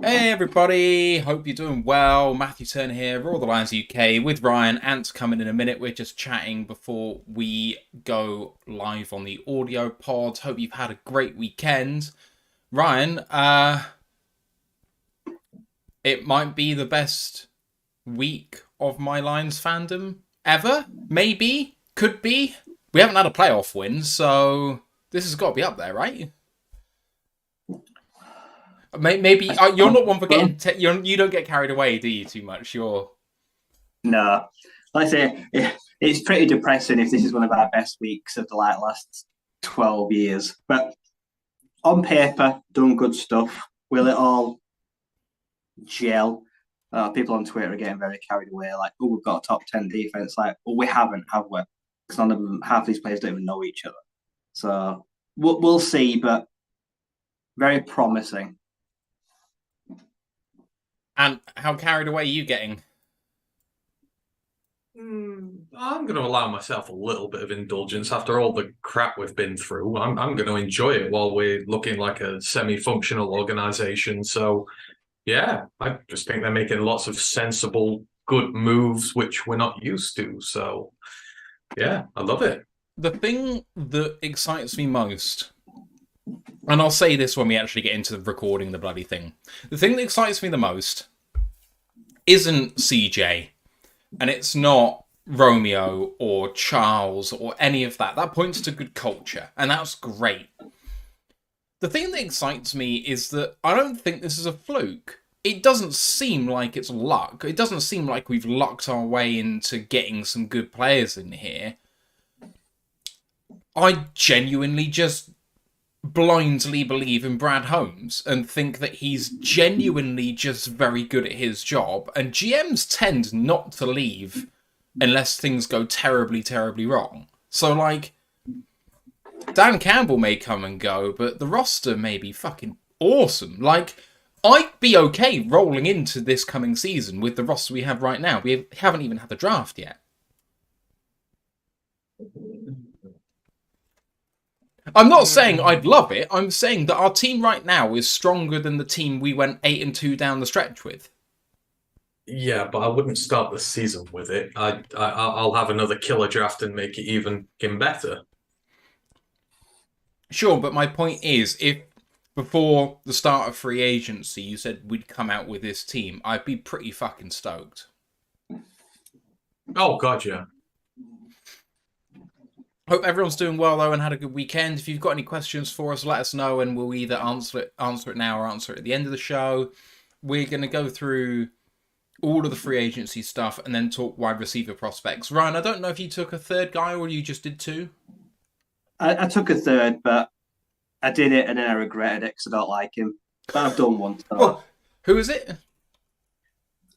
Hey everybody, hope you're doing well. Matthew Turner here, Raw the Lions UK with Ryan. Ant's coming in a minute. We're just chatting before we go live on the audio pod. Hope you've had a great weekend. Ryan, it might be the best week of my Lions fandom ever. Maybe, could be. We haven't had a playoff win, so this has got to be up there, right? Maybe you're not one for getting. You don't get carried away, do you? Too much. You're. No, like I say, it's pretty depressing if this is one of our best weeks of the last 12 years. But on paper, done good stuff. Will it all gel? People on Twitter are getting very carried away. Like, oh, we've got a top 10 defense. Like, well, we haven't, have we? Because none of them, half of these players don't even know each other. So we'll see, but very promising. And how carried away are you getting? I'm going to allow myself a little bit of indulgence after all the crap we've been through. I'm going to enjoy it while we're looking like a semi-functional organization. So, yeah, I just think they're making lots of sensible, good moves, which we're not used to. So, yeah, I love it. The thing that excites me most, and I'll say this when we actually get into recording the bloody thing. The thing that excites me the most isn't CJ, and it's not Romeo or Charles or any of that. That points to good culture, and that's great. The thing that excites me is that I don't think this is a fluke. It doesn't seem like it's luck. It doesn't seem like we've lucked our way into getting some good players in here. I genuinely just blindly believe in Brad Holmes and think that he's genuinely just very good at his job, and GMs tend not to leave unless things go terribly, terribly wrong. So, like, Dan Campbell may come and go, but the roster may be fucking awesome. Like, I'd be okay rolling into this coming season with the roster we have right now. We haven't even had the draft yet. I'm not saying I'd love it. I'm saying that our team right now is stronger than the team we went 8-2 down the stretch with. Yeah, but I wouldn't start the season with it. I'll have another killer draft and make it even better. Sure, but my point is, if before the start of free agency you said we'd come out with this team, I'd be pretty fucking stoked. Oh, God, yeah. Hope everyone's doing well, though, and had a good weekend. If you've got any questions for us, let us know, and we'll either answer it now or answer it at the end of the show. We're going to go through all of the free agency stuff and then talk wide receiver prospects. Ryan, I don't know if you took a third guy or you just did two. I took a third, but I did it and then I regretted it because I don't like him. But I've done one. So. Oh, who is it?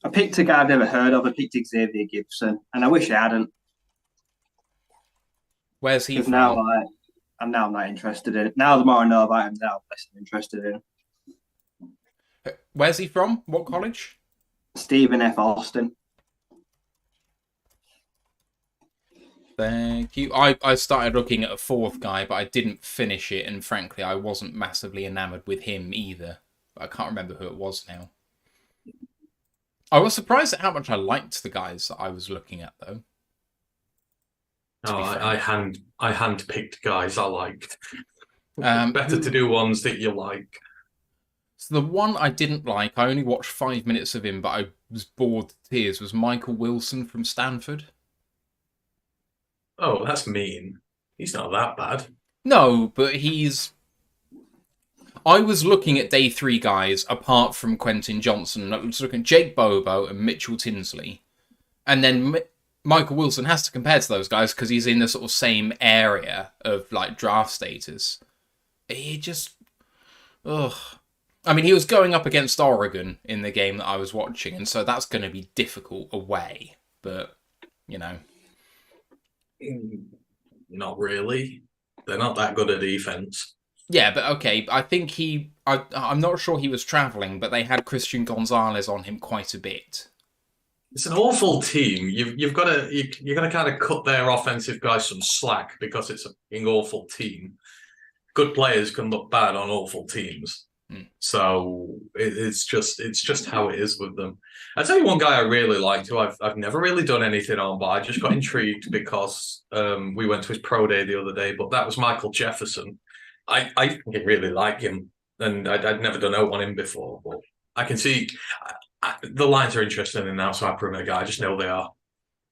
I picked a guy I've never heard of. I picked Xavier Gibson, and I wish I hadn't. Where's he from? Now I'm not interested in it. Now the more I know about him, now I'm less interested in him. Where's he from? What college? Stephen F. Austin. Thank you. I started looking at a fourth guy, but I didn't finish it, and frankly, I wasn't massively enamoured with him either. I can't remember who it was now. I was surprised at how much I liked the guys that I was looking at, though. I handpicked guys I liked. Better to do ones that you like. So the one I didn't like, I only watched 5 minutes of him, but I was bored to tears, was Michael Wilson from Stanford. Oh, that's mean. He's not that bad. No, but he's... I was looking at day three guys, apart from Quentin Johnson. I was looking at Jake Bobo and Mitchell Tinsley. And then Michael Wilson has to compare to those guys because he's in the sort of same area of like draft status. He just... Ugh. I mean, he was going up against Oregon in the game that I was watching, and so that's going to be difficult away. But, you know... Not really. They're not that good at defense. Yeah, but okay. I think I'm not sure he was traveling, but they had Christian Gonzalez on him quite a bit. It's an awful team. You've got to kind of cut their offensive guys some slack because it's an awful team. Good players can look bad on awful teams. So it's just how it is with them. I tell you one guy I really liked who I've never really done anything on, but I just got intrigued because we went to his pro day the other day. But that was Michael Jefferson. I really like him, and I'd never done out on him before. But I can see the Lions are interested in an outside perimeter guy. I just know they are.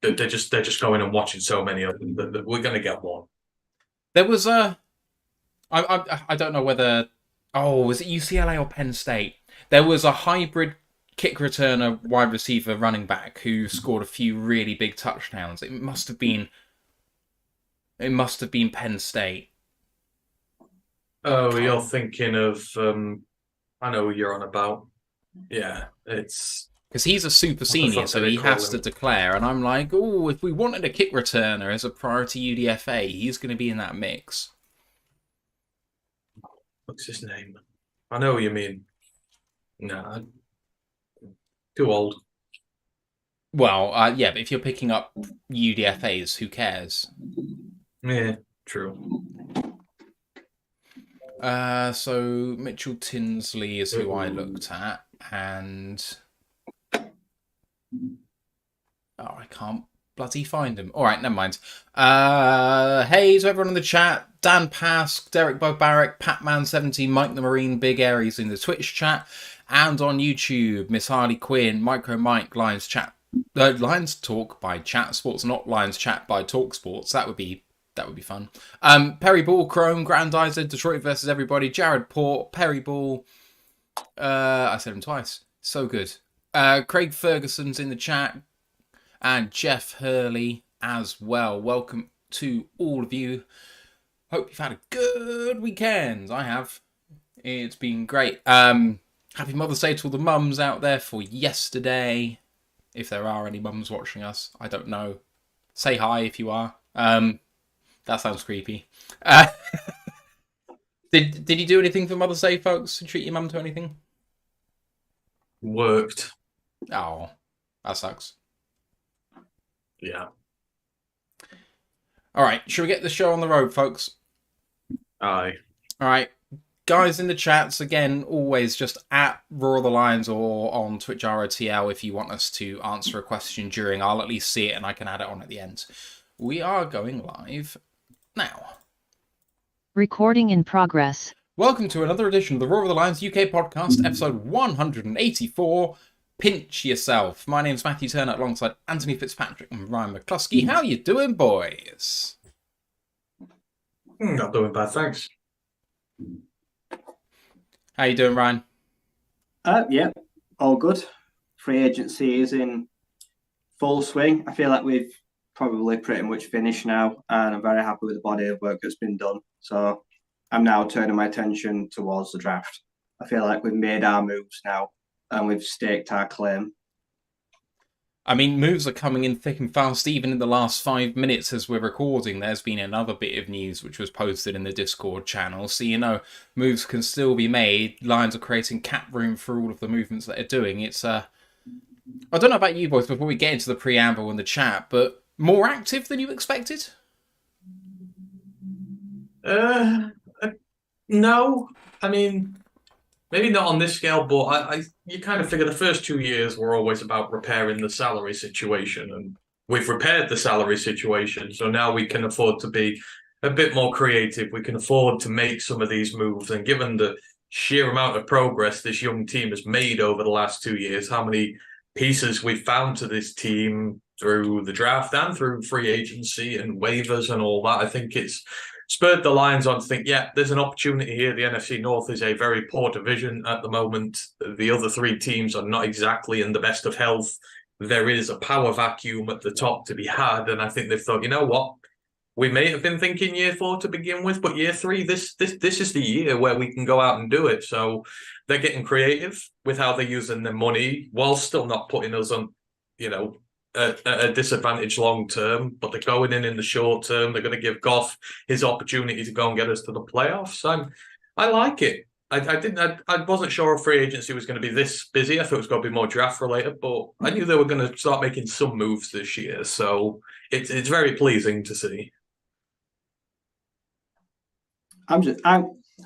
They're just going and watching so many of them that we're going to get one. There was I don't know whether, was it UCLA or Penn State? There was a hybrid kick returner, wide receiver, running back who scored a few really big touchdowns. It must have been Penn State. Oh, you're thinking of I know who you're on about. Yeah, it's because he's a super senior, so he has to declare. And I'm like, oh, if we wanted a kick returner as a priority UDFA, he's going to be in that mix. What's his name? I know what you mean. Nah, too old. Well, yeah, but if you're picking up UDFAs, who cares? Yeah, true. So Mitchell Tinsley is who I looked at, and I can't bloody find him. All right, never mind. Hey to everyone in the chat: Dan Pask, Derek Bogbarek, Patman17, Mike the Marine, Big Aries in the Twitch chat, and on YouTube, Miss Harley Quinn, Micro Mike, Lions Chat, Lions Talk by Chat Sports, not Lions Chat by Talk Sports. That would be fun. Perry Ball, Chrome, Grandizer, Detroit versus everybody, Jared Port, Perry Ball. I said him twice. So good. Craig Ferguson's in the chat, and Jeff Hurley as well. Welcome to all of you. Hope you've had a good weekend. I have. It's been great. Happy Mother's Day to all the mums out there for yesterday. If there are any mums watching us, I don't know. Say hi if you are. That sounds creepy. Did you do anything for Mother's Day, folks? Treat your mum to anything? Worked. Oh, that sucks. Yeah. All right, should we get the show on the road, folks? Aye. All right, guys in the chats, again, always just at Roar the Lions or on Twitch ROTL if you want us to answer a question during. I'll at least see it and I can add it on at the end. We are going live now. Recording in progress. Welcome to another edition of the Roar of the Lions UK podcast, episode 184. Pinch yourself. My name's Matthew Turner alongside Anthony Fitzpatrick and Ryan McCluskey. How you doing, boys? Not doing bad, thanks. How you doing, Ryan? Yeah, all good. Free agency is in full swing. I feel like we've probably pretty much finished now, and I'm very happy with the body of work that's been done. So I'm now turning my attention towards the draft. I feel like we've made our moves now, and we've staked our claim. I mean, moves are coming in thick and fast. Even in the last 5 minutes as we're recording, there's been another bit of news which was posted in the Discord channel. So, you know, moves can still be made. Lions are creating cap room for all of the movements that they're doing. It's, I don't know about you boys before we get into the preamble and the chat, but more active than you expected? No. I mean, maybe not on this scale, but you kind of figure the first 2 years were always about repairing the salary situation, and we've repaired the salary situation, so now we can afford to be a bit more creative. We can afford to make some of these moves, and given the sheer amount of progress this young team has made over the last 2 years, how many pieces we've found to this team through the draft and through free agency and waivers and all that, I think it's spurred the Lions on to think, yeah, there's an opportunity here. The NFC North is a very poor division at the moment. The other three teams are not exactly in the best of health. There is a power vacuum at the top to be had, and I think they've thought, you know what? We may have been thinking year 4 to begin with, but year 3, this is the year where we can go out and do it. So they're getting creative with how they're using their money while still not putting us on, you know, a disadvantage long term, but they're going in the short term. They're going to give Goff his opportunity to go and get us to the playoffs. I like it. I wasn't sure if free agency was going to be this busy. I thought it was going to be more draft related, but I knew they were going to start making some moves this year. So it's very pleasing to see. I'm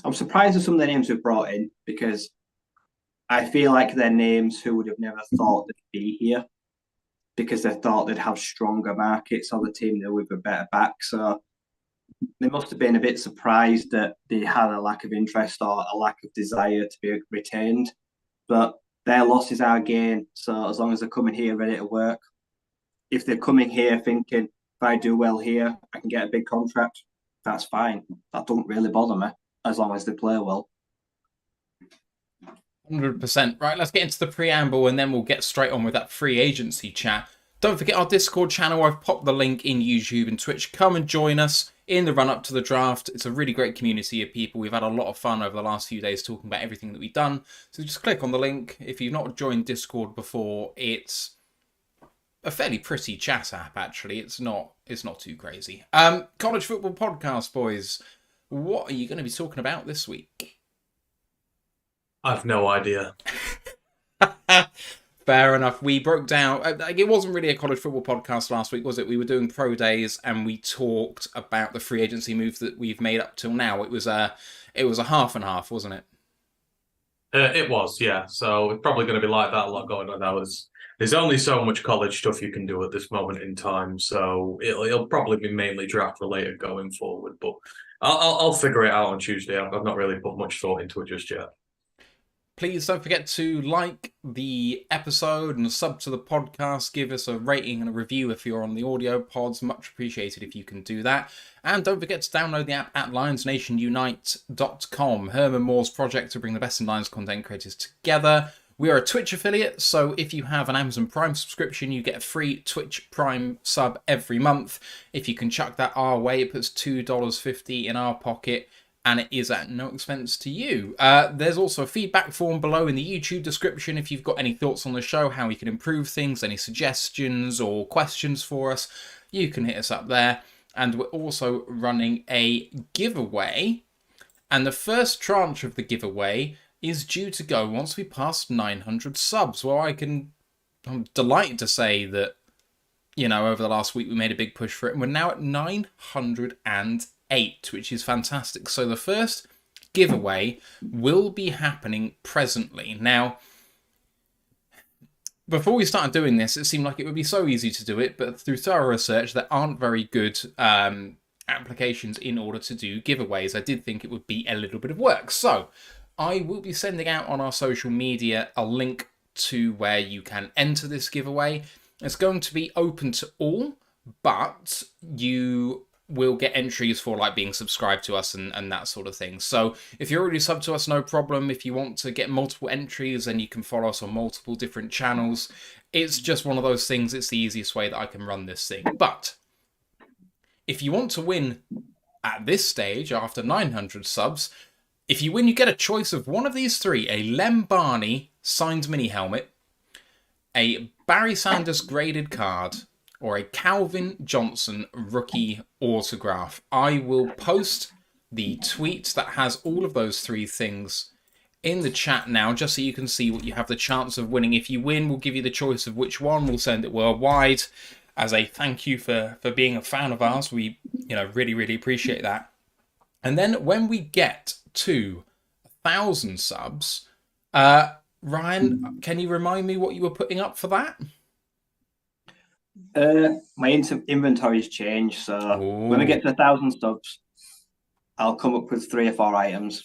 I'm surprised at some of the names we've brought in because I feel like they're names who would have never thought they'd be here because they thought they'd have stronger markets or the team there with a better back. So they must have been a bit surprised that they had a lack of interest or a lack of desire to be retained. But their loss is our gain. So as long as they're coming here ready to work, if they're coming here thinking, if I do well here, I can get a big contract, that's fine. That don't really bother me as long as they play well. 100%. Right, let's get into the preamble and then we'll get straight on with that free agency chat. Don't forget our Discord channel. I've popped the link in YouTube and Twitch. Come and join us in the run-up to the draft. It's a really great community of people. We've had a lot of fun over the last few days talking about everything that we've done. So just click on the link. If you've not joined Discord before, it's a fairly pretty chat app, actually. It's not too crazy. College football podcast, boys. What are you going to be talking about this week? I've no idea. Fair enough. We broke down. It wasn't really a college football podcast last week, was it? We were doing pro days and we talked about the free agency move that we've made up till now. It was a half and half, wasn't it? It was, yeah. So it's probably going to be like that. A lot going on now. There's only so much college stuff you can do at this moment in time. So it'll probably be mainly draft related going forward. But I'll figure it out on Tuesday. I've not really put much thought into it just yet. Please don't forget to like the episode and sub to the podcast. Give us a rating and a review if you're on the audio pods. Much appreciated if you can do that. And don't forget to download the app at lionsnationunite.com. Herman Moore's project to bring the best in Lions content creators together. We are a Twitch affiliate, so if you have an Amazon Prime subscription, you get a free Twitch Prime sub every month. If you can chuck that our way, it puts $2.50 in our pocket. And it is at no expense to you. There's also a feedback form below in the YouTube description if you've got any thoughts on the show, how we can improve things, any suggestions or questions for us, you can hit us up there. And we're also running a giveaway. And the first tranche of the giveaway is due to go once we pass 900 subs. Well, I'm delighted to say that, over the last week we made a big push for it. And we're now at 908, which is fantastic. So the first giveaway will be happening presently. Now, before we started doing this, it seemed like it would be so easy to do it, but through thorough research, there aren't very good applications in order to do giveaways. I did think it would be a little bit of work. So I will be sending out on our social media a link to where you can enter this giveaway. It's going to be open to all, but you will get entries for being subscribed to us and that sort of thing. So if you're already subbed to us, no problem. If you want to get multiple entries, then you can follow us on multiple different channels. It's just one of those things. It's the easiest way that I can run this thing. But if you want to win at this stage, after 900 subs, if you win, you get a choice of one of these three: a Lem Barney signed mini helmet, a Barry Sanders graded card, or a Calvin Johnson rookie autograph. I will post the tweet that has all of those three things in the chat now, just so you can see what you have the chance of winning. If you win, we'll give you the choice of which one. We'll send it worldwide as a thank you for being a fan of ours. We, really, really appreciate that. And then when we get to 1,000 subs, Ryan, can you remind me what you were putting up for that? My inventory's changed, so when I get to 1,000 subs, I'll come up with 3 or 4 items.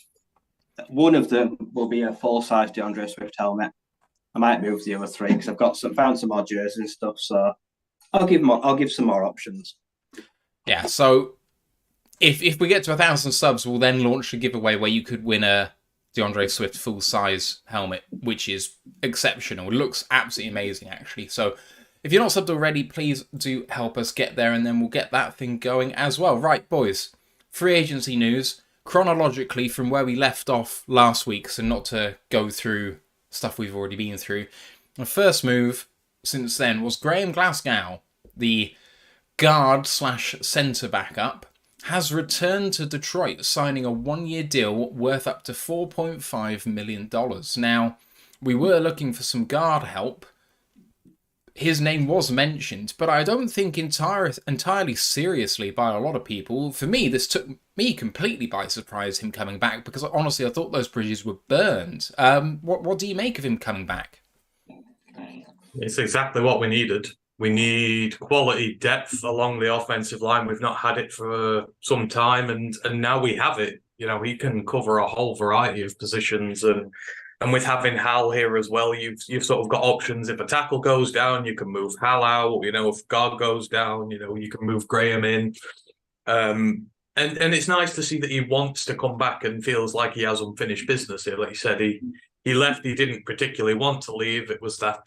One of them will be a full-size DeAndre Swift helmet. I might move the other 3 because I've found some more jerseys and stuff. So I'll give some more options. Yeah. So if we get to 1,000 subs, we'll then launch a giveaway where you could win a DeAndre Swift full-size helmet, which is exceptional. It looks absolutely amazing, actually. So if you're not subbed already, please do help us get there, and then we'll get that thing going as well. Right, boys. Free agency news, chronologically from where we left off last week, so not to go through stuff we've already been through. The first move since then was Graham Glasgow, the guard/centre backup, has returned to Detroit, signing a 1-year deal worth up to $4.5 million. Now, we were looking for some guard help his name was mentioned, but I don't think entirely seriously by a lot of people. For me, this took me completely by surprise, him coming back, because honestly, I thought those bridges were burned. What do you make of him coming back? It's exactly what we needed. We need quality depth along the offensive line. We've not had it for some time, and now we have it. You know, he can cover a whole variety of positions, and with having Hal here as well, you've sort of got options. If a tackle goes down, you can move Hal out. You know, if guard goes down, you know, you can move Graham in. And it's nice to see that he wants to come back and feels like he has unfinished business here. Like you said, he left. He didn't particularly want to leave. It was that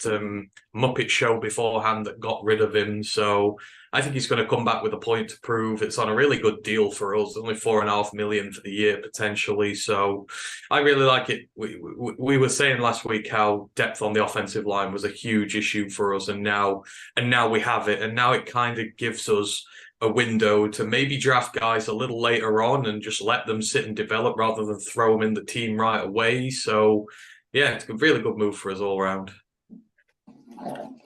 Muppet show beforehand that got rid of him. So I think he's going to come back with a point to prove. It's on a really good deal for us, only $4.5 million for the year potentially. So I really like it. We were saying last week how depth on the offensive line was a huge issue for us, and now we have it, and now it kind of gives us a window to maybe draft guys a little later on and just let them sit and develop rather than throw them in the team right away. So, yeah, it's a really good move for us all around.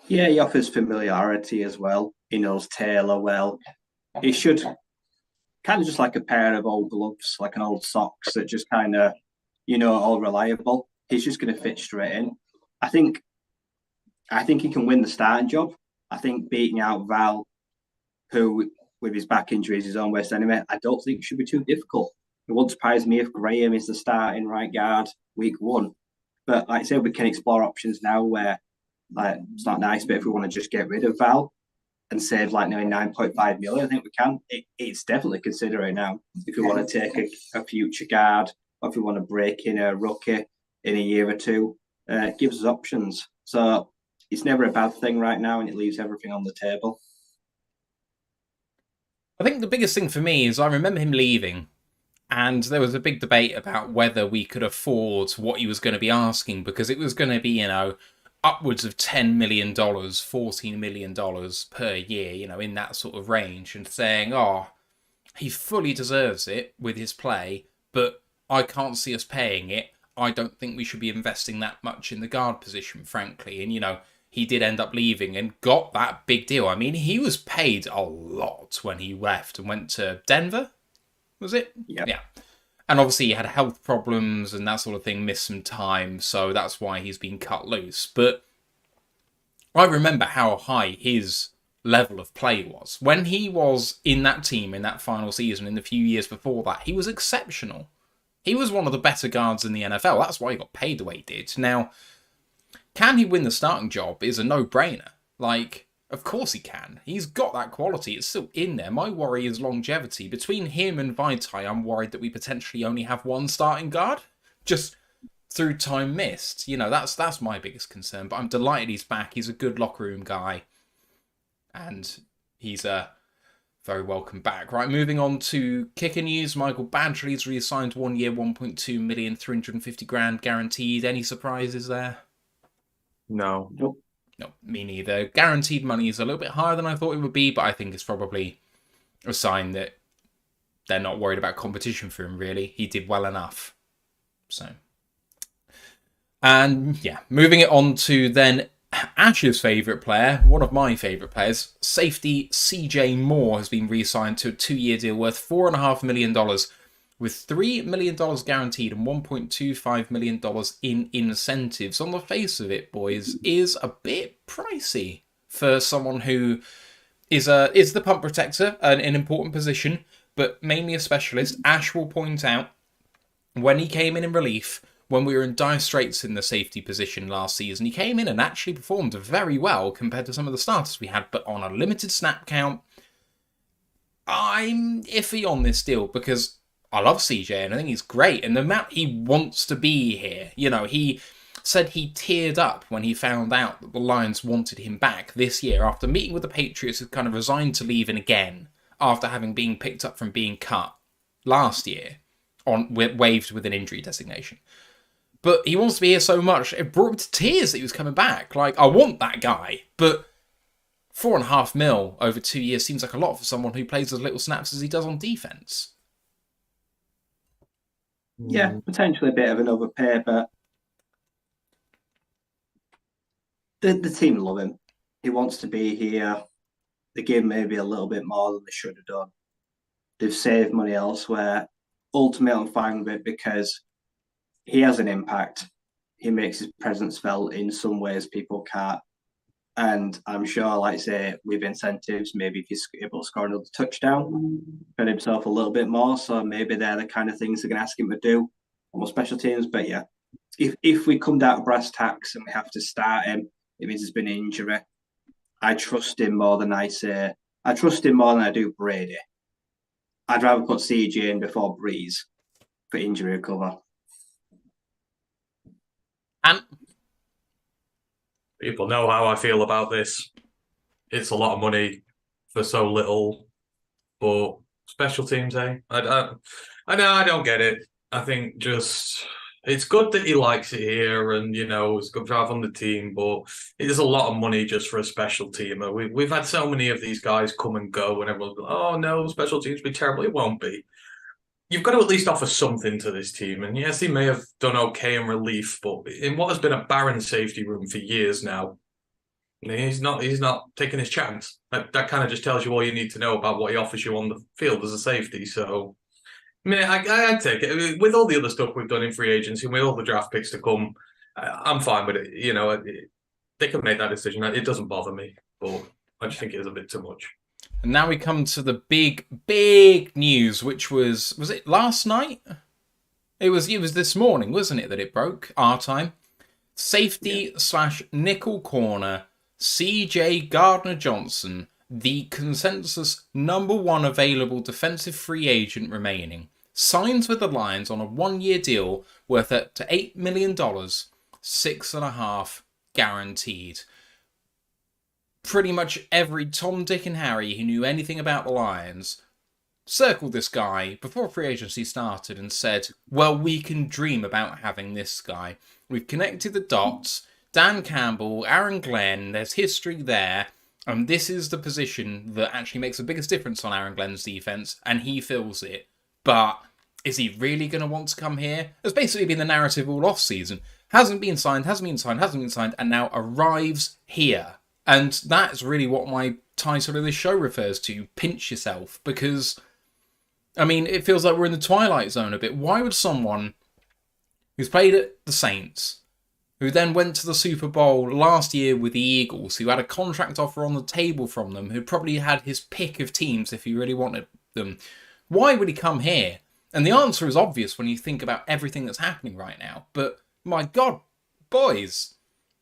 Yeah, he offers familiarity as well. He knows Taylor well. He should kind of just like a pair of old gloves, like an old socks that just kind of, all reliable. He's just going to fit straight in. I think he can win the starting job. I think beating out Val, who with his back injury is his own worst enemy, I don't think it should be too difficult. It won't surprise me if Graham is the starting right guard week 1. But like I said, we can explore options now where, like, it's not nice, but if we want to just get rid of Val and save like nearly 9.5 million, I think we can. It's definitely considering now if we want to take a future guard, or if we want to break in a rookie in a year or two. It gives us options. So it's never a bad thing right now, and it leaves everything on the table. I think the biggest thing for me is I remember him leaving, and there was a big debate about whether we could afford what he was going to be asking, because it was going to be, upwards of $10 million, $14 million per year, in that sort of range, and saying, he fully deserves it with his play, but I can't see us paying it. I don't think we should be investing that much in the guard position, frankly. And, he did end up leaving and got that big deal. I mean, he was paid a lot when he left and went to Denver, was it? Yep. Yeah. And obviously he had health problems and that sort of thing, missed some time, so that's why he's been cut loose. But I remember how high his level of play was. When he was in that team in that final season, in the few years before that, he was exceptional. He was one of the better guards in the NFL. That's why he got paid the way he did. Now, can he win the starting job is a no-brainer. Like, of course he can. He's got that quality. It's still in there. My worry is longevity. Between him and Vaitai, I'm worried that we potentially only have one starting guard. Just through time missed. That's my biggest concern. But I'm delighted he's back. He's a good locker room guy. And he's very welcome back. Right, moving on to kicker news. Michael Badgley's re-signed 1 year, $1.2 million, $350,000 guaranteed. Any surprises there? No. Nope. No, me neither. Guaranteed money is a little bit higher than I thought it would be, but I think it's probably a sign that they're not worried about competition for him, really. He did well enough. So. And, yeah, moving it on to then Ash's favourite player, one of my favourite players, safety CJ Moore has been re-signed to a 2-year deal worth $4.5 million, with $3 million guaranteed and $1.25 million in incentives. On the face of it, boys, is a bit pricey for someone who is the punt protector, an important position, but mainly a specialist. Ash will point out, when he came in relief, when we were in dire straits in the safety position last season, he came in and actually performed very well compared to some of the starters we had, but on a limited snap count, I'm iffy on this deal because I love CJ and I think he's great. And the amount he wants to be here, he said he teared up when he found out that the Lions wanted him back this year after meeting with the Patriots, who kind of resigned to leaving again after having been picked up from being cut last year, waived with an injury designation. But he wants to be here so much, it brought him to tears that he was coming back. Like, I want that guy, but $4.5 million over 2 years seems like a lot for someone who plays as little snaps as he does on defense. Yeah, potentially a bit of an overpay, but the team love him. He wants to be here. They give maybe a little bit more than they should have done. They've saved money elsewhere. Ultimately, I'm fine with it because he has an impact. He makes his presence felt in some ways people can't. And I'm sure, like I say, with incentives, maybe if he's able to score another touchdown, bet himself a little bit more. So maybe they're the kind of things they're going to ask him to do on special teams. But yeah, if we come down to brass tacks and we have to start him, it means there's been an injury. I trust him more than I say. I trust him more than I do Brady. I'd rather put CJ in before Breeze for injury recover. And people know how I feel about this. It's a lot of money for so little, but special teams, eh? I know I don't get it. I think just it's good that he likes it here, and it's good to have on the team. But it is a lot of money just for a special teamer. We've had so many of these guys come and go, and everyone's like, "Oh no, special teams be terrible." It won't be. You've got to at least offer something to this team. And yes, he may have done okay in relief, but in what has been a barren safety room for years now, he's not taking his chance. That kind of just tells you all you need to know about what he offers you on the field as a safety. So, I'd take it. With all the other stuff we've done in free agency, with all the draft picks to come, I'm fine with it. They can make that decision. It doesn't bother me, but I just think it is a bit too much. And now we come to the big news, which was it last night? It was this morning, wasn't it, that it broke, our time? Safety / nickel corner, CJ Gardner-Johnson, the consensus #1 available defensive free agent remaining, signs with the Lions on a 1-year deal worth up to $8 million, 6.5 guaranteed. Pretty much every Tom, Dick and Harry who knew anything about the Lions circled this guy before free agency started and said, well, we can dream about having this guy. We've connected the dots. Dan Campbell, Aaron Glenn, there's history there. And this is the position that actually makes the biggest difference on Aaron Glenn's defense, and he fills it. But is he really going to want to come here? That's basically been the narrative all off-season. Hasn't been signed, and now arrives here. And that's really what my title of this show refers to, pinch yourself, because, I mean, it feels like we're in the Twilight Zone a bit. Why would someone who's played at the Saints, who then went to the Super Bowl last year with the Eagles, who had a contract offer on the table from them, who probably had his pick of teams if he really wanted them, why would he come here? And the answer is obvious when you think about everything that's happening right now. But, my God, boys...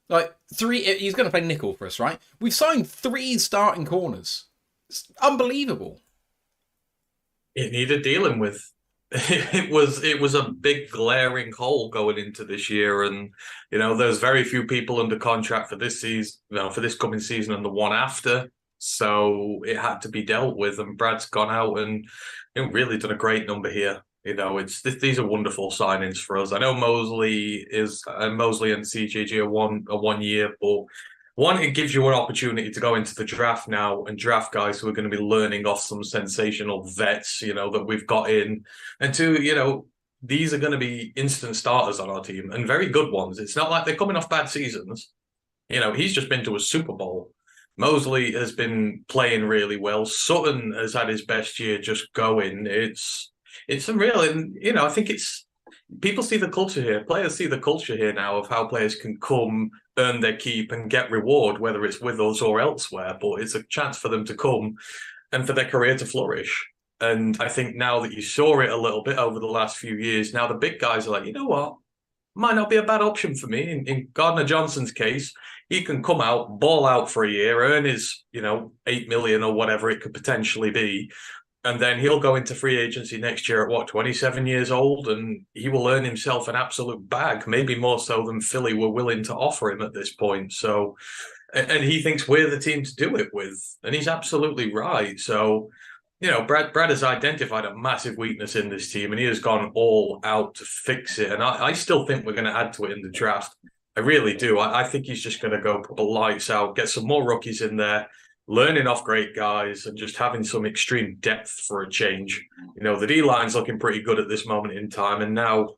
Like, he's going to play nickel for us, right? We've signed 3 starting corners. It's unbelievable. It needed dealing with. It was a big glaring hole going into this year, and there's very few people under contract for this season, for this coming season and the one after. So it had to be dealt with, and Brad's gone out and really done a great number here. These are wonderful signings for us. I know Mosley and CJG are a 1 year, but one, it gives you an opportunity to go into the draft now and draft guys who are going to be learning off some sensational vets, that we've got in. And two, these are going to be instant starters on our team and very good ones. It's not like they're coming off bad seasons. He's just been to a Super Bowl. Mosley has been playing really well. Sutton has had his best year just going. It's unreal, and I think people see the culture here. Players see the culture here now of how players can come, earn their keep, and get reward, whether it's with us or elsewhere. But it's a chance for them to come and for their career to flourish. And I think now that you saw it a little bit over the last few years, now the big guys are like, you know what? Might not be a bad option for me. In Gardner-Johnson's case, he can come out, ball out for a year, earn his, $8 million or whatever it could potentially be. And then he'll go into free agency next year at 27 years old, and he will earn himself an absolute bag, maybe more so than Philly were willing to offer him at this point. So, and he thinks we're the team to do it with, and he's absolutely right. So, Brad has identified a massive weakness in this team, and he has gone all out to fix it. And I still think we're going to add to it in the draft. I really do. I think he's just going to go put the lights out, get some more rookies in there, learning off great guys and just having some extreme depth for a change. The D-line's looking pretty good at this moment in time. And now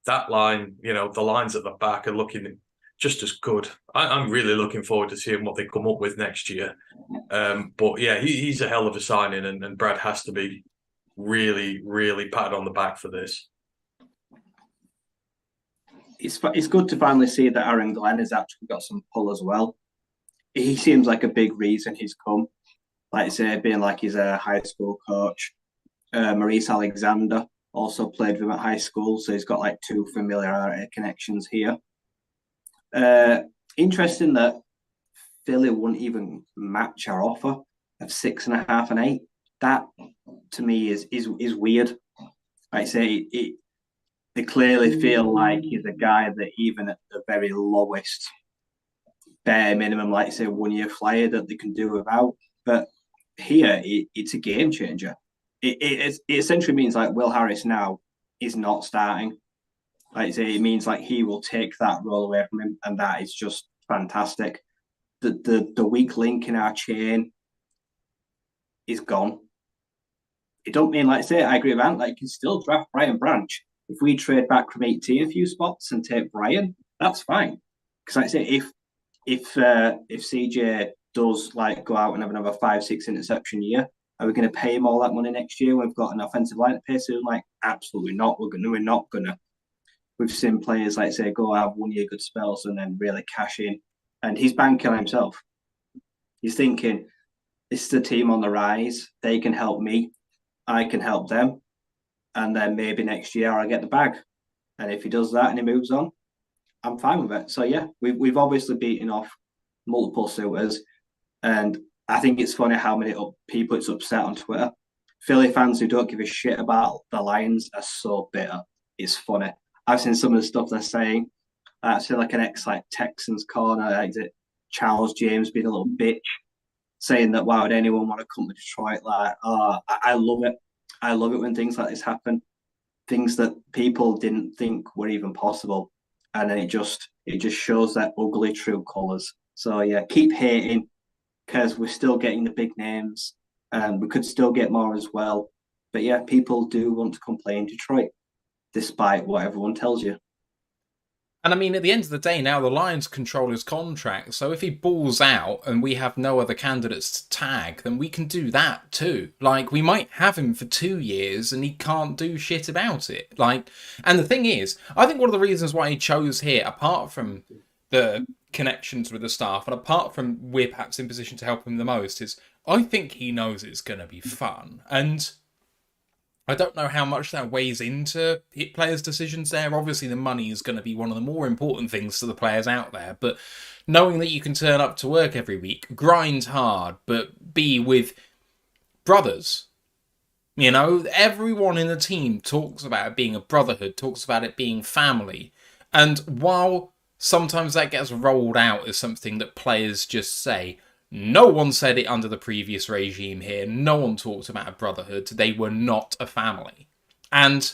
that line, the lines at the back are looking just as good. I'm really looking forward to seeing what they come up with next year. But yeah, he's a hell of a signing, and Brad has to be really, really patted on the back for this. It's good to finally see that Aaron Glenn has actually got some pull as well. He seems like a big reason he's come. Like I say, being like he's a high school coach. Maurice Alexander also played with him at high school, so he's got like 2 familiarity connections here. Interesting that Philly wouldn't even match our offer of 6.5 and 8. That to me is weird. Like I say, they clearly feel like he's a guy that even at the very lowest bare minimum, like say 1 year flyer, that they can do without. But here, it's a game changer. It essentially means like Will Harris now is not starting. Like I say, it means like he will take that role away from him, and that is just fantastic. The weak link in our chain is gone. It don't mean, like I say, I agree with Ant, like you can still draft Brian Branch. If we trade back from 18 a few spots and take Brian, that's fine. Because like I say, if CJ does like go out and have another 5-6 interception year, are we going to pay him all that money next year? We've got an offensive line to pay soon. Like, absolutely not. We're not gonna. We've seen players like say go have 1 year good spells and then really cash in, and he's banking on himself. He's thinking, this is a team on the rise. They can help me. I can help them, and then maybe next year I'll get the bag. And if he does that and he moves on, I'm fine with it. So yeah, we've obviously beaten off multiple suitors, and I think it's funny how many people it's upset on Twitter. Philly fans who don't give a shit about the Lions are so bitter. It's funny. I've seen some of the stuff they're saying. I feel like an ex like Texans corner, like Charles James being a little bitch, saying that why would anyone want to come to Detroit? Like, I love it. I love it when things like this happen. Things that people didn't think were even possible, and then it just shows their ugly true colours. So yeah, keep hating, because we're still getting the big names, and we could still get more as well. But yeah, people do want to complain Detroit, despite what everyone tells you. And I mean, at the end of the day, now the Lions control his contract, so if he balls out and we have no other candidates to tag, then we can do that too. Like, we might have him for 2 years and he can't do shit about it. Like, and the thing is, I think one of the reasons why he chose here, apart from the connections with the staff and apart from we're perhaps in position to help him the most, is I think he knows it's going to be fun. And I don't know how much that weighs into players' decisions there. Obviously, the money is going to be one of the more important things to the players out there. But knowing that you can turn up to work every week, grind hard, but be with brothers. You know, everyone in the team talks about it being a brotherhood, talks about it being family. And while sometimes that gets rolled out as something that players just say, no one said it under the previous regime here. No one talked about a brotherhood. They were not a family. And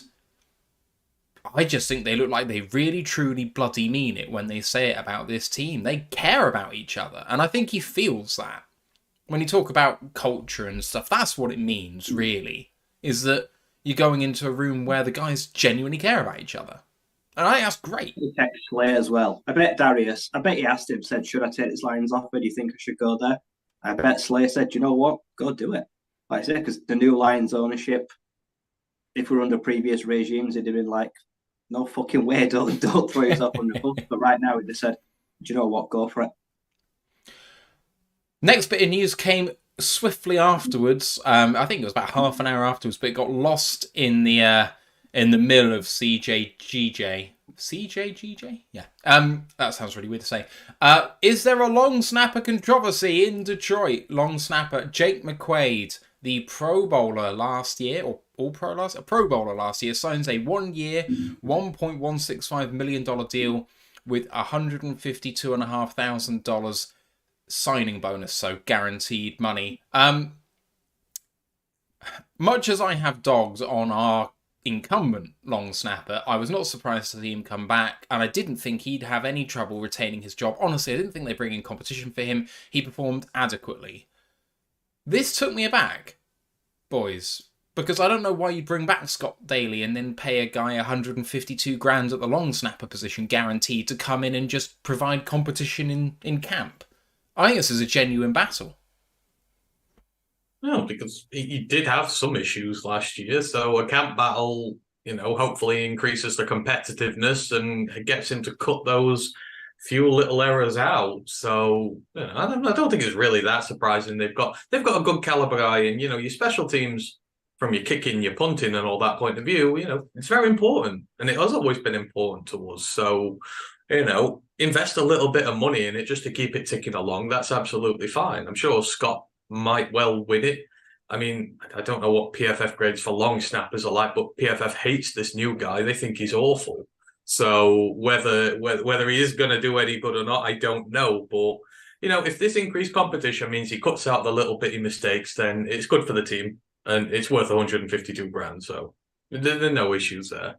I just think they look like they really, truly bloody mean it when they say it about this team. They care about each other. And I think he feels that. When you talk about culture and stuff, that's what it means, really. Is that you're going into a room where the guys genuinely care about each other. And I think that's great. He texted Slay as well. I bet he asked him, said, should I take this Lions offer? Do you think I should go there? I bet Slay said, you know what? Go do it. Like I said, because the new Lions ownership, if we're under previous regimes, it'd have been like, no fucking way, don't throw yourself under the bus. But right now, they said, do you know what? Go for it. Next bit of news came swiftly afterwards. I think it was about half an hour afterwards, but it got lost in the mill of CJGJ. CJGJ? Yeah. That sounds really weird to say. Is there a long snapper controversy in Detroit? Long snapper Jake McQuaid, the Pro Bowler last year, or All-Pro last year? Pro Bowler last year, signs a 1-year, $1.165 million deal with $152,500 signing bonus, so guaranteed money. Much as I have dogs on our incumbent long snapper, I was not surprised to see him come back, and I didn't think he'd have any trouble retaining his job. Honestly, I didn't think they'd bring in competition for him. He performed adequately. This took me aback, boys. Because I don't know why you'd bring back Scott Daly and then pay a guy 152 grand at the long snapper position guaranteed to come in and just provide competition in camp. I think this is a genuine battle. No, because he did have some issues last year, so a camp battle, hopefully increases the competitiveness and gets him to cut those few little errors out. So I don't think it's really that surprising. They've got a good caliber guy, and your special teams from your kicking, your punting, and all that point of view, it's very important, and it has always been important to us. So invest a little bit of money in it just to keep it ticking along. That's absolutely fine. I'm sure Scott might well win it. I mean, I don't know what PFF grades for long snappers are like, but PFF hates this new guy. They think he's awful. So whether he is going to do any good or not, I don't know. But if this increased competition means he cuts out the little bitty mistakes, then it's good for the team, and it's worth 152 grand. So there are no issues there.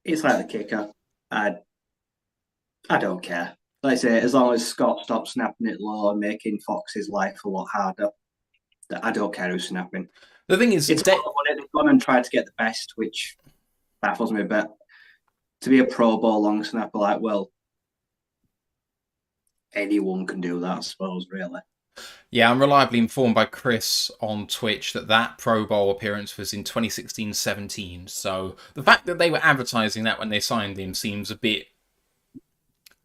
It's like the kicker. I don't care. Like I say, as long as Scott stops snapping it low and making Fox's life a lot harder, I don't care who's snapping. The thing is, it's they've gone and tried to get the best, which baffles me a bit. To be a Pro Bowl long snapper, anyone can do that, I suppose, really. Yeah, I'm reliably informed by Chris on Twitch that Pro Bowl appearance was in 2016-17. So the fact that they were advertising that when they signed him seems a bit...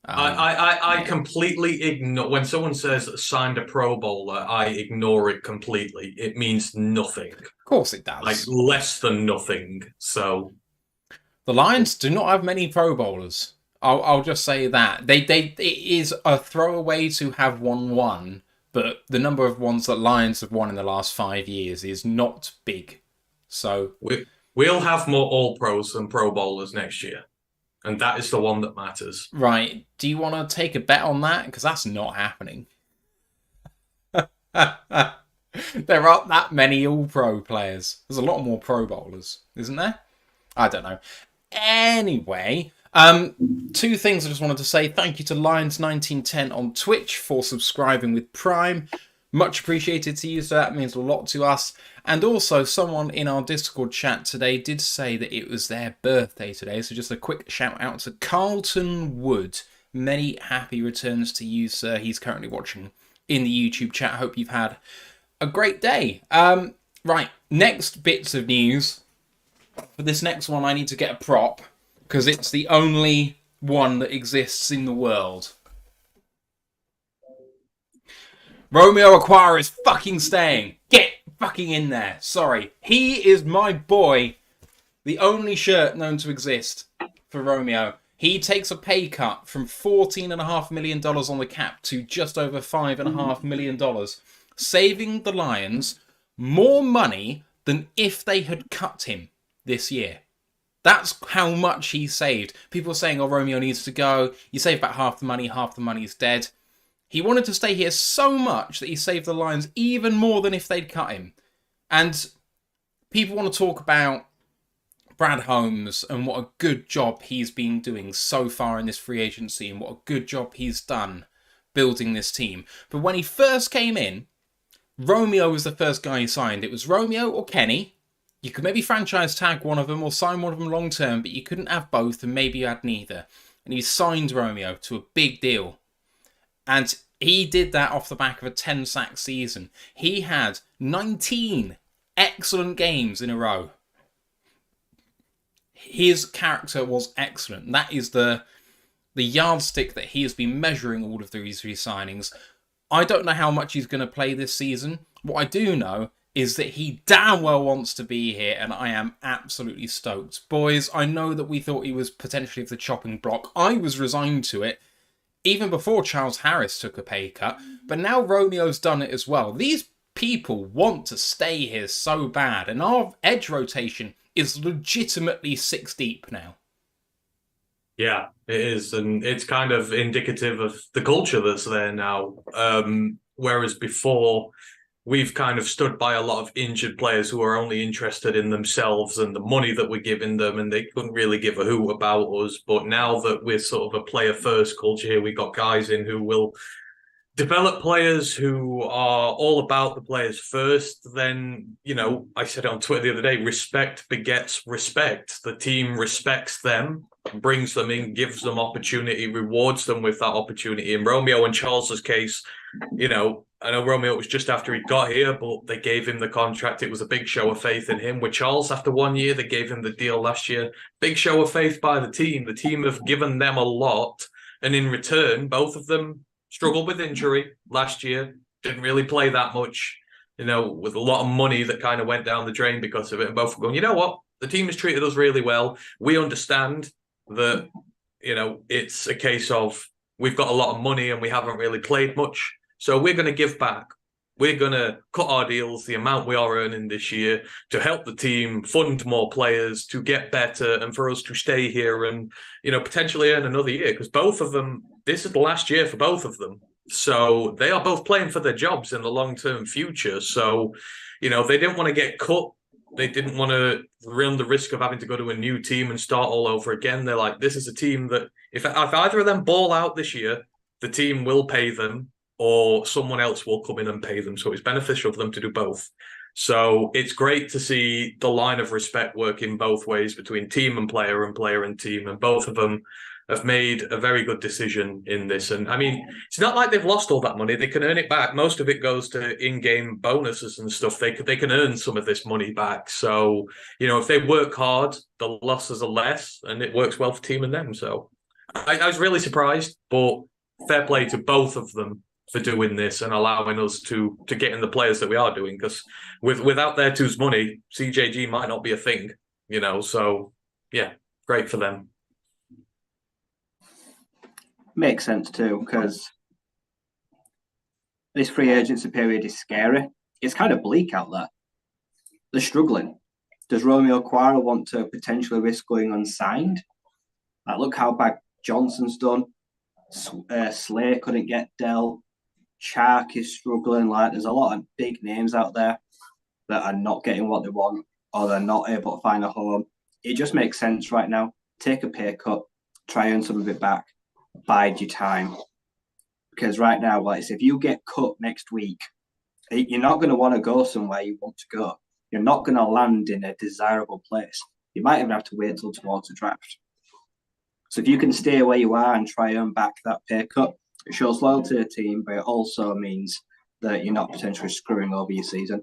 I completely ignore when someone says signed a Pro Bowler. I ignore it completely. It means nothing. Of course, it does. Like less than nothing. So the Lions do not have many Pro Bowlers. I'll just say that it is a throwaway to have won, but the number of ones that Lions have won in the last 5 years is not big. So we'll have more All Pros than Pro Bowlers next year. And that is the one that matters. Right. Do you want to take a bet on that? Because that's not happening. There aren't that many All-Pro players. There's a lot more Pro Bowlers, isn't there? I don't know. Anyway, two things I just wanted to say. Thank you to Lions1910 on Twitch for subscribing with Prime. Much appreciated to you, so that means a lot to us. And also, someone in our Discord chat today did say that it was their birthday today, so just a quick shout out to Carlton Wood. Many happy returns to you, sir. He's currently watching in the YouTube chat. I hope you've had a great day. Right, next bits of news. For this next one, I need to get a prop, because it's the only one that exists in the world. Romeo Okwara is fucking staying. Get fucking in there. Sorry. He is my boy. The only shirt known to exist for Romeo. He takes a pay cut from $14.5 million on the cap to just over $5.5 million, saving the Lions more money than if they had cut him this year. That's how much he saved. People are saying, oh, Romeo needs to go. You save about half the money is dead. He wanted to stay here so much that he saved the Lions even more than if they'd cut him. And people want to talk about Brad Holmes and what a good job he's been doing so far in this free agency and what a good job he's done building this team. But when he first came in, Romeo was the first guy he signed. It was Romeo or Kenny. You could maybe franchise tag one of them or sign one of them long term, but you couldn't have both, and maybe you had neither. And he signed Romeo to a big deal. And he did that off the back of a 10-sack season. He had 19 excellent games in a row. His character was excellent. That is the yardstick that he has been measuring all of these re-signings. I don't know how much he's going to play this season. What I do know is that he damn well wants to be here, and I am absolutely stoked. Boys, I know that we thought he was potentially of the chopping block. I was resigned to it even before Charles Harris took a pay cut, but now Romeo's done it as well. These people want to stay here so bad, and our edge rotation is legitimately 6 deep now. Yeah, it is, and it's kind of indicative of the culture that's there now. Whereas before, we've kind of stood by a lot of injured players who are only interested in themselves and the money that we're giving them, and they couldn't really give a hoot about us. But now that we're sort of a player-first culture here, we've got guys in who will develop players who are all about the players first, then, I said it on Twitter the other day, respect begets respect. The team respects them, brings them in, gives them opportunity, rewards them with that opportunity. In Romeo and Charles's case, I know Romeo was just after he got here, but they gave him the contract. It was a big show of faith in him. With Charles, after 1 year, they gave him the deal last year. Big show of faith by the team. The team have given them a lot. And in return, both of them struggled with injury last year, didn't really play that much, with a lot of money that kind of went down the drain because of it. And both were going, you know what? The team has treated us really well. We understand that, it's a case of we've got a lot of money and we haven't really played much. So we're going to give back. We're going to cut our deals, the amount we are earning this year, to help the team fund more players, to get better, and for us to stay here and, potentially earn another year. Because both of them, this is the last year for both of them. So they are both playing for their jobs in the long-term future. So, they didn't want to get cut. They didn't want to run the risk of having to go to a new team and start all over again. They're like, this is a team that if either of them ball out this year, the team will pay them, or someone else will come in and pay them. So it's beneficial for them to do both. So it's great to see the line of respect work in both ways between team and player and team. And both of them have made a very good decision in this. And I mean, it's not like they've lost all that money. They can earn it back. Most of it goes to in-game bonuses and stuff. They can earn some of this money back. So, if they work hard, the losses are less and it works well for team and them. So I was really surprised, but fair play to both of them for doing this and allowing us to get in the players that we are doing, because without their two's money, CJG might not be a thing, so yeah, great for them. Makes sense too, because this free agency period is scary. It's kind of bleak out there. They're struggling. Does Romeo Quara want to potentially risk going unsigned? Like, look how bad Johnson's done. Slay couldn't get dealt. Chark is struggling. Like, there's a lot of big names out there that are not getting what they want, or they're not able to find a home. It just makes sense right now. Take a pay cut, try and earn some of it back, bide your time. Because right now, like, if you get cut next week, you're not going to want to go somewhere you want to go. You're not going to land in a desirable place. You might even have to wait till towards the draft. So if you can stay where you are and try and earn back that pay cut, it shows loyalty to the team, but it also means that you're not potentially screwing over your season.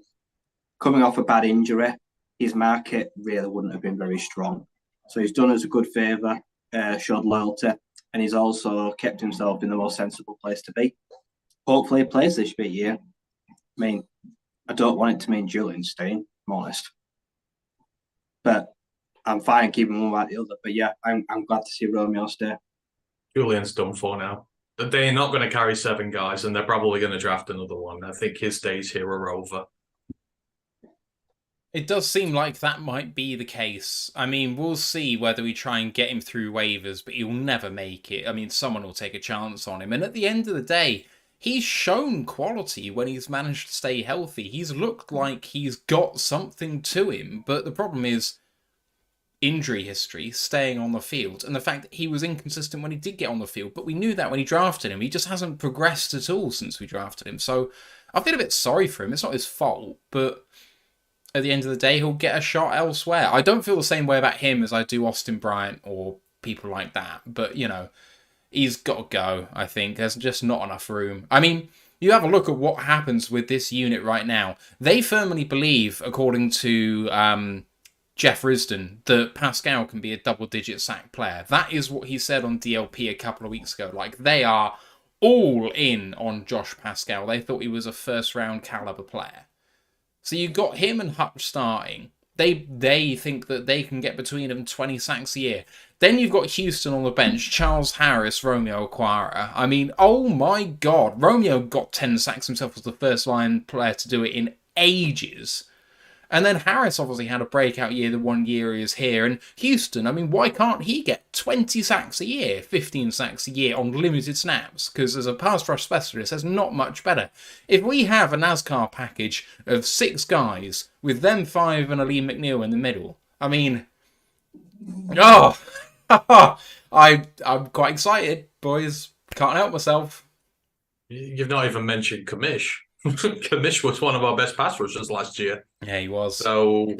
Coming off a bad injury, his market really wouldn't have been very strong. So he's done us a good favour, showed loyalty, and he's also kept himself in the most sensible place to be. Hopefully he plays this big year. I mean, I don't want it to mean Julian staying, I'm honest. But I'm fine keeping one like the other. But yeah, I'm glad to see Romeo stay. Julian's done for now. They're not going to carry 7 guys, and they're probably going to draft another one. I think his days here are over. It does seem like that might be the case. I mean, we'll see whether we try and get him through waivers, but he'll never make it. I mean, someone will take a chance on him. And at the end of the day, he's shown quality when he's managed to stay healthy. He's looked like he's got something to him, but the problem is injury history, staying on the field, and the fact that he was inconsistent when he did get on the field. But we knew that when he drafted him. He just hasn't progressed at all since we drafted him. So I feel a bit sorry for him. It's not his fault, but at the end of the day, he'll get a shot elsewhere. I don't feel the same way about him as I do Austin Bryant or people like that. But, he's got to go, I think. There's just not enough room. I mean, you have a look at what happens with this unit right now. They firmly believe, according to Jeff Risdon, that Pascal can be a double-digit sack player. That is what he said on DLP a couple of weeks ago. Like, they are all in on Josh Pascal. They thought he was a first-round caliber player. So you got him and Hutch starting. They think that they can get between them 20 sacks a year. Then you've got Houston on the bench, Charles Harris, Romeo Quara. I mean, oh my God. Romeo got 10 sacks himself as the first-line player to do it in ages. And then Harris obviously had a breakout year the 1 year he was here. And Houston, I mean, why can't he get 20 sacks a year, 15 sacks a year on limited snaps? Because as a pass rush specialist, that's not much better. If we have a NASCAR package of 6 guys with them 5 and Aleem McNeil in the middle, I mean, I'm quite excited, boys. Can't help myself. You've not even mentioned Kamish. Kamish was one of our best pass rushers last year. Yeah, he was. So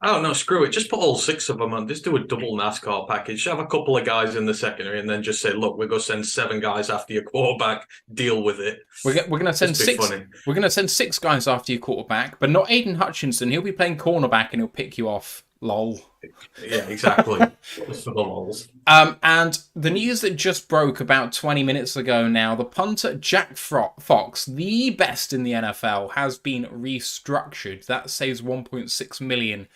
I don't know, screw it. Just put all 6 of them on. Just do a double NASCAR package. Have a couple of guys in the secondary and then just say, look, we're going to send 7 guys after your quarterback. Deal with it. We're going to send 6. Funny. We're going to send 6 guys after your quarterback, but not Aiden Hutchinson. He'll be playing cornerback and he'll pick you off. Lol. Yeah, exactly. Just for the lols. And the news that just broke about 20 minutes ago now, the punter Jack Fox, the best in the NFL, has been restructured. That saves $1.6 million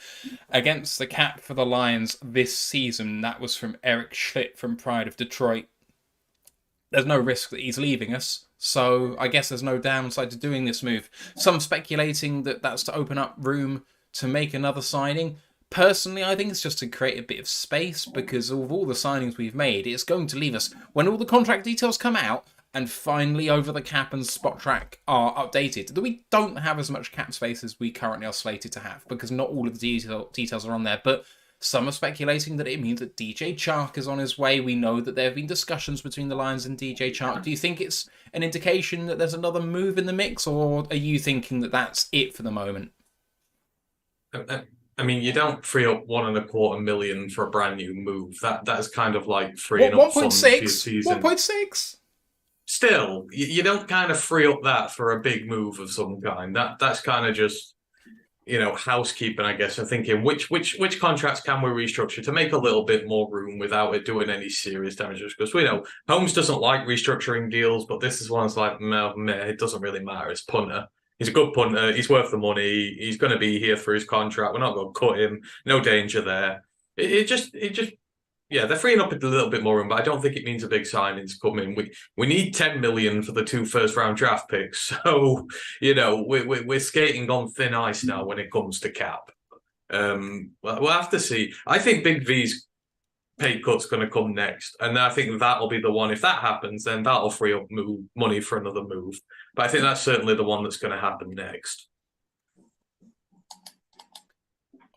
against the cap for the Lions this season. That was from Eric Schlitt from Pride of Detroit. There's no risk that he's leaving us, so I guess there's no downside to doing this move. Some speculating that that's to open up room to make another signing. Personally, I think it's just to create a bit of space, because of all the signings we've made, it's going to leave us, when all the contract details come out and finally over the cap and spot track are updated, that we don't have as much cap space as we currently are slated to have, because not all of the details are on there. But some are speculating that it means that DJ Chark is on his way. We know that there have been discussions between the Lions and DJ Chark. Do you think it's an indication that there's another move in the mix, or are you thinking that that's it for the moment? I mean, you don't free up $1.25 million for a brand new move. That is kind of like freeing up funds for your season. 1.6. Still, you don't kind of free up that for a big move of some kind. That's kind of just, housekeeping, I guess. I'm thinking which contracts can we restructure to make a little bit more room without it doing any serious damages? Because we know Holmes doesn't like restructuring deals, but this is one that's like, it doesn't really matter. It's punter. He's a good punter. He's worth the money. He's going to be here through his contract. We're not going to cut him. No danger there. They're freeing up a little bit more room, but I don't think it means a big signing's coming. We need $10 million for the 2 first-round draft picks. So, we're skating on thin ice now when it comes to cap. We'll have to see. I think Big V's pay cut's going to come next, and I think that'll be the one. If that happens, then that'll free up money for another move. But I think that's certainly the one that's going to happen next.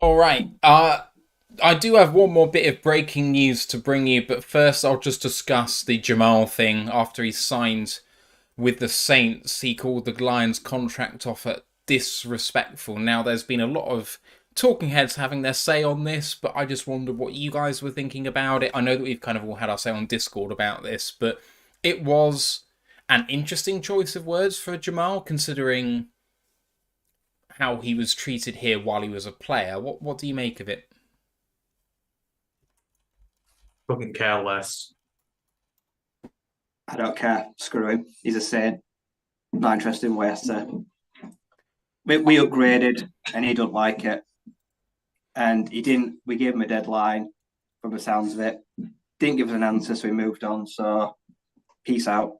All right. I do have one more bit of breaking news to bring you, but first I'll just discuss the Jamal thing. After he signed with the Saints, he called the Lions contract offer disrespectful. Now, there's been a lot of talking heads having their say on this, but I just wondered what you guys were thinking about it. I know that we've kind of all had our say on Discord about this, but it was an interesting choice of words for Jamal, considering how he was treated here while he was a player. What do you make of it? Couldn't care less. I don't care. Screw him. He's a saint. Not interested in what he we upgraded and he don't like it. And he didn't. We gave him a deadline from the sounds of it. Didn't give us an answer, so we moved on. So peace out.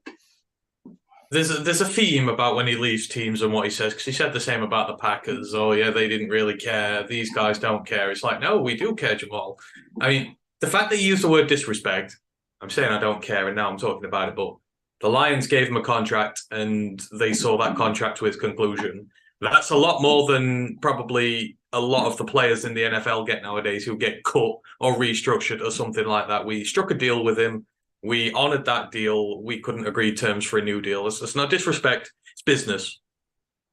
There's a theme about when he leaves teams and what he says, because he said the same about the Packers. Oh, yeah, they didn't really care. These guys don't care. It's like, no, we do care, Jamal. I mean, the fact that he used the word disrespect, I'm saying I don't care, and now I'm talking about it, but the Lions gave him a contract and they saw that contract to its conclusion. That's a lot more than probably a lot of the players in the NFL get nowadays who get cut or restructured or something like that. We struck a deal with him. We honoured that deal. We couldn't agree terms for a new deal. It's not disrespect. It's business.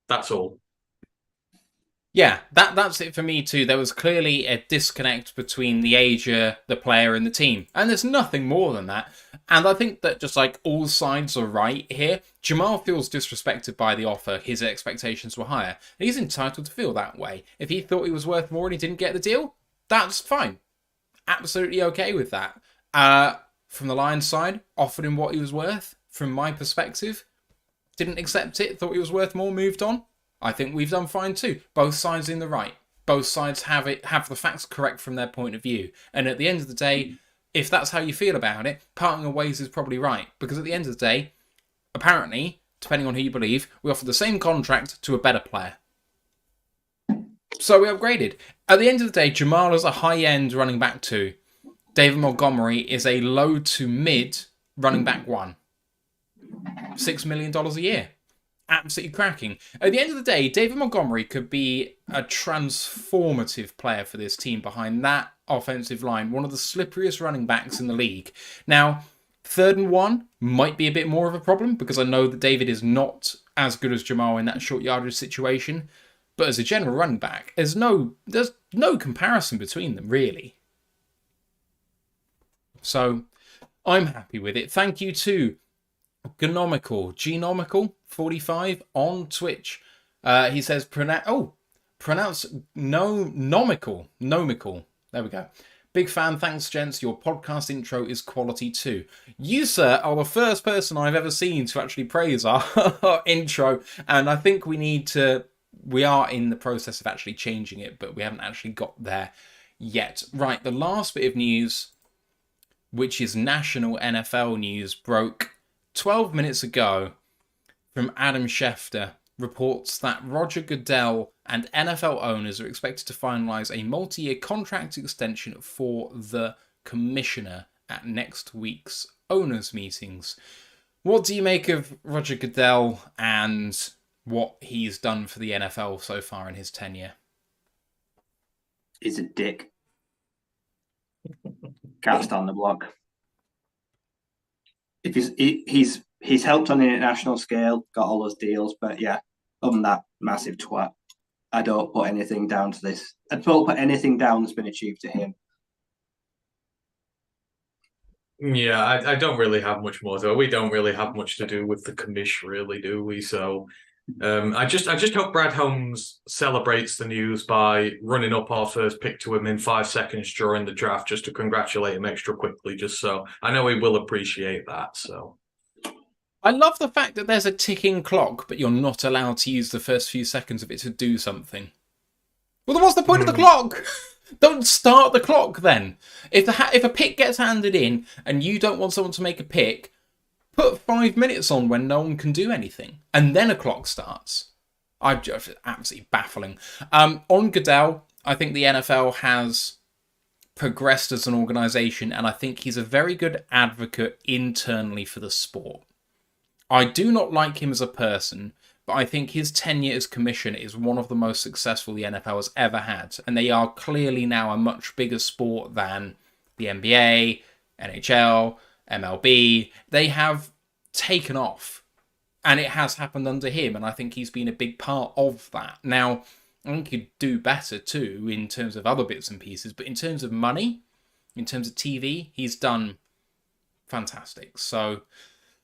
That's all. Yeah, that's it for me too. There was clearly a disconnect between the agent, the player, and the team. And there's nothing more than that. And I think that just like all sides are right here. Jamal feels disrespected by the offer. His expectations were higher. And he's entitled to feel that way. If he thought he was worth more and he didn't get the deal, that's fine. Absolutely okay with that. From the Lions side, offered him what he was worth. From my perspective, didn't accept it, thought he was worth more, moved on. I think we've done fine too. Both sides in the right. Both sides have the facts correct from their point of view. And at the end of the day, if that's how you feel about it, parting ways is probably right. Because at the end of the day, apparently, depending on who you believe, we offered the same contract to a better player. So we upgraded. At the end of the day, Jamal is a high-end running back 2. David Montgomery is a low to mid running back 1. $6 million a year. Absolutely cracking. At the end of the day, David Montgomery could be a transformative player for this team behind that offensive line. One of the slipperiest running backs in the league. Now, 3rd and 1 might be a bit more of a problem because I know that David is not as good as Jamal in that short yardage situation. But as a general running back, there's no comparison between them, really. So I'm happy with it. Thank you to Genomical 45 on Twitch. He says pronounce nomical. There we go. Big fan, thanks gents. Your podcast intro is quality too. You, sir, are the first person I've ever seen to actually praise our intro, and I think we are in the process of actually changing it, but we haven't actually got there yet. Right, the last bit of news, which is national NFL news, broke 12 minutes ago from Adam Schefter, reports that Roger Goodell and NFL owners are expected to finalise a multi-year contract extension for the commissioner at next week's owners' meetings. What do you make of Roger Goodell and what he's done for the NFL so far in his tenure? He's a dick. Can't stand the block. If he's helped on an international scale, got all those deals, but yeah, other than that, massive twat. I don't put anything down to this. I don't put anything down that's been achieved to him. Yeah, I don't really have much more to. We don't really have much to do with the commish, really, do we? So, I just hope Brad Holmes celebrates the news by running up our first pick to him in 5 seconds during the draft, just to congratulate him extra quickly. Just so I know he will appreciate that. So, I love the fact that there's a ticking clock, but you're not allowed to use the first few seconds of it to do something. Well, then what's the point of the clock? Don't start the clock then. If a pick gets handed in and you don't want someone to make a pick, put 5 minutes on when no one can do anything, and then a clock starts. I'm just absolutely baffling. On Goodell, I think the NFL has progressed as an organisation, and I think he's a very good advocate internally for the sport. I do not like him as a person, but I think his tenure as commissioner is one of the most successful the NFL has ever had. And they are clearly now a much bigger sport than the NBA, NHL, MLB. They have taken off. And it has happened under him. And I think he's been a big part of that. Now, I think he'd do better too in terms of other bits and pieces. But in terms of money, in terms of TV, he's done fantastic. So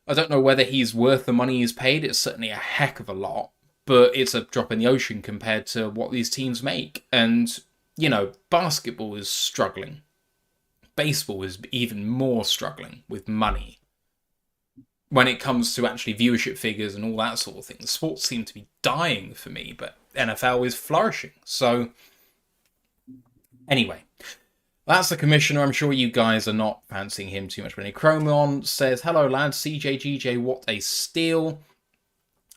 I don't know whether he's worth the money he's paid. It's certainly a heck of a lot, but it's a drop in the ocean compared to what these teams make. And, you know, basketball is struggling. Baseball is even more struggling with money. When it comes to actually viewership figures and all that sort of thing, the sports seem to be dying for me, but NFL is flourishing. So, anyway. That's the commissioner. I'm sure you guys are not fancying him too much. But Chromon says, hello, lads. CJGJ, what a steal.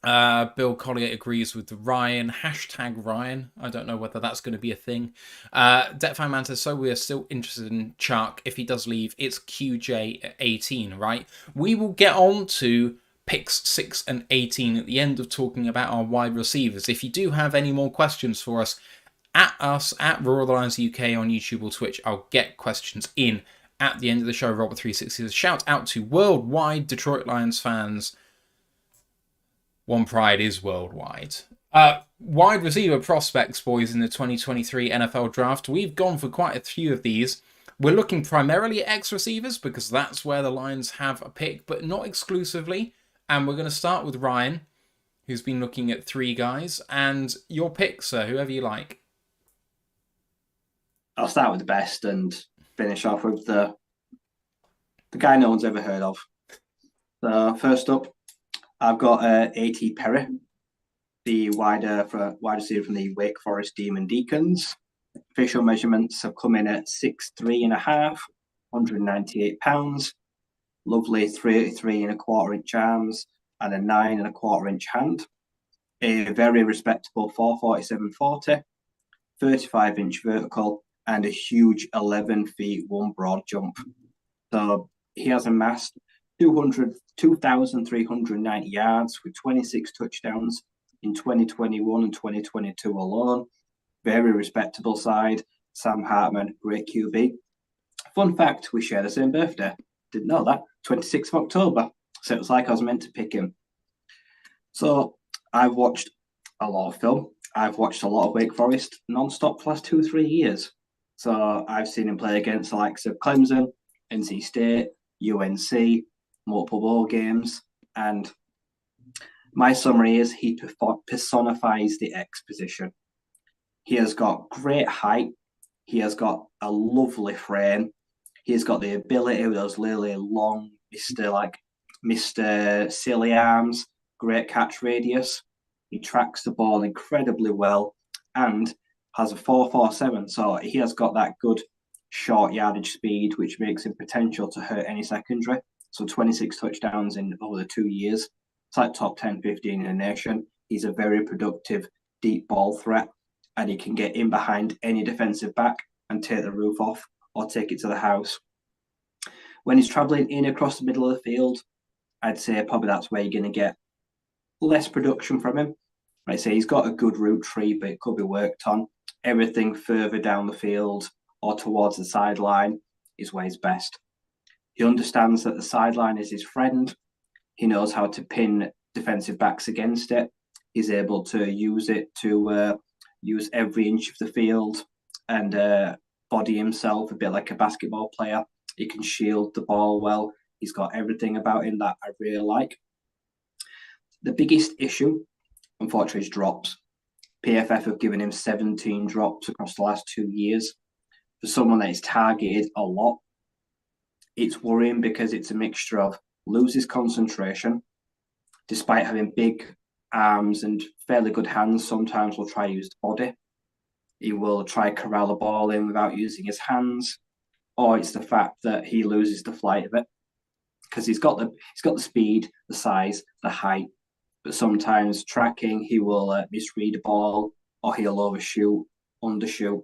Bill Collier agrees with Ryan. Hashtag Ryan. I don't know whether that's going to be a thing. Detfan Man says, so we are still interested in Chark. If he does leave, it's QJ at 18, right? We will get on to picks 6 and 18 at the end of talking about our wide receivers. If you do have any more questions for us, at us, at Royal Lions UK on YouTube or Twitch, I'll get questions in at the end of the show. Robert360 says, shout out to worldwide Detroit Lions fans. One pride is worldwide. Wide receiver prospects, boys, in the 2023 NFL draft. We've gone for quite a few of these. We're looking primarily at X-receivers because that's where the Lions have a pick, but not exclusively. And we're going to start with Ryan, who's been looking at 3 guys. And your pick, sir, whoever you like. I'll start with the best and finish off with the guy no one's ever heard of. So first up, I've got A.T. Perry, the wide receiver from the Wake Forest Demon Deacons. Official measurements have come in at 6'3.5", 198 pounds. Lovely 3.25 inch arms and a 9.25 inch hand. A very respectable 4.47/40, 35 inch vertical, and a huge 11 feet 1 broad jump. So he has amassed 2,390 yards with 26 touchdowns in 2021 and 2022 alone. Very respectable side. Sam Hartman, great QB. Fun fact, we share the same birthday, Didn't know that. 26th of October. So it was like I was meant to pick him. So I've watched a lot of film. I've watched a lot of Wake Forest non-stop for the last 2 or 3 years. So I've seen him play against the likes of Clemson, NC State, UNC, multiple bowl games. And my summary is he personifies the X position. He has got great height. He has got a lovely frame. He's got the ability with those really long, Mr. Silly arms, great catch radius. He tracks the ball incredibly well and has a 4.47. So he has got that good short yardage speed, which makes him potential to hurt any secondary. So 26 touchdowns in over the 2 years. It's like top 10, 15 in the nation. He's a very productive deep ball threat, and he can get in behind any defensive back and take the roof off or take it to the house. When he's traveling in across the middle of the field, I'd say probably that's where you're going to get less production from him. I'd say he's got a good route tree, but it could be worked on. Everything further down the field or towards the sideline is where he's best. He understands that the sideline is his friend. He knows how to pin defensive backs against it. He's able to use it to use every inch of the field and body himself a bit like a basketball player. He can shield the ball well. He's got everything about him that I really like. The biggest issue, unfortunately, is drops. PFF have given him 17 drops across the last 2 years. For someone that is targeted a lot, it's worrying because it's a mixture of loses concentration, despite having big arms and fairly good hands. Sometimes will try to use the body. He will try to corral the ball in without using his hands, or it's the fact that he loses the flight of it because he's got the speed, the size, the height, but sometimes tracking he will misread the ball or he'll overshoot, undershoot,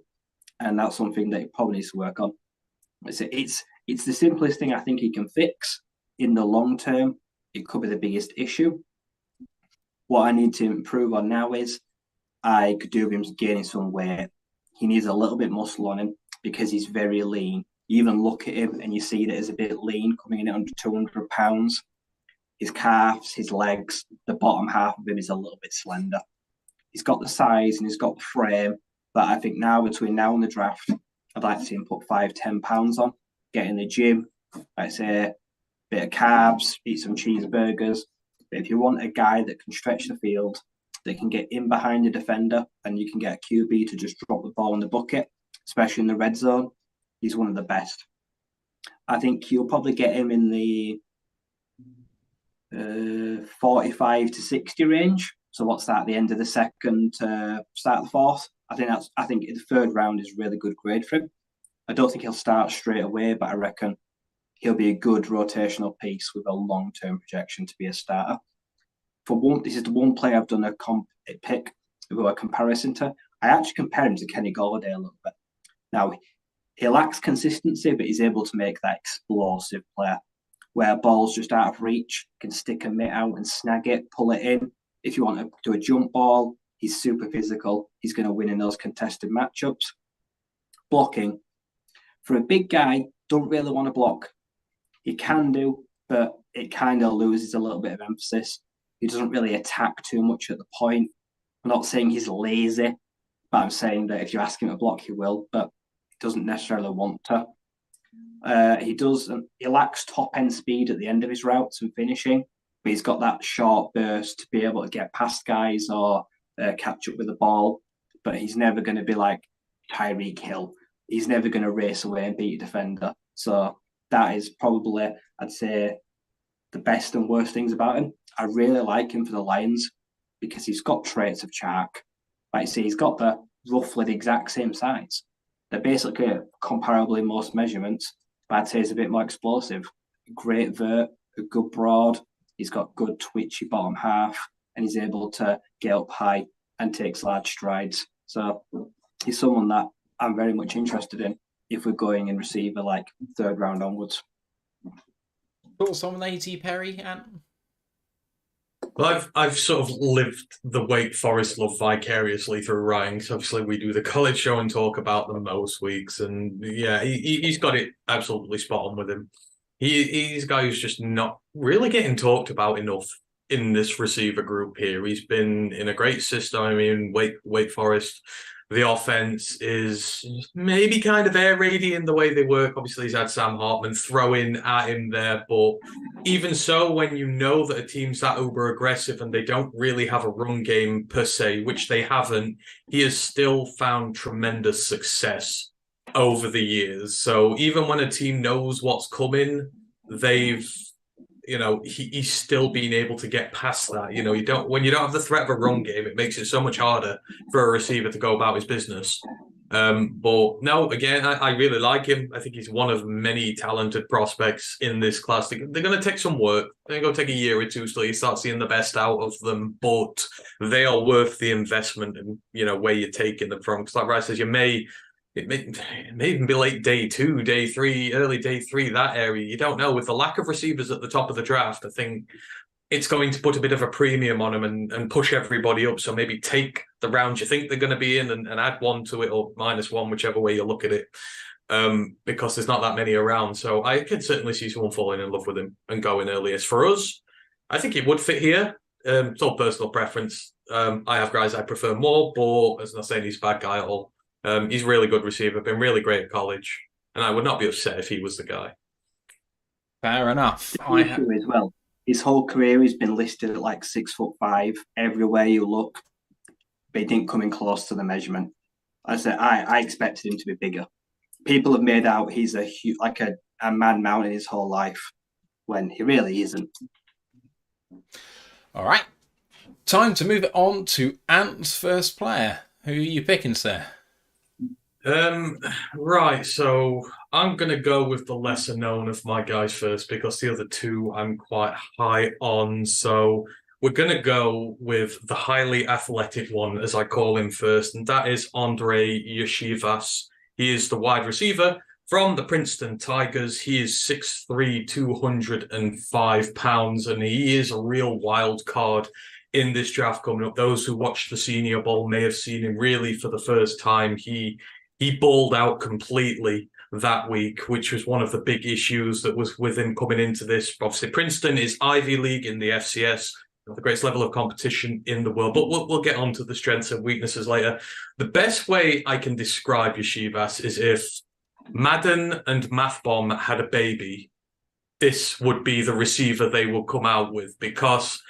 and that's something that he probably needs to work on. It's the simplest thing I think he can fix. In the long term, it could be the biggest issue. What I need to improve on now is I could do with him gaining some weight. He needs a little bit muscle on him because he's very lean. You even look at him and you see that he's a bit lean, coming in at under 200 pounds. His calves, his legs, the bottom half of him is a little bit slender. He's got the size and he's got the frame, but I think now between now and the draft, I'd like to see him put 5-10 pounds on, get in the gym, I'd say a bit of carbs, eat some cheeseburgers. But if you want a guy that can stretch the field, that can get in behind the defender, and you can get a QB to just drop the ball in the bucket, especially in the red zone, he's one of the best. I think you'll probably get him in the 45 to 60 range. So what's that? The end of the second, start of the fourth. I think the third round is a really good grade for him. I don't think he'll start straight away, but I reckon he'll be a good rotational piece with a long-term projection to be a starter. This is the one player I've done a comparison to. I actually compare him to Kenny Golladay a little bit. Now, he lacks consistency, but he's able to make that explosive player where ball's just out of reach, can stick a mitt out and snag it, pull it in. If you want to do a jump ball, he's super physical. He's going to win in those contested matchups. Blocking. For a big guy, don't really want to block. He can do, but it kind of loses a little bit of emphasis. He doesn't really attack too much at the point. I'm not saying he's lazy, but I'm saying that if you ask him to block, he will, but he doesn't necessarily want to. He lacks top-end speed at the end of his routes and finishing, but he's got that short burst to be able to get past guys or catch up with the ball, but he's never going to be like Tyreek Hill. He's never going to race away and beat a defender. So that is probably, I'd say, the best and worst things about him. I really like him for the Lions because he's got traits of Chark. Like I say, he's got roughly the exact same size. They're basically comparable in most measurements, but I'd say he's a bit more explosive. Great vert, a good broad. He's got good twitchy bottom half, and he's able to get up high and takes large strides. So he's someone that I'm very much interested in if we're going in receiver like third round onwards. Thoughts on A.T. Perry, Ant? Well, I've sort of lived the Wake Forest love vicariously through Ryan, because obviously we do the college show and talk about them most weeks, and yeah, he's got it absolutely spot on with him. He's a guy who's just not really getting talked about enough in this receiver group here. He's been in a great system. I mean, Wake Forest, the offense is maybe kind of air raidy in the way they work. Obviously, he's had Sam Hartman throwing at him there, but even so, when you know that a team's that uber aggressive and they don't really have a run game per se, which they haven't, he has still found tremendous success over the years. So even when a team knows what's coming, he's still been able to get past that. When you don't have the threat of a run game, it makes it so much harder for a receiver to go about his business. But no, again, I really like him. I think he's one of many talented prospects in this class. They're going to take some work. They're going to go take a year or two till you start seeing the best out of them, but they are worth the investment and, where you're taking them from. Because like Bryce says, it may even be late day 2, day 3, early day 3, that area. You don't know. With the lack of receivers at the top of the draft, I think it's going to put a bit of a premium on them and push everybody up. So maybe take the round you think they're going to be in and add 1 to it or -1, whichever way you look at it, because there's not that many around. So I could certainly see someone falling in love with him and going earliest. For us, I think it would fit here. It's all personal preference. I have guys I prefer more, but as not saying he's a bad guy at all. He's a really good receiver, been really great at college, and I would not be upset if he was the guy. Fair enough. As well. His whole career, he's been listed at like 6'5" everywhere you look, but he didn't come in close to the measurement. I said I expected him to be bigger. People have made out he's a man mountain his whole life, when he really isn't. All right, time to move it on to Ant's first player. Who are you picking, sir? Right, so I'm going to go with the lesser known of my guys first because the other two I'm quite high on. So we're going to go with the highly athletic one, as I call him first, and that is Andre Yeshivas. He is the wide receiver from the Princeton Tigers. He is 6'3", 205 pounds, and he is a real wild card in this draft coming up. Those who watched the Senior Bowl may have seen him really for the first time. He balled out completely that week, which was one of the big issues that was with him coming into this. Obviously, Princeton is Ivy League in the FCS, the greatest level of competition in the world, but we'll get on to the strengths and weaknesses later. The best way I can describe Yeshivas is if Madden and MathBomb had a baby, this would be the receiver they will come out with, because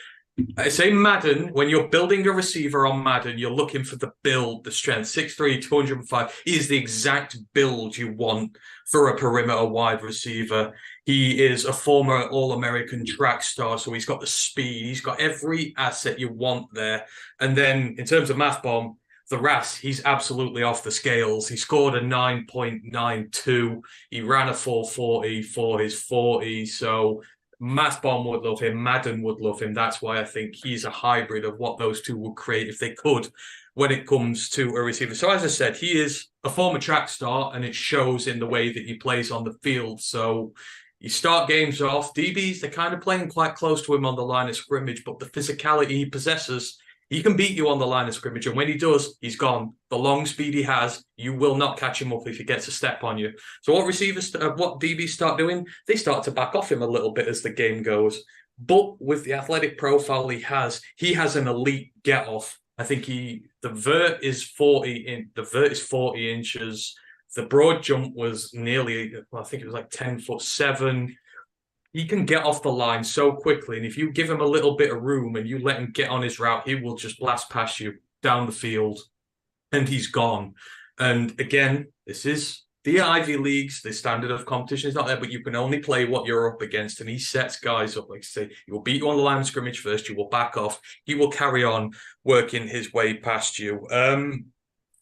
I say Madden, when you're building a receiver on Madden, you're looking for the build, the strength. 6'3", 205 is the exact build you want for a perimeter wide receiver. He is a former All-American track star, so he's got the speed. He's got every asset you want there. And then in terms of MathBomb, the RAS, he's absolutely off the scales. He scored a 9.92. He ran a 4.40 for his 40, so MathBomb would love him. Madden would love him. That's why I think he's a hybrid of what those two would create if they could when it comes to a receiver. So as I said, he is a former track star, and it shows in the way that he plays on the field. So you start games off, DBs, they're kind of playing quite close to him on the line of scrimmage, but the physicality he possesses, he can beat you on the line of scrimmage, and when he does, he's gone. The long speed he has, you will not catch him up if he gets a step on you. So what DBs start doing? They start to back off him a little bit as the game goes. But with the athletic profile he has an elite get off. I think the vert is 40 inches. The broad jump was nearly, I think it was like 10'7". He can get off the line so quickly, and if you give him a little bit of room and you let him get on his route, he will just blast past you down the field, and he's gone. And again, this is the Ivy Leagues. The standard of competition is not there, but you can only play what you're up against, and he sets guys up. Like I say, he will beat you on the line of scrimmage first. You will back off. He will carry on working his way past you.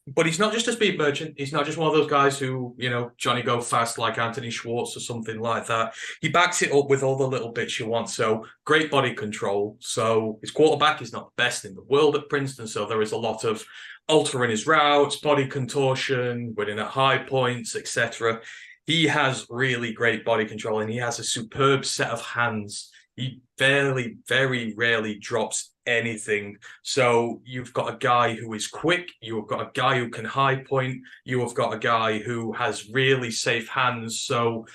But he's not just a speed merchant. He's not just one of those guys who, Johnny go fast like Anthony Schwartz or something like that. He backs it up with all the little bits you want. So great body control. So his quarterback is not the best in the world at Princeton. So there is a lot of altering his routes, body contortion, winning at high points, etc. He has really great body control, and he has a superb set of hands. He very, very rarely drops anything. So you've got a guy who is quick, you've got a guy who can high point, you have got a guy who has really safe hands. So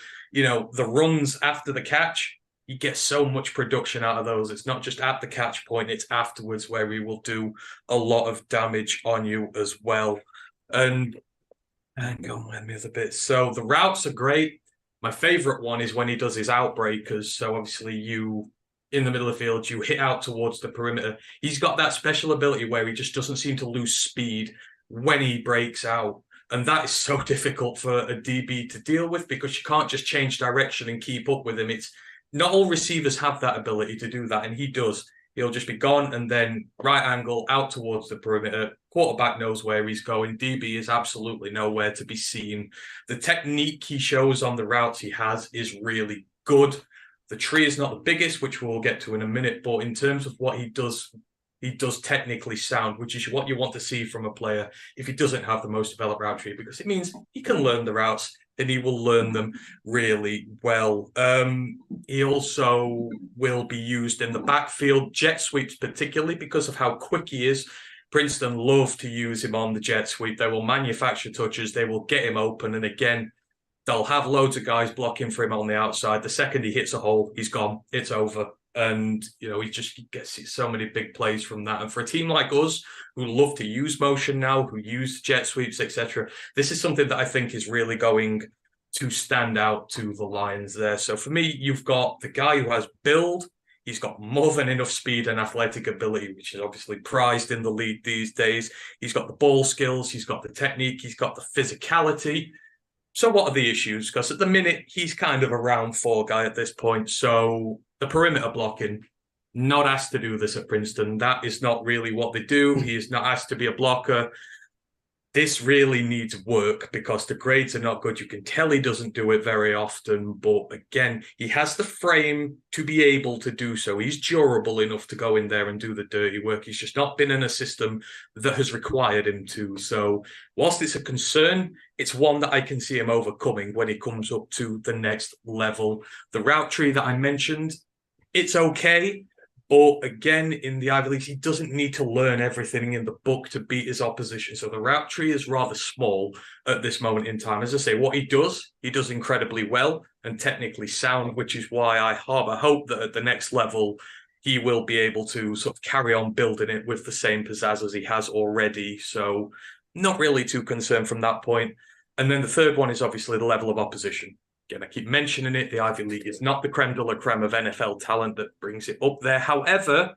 the runs after the catch, you get so much production out of those. It's not just at the catch point, it's afterwards where he will do a lot of damage on you as well. And hang on, let me have a bit. So the routes are great. My favorite one is when he does his outbreakers. So obviously in the middle of the field, you hit out towards the perimeter. He's got that special ability where he just doesn't seem to lose speed when he breaks out. And that is so difficult for a DB to deal with because you can't just change direction and keep up with him. It's not all receivers have that ability to do that, and he does. He'll just be gone and then right angle out towards the perimeter. Quarterback knows where he's going. DB is absolutely nowhere to be seen. The technique he shows on the routes he has is really good. The tree is not the biggest, which we'll get to in a minute, but in terms of what he does technically sound, which is what you want to see from a player if he doesn't have the most developed route tree, because it means he can learn the routes and he will learn them really well. He also will be used in the backfield, jet sweeps particularly because of how quick he is. Princeton love to use him on the jet sweep. They will manufacture touches. They will get him open. And again, they'll have loads of guys blocking for him on the outside. The second he hits a hole, he's gone. It's over. And, he gets so many big plays from that. And for a team like us, who love to use motion now, who use jet sweeps, etc., this is something that I think is really going to stand out to the Lions there. So for me, you've got the guy who has build. He's got more than enough speed and athletic ability, which is obviously prized in the league these days. He's got the ball skills. He's got the technique. He's got the physicality. So what are the issues? Because at the minute, he's kind of a round 4 guy at this point. So the perimeter blocking, not asked to do this at Princeton. That is not really what they do. He is not asked to be a blocker. This really needs work because the grades are not good. You can tell he doesn't do it very often. But again, he has the frame to be able to do so. He's durable enough to go in there and do the dirty work. He's just not been in a system that has required him to. So whilst it's a concern, it's one that I can see him overcoming when he comes up to the next level. The route tree that I mentioned, it's okay. But again, in the Ivy Leagues, he doesn't need to learn everything in the book to beat his opposition. So the route tree is rather small at this moment in time. As I say, what he does incredibly well and technically sound, which is why I harbor hope that at the next level, he will be able to sort of carry on building it with the same pizzazz as he has already. So not really too concerned from that point. And then the third one is obviously the level of opposition. Again, I keep mentioning it. The Ivy League is not the creme de la creme of NFL talent that brings it up there. However,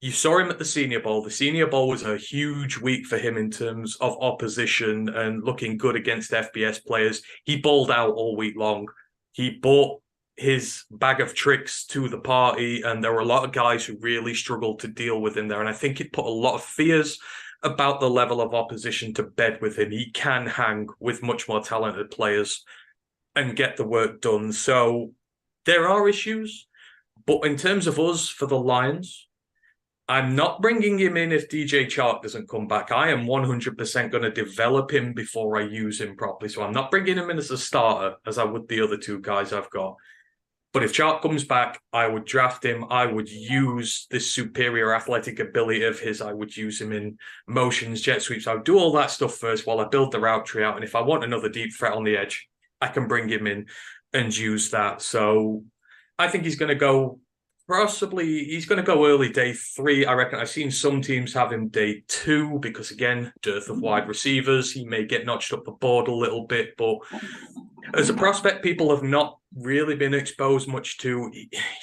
you saw him at the Senior Bowl. The Senior Bowl was a huge week for him in terms of opposition and looking good against FBS players. He balled out all week long. He brought his bag of tricks to the party, and there were a lot of guys who really struggled to deal with him there. And I think it put a lot of fears about the level of opposition to bed with him. He can hang with much more talented players and get the work done. So there are issues, but in terms of us for the Lions, I'm not bringing him in if DJ Chark doesn't come back. I am 100% going to develop him before I use him properly. So I'm not bringing him in as a starter as I would the other 2 guys I've got. But if Chark comes back, I would draft him. I would use this superior athletic ability of his. I would use him in motions, jet sweeps. I would do all that stuff first while I build the route tree out. And if I want another deep threat on the edge, I can bring him in and use that. So I think he's going to go early day 3. I reckon I've seen some teams have him day 2 because, again, dearth of wide receivers. He may get notched up the board a little bit, but as a prospect, people have not really been exposed much to.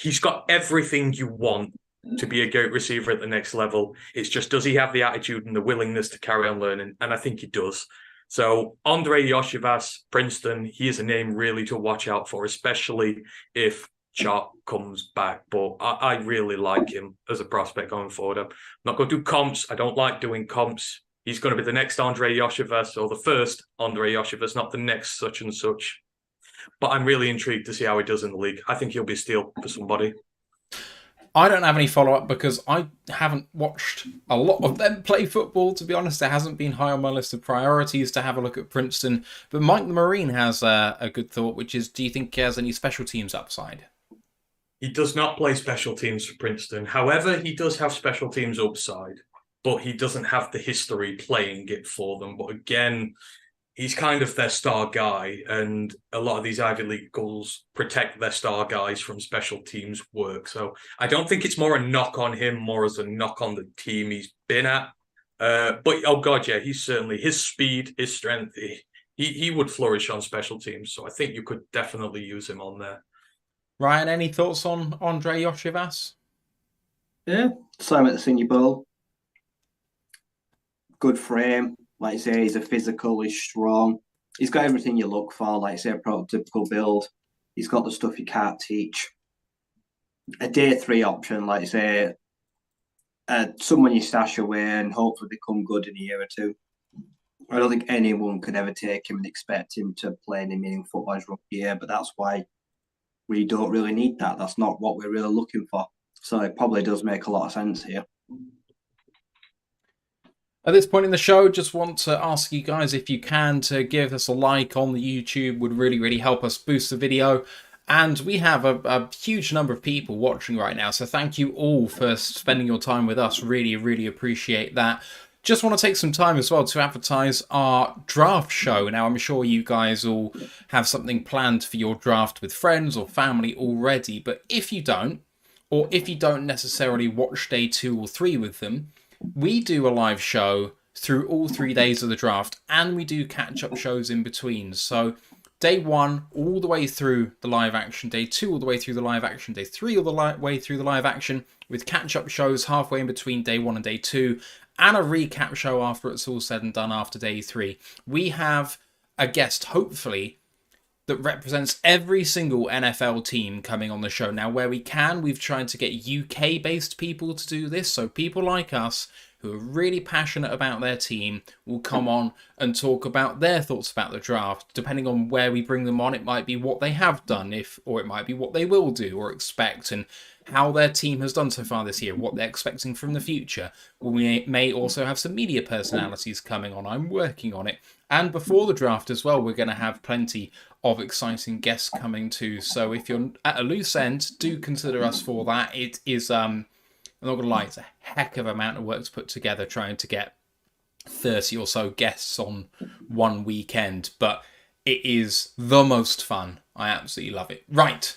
He's got everything you want to be a great receiver at the next level. It's just, does he have the attitude and the willingness to carry on learning? And I think he does. So Andre Yoshivas, Princeton, he is a name really to watch out for, especially if Chark comes back. But I really like him as a prospect going forward. I'm not going to do comps. I don't like doing comps. He's going to be the next Andre Yoshivas, or the first Andre Yoshivas, not the next such and such. But I'm really intrigued to see how he does in the league. I think he'll be a steal for somebody. I don't have any follow-up because I haven't watched a lot of them play football, to be honest. It hasn't been high on my list of priorities to have a look at Princeton. But Mike the Marine has a good thought, which is, do you think he has any special teams upside? He does not play special teams for Princeton. However, he does have special teams upside, but he doesn't have the history playing it for them. But again, he's kind of their star guy, and a lot of these Ivy League schools protect their star guys from special teams work. So I don't think it's more a knock on him, more as a knock on the team he's been at. But oh god, yeah, he's certainly his speed, his strength. He would flourish on special teams. So I think you could definitely use him on there. Ryan, any thoughts on Andre Yoshivas? Yeah, same at the Senior Bowl. Good frame. Like I say, he's a physical, he's strong. He's got everything you look for, like I say, a prototypical build. He's got the stuff you can't teach. A day 3 option, like I say, someone you stash away and hopefully become good in a year or two. I don't think anyone could ever take him and expect him to play any meaningful football his rookie year, but that's why we don't really need that. That's not what we're really looking for. So it probably does make a lot of sense here. At this point in the show, just want to ask you guys if you can to give us a like on the YouTube. Would really, really help us boost the video. And we have a huge number of people watching right now, so thank you all for spending your time with us. Really, really appreciate that. Just want to take some time as well to advertise our draft show. Now, I'm sure you guys all have something planned for your draft with friends or family already, but if you don't, or if you don't necessarily watch day 2 or 3 with them, we do a live show through all 3 days of the draft, and we do catch-up shows in between. So day 1 all the way through the live action, day 2 all the way through the live action, day 3 all the way through the live action, with catch-up shows halfway in between day 1 and day 2, and a recap show after it's all said and done after day 3. We have a guest, hopefully, that represents every single NFL team coming on the show. Now, where we can, we've tried to get UK-based people to do this, so people like us who are really passionate about their team will come on and talk about their thoughts about the draft. Depending on where we bring them on, it might be what they have done, or it might be what they will do or expect, and how their team has done so far this year, what they're expecting from the future. We may also have some media personalities coming on. I'm working on it. And before the draft as well, we're going to have plenty of exciting guests coming too. So if you're at a loose end, do consider us for that. It is, I'm not going to lie, it's a heck of an amount of work to put together trying to get 30 or so guests on one weekend. But it is the most fun. I absolutely love it. Right.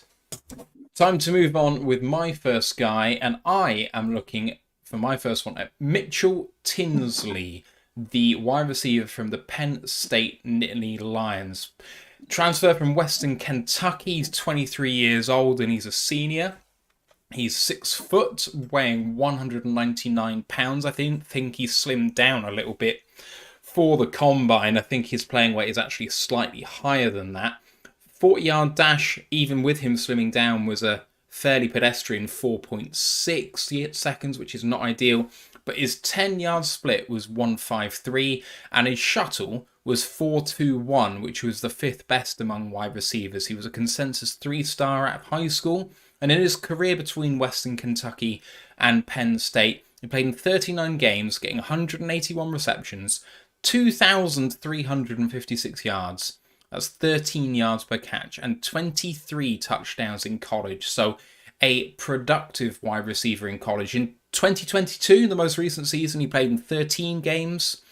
Time to move on with my first guy. And I am looking for my first one at Mitchell Tinsley, the wide receiver from the Penn State Nittany Lions. Transfer from Western Kentucky. He's 23 years old and he's a senior. He's 6 foot, weighing 199 pounds. I think he's slimmed down a little bit for the combine. I think his playing weight is actually slightly higher than that. 40-yard dash, even with him slimming down, was a fairly pedestrian 4.6 seconds, which is not ideal. But his 10-yard split was 1.53, and his shuttle was 4.21, which was the 5th best among wide receivers. He was a consensus 3-star out of high school, and in his career between Western Kentucky and Penn State, he played in 39 games, getting 181 receptions, 2,356 yards. That's 13 yards per catch, and 23 touchdowns in college. So a productive wide receiver in college. In 2022, the most recent season, he played in 13 games,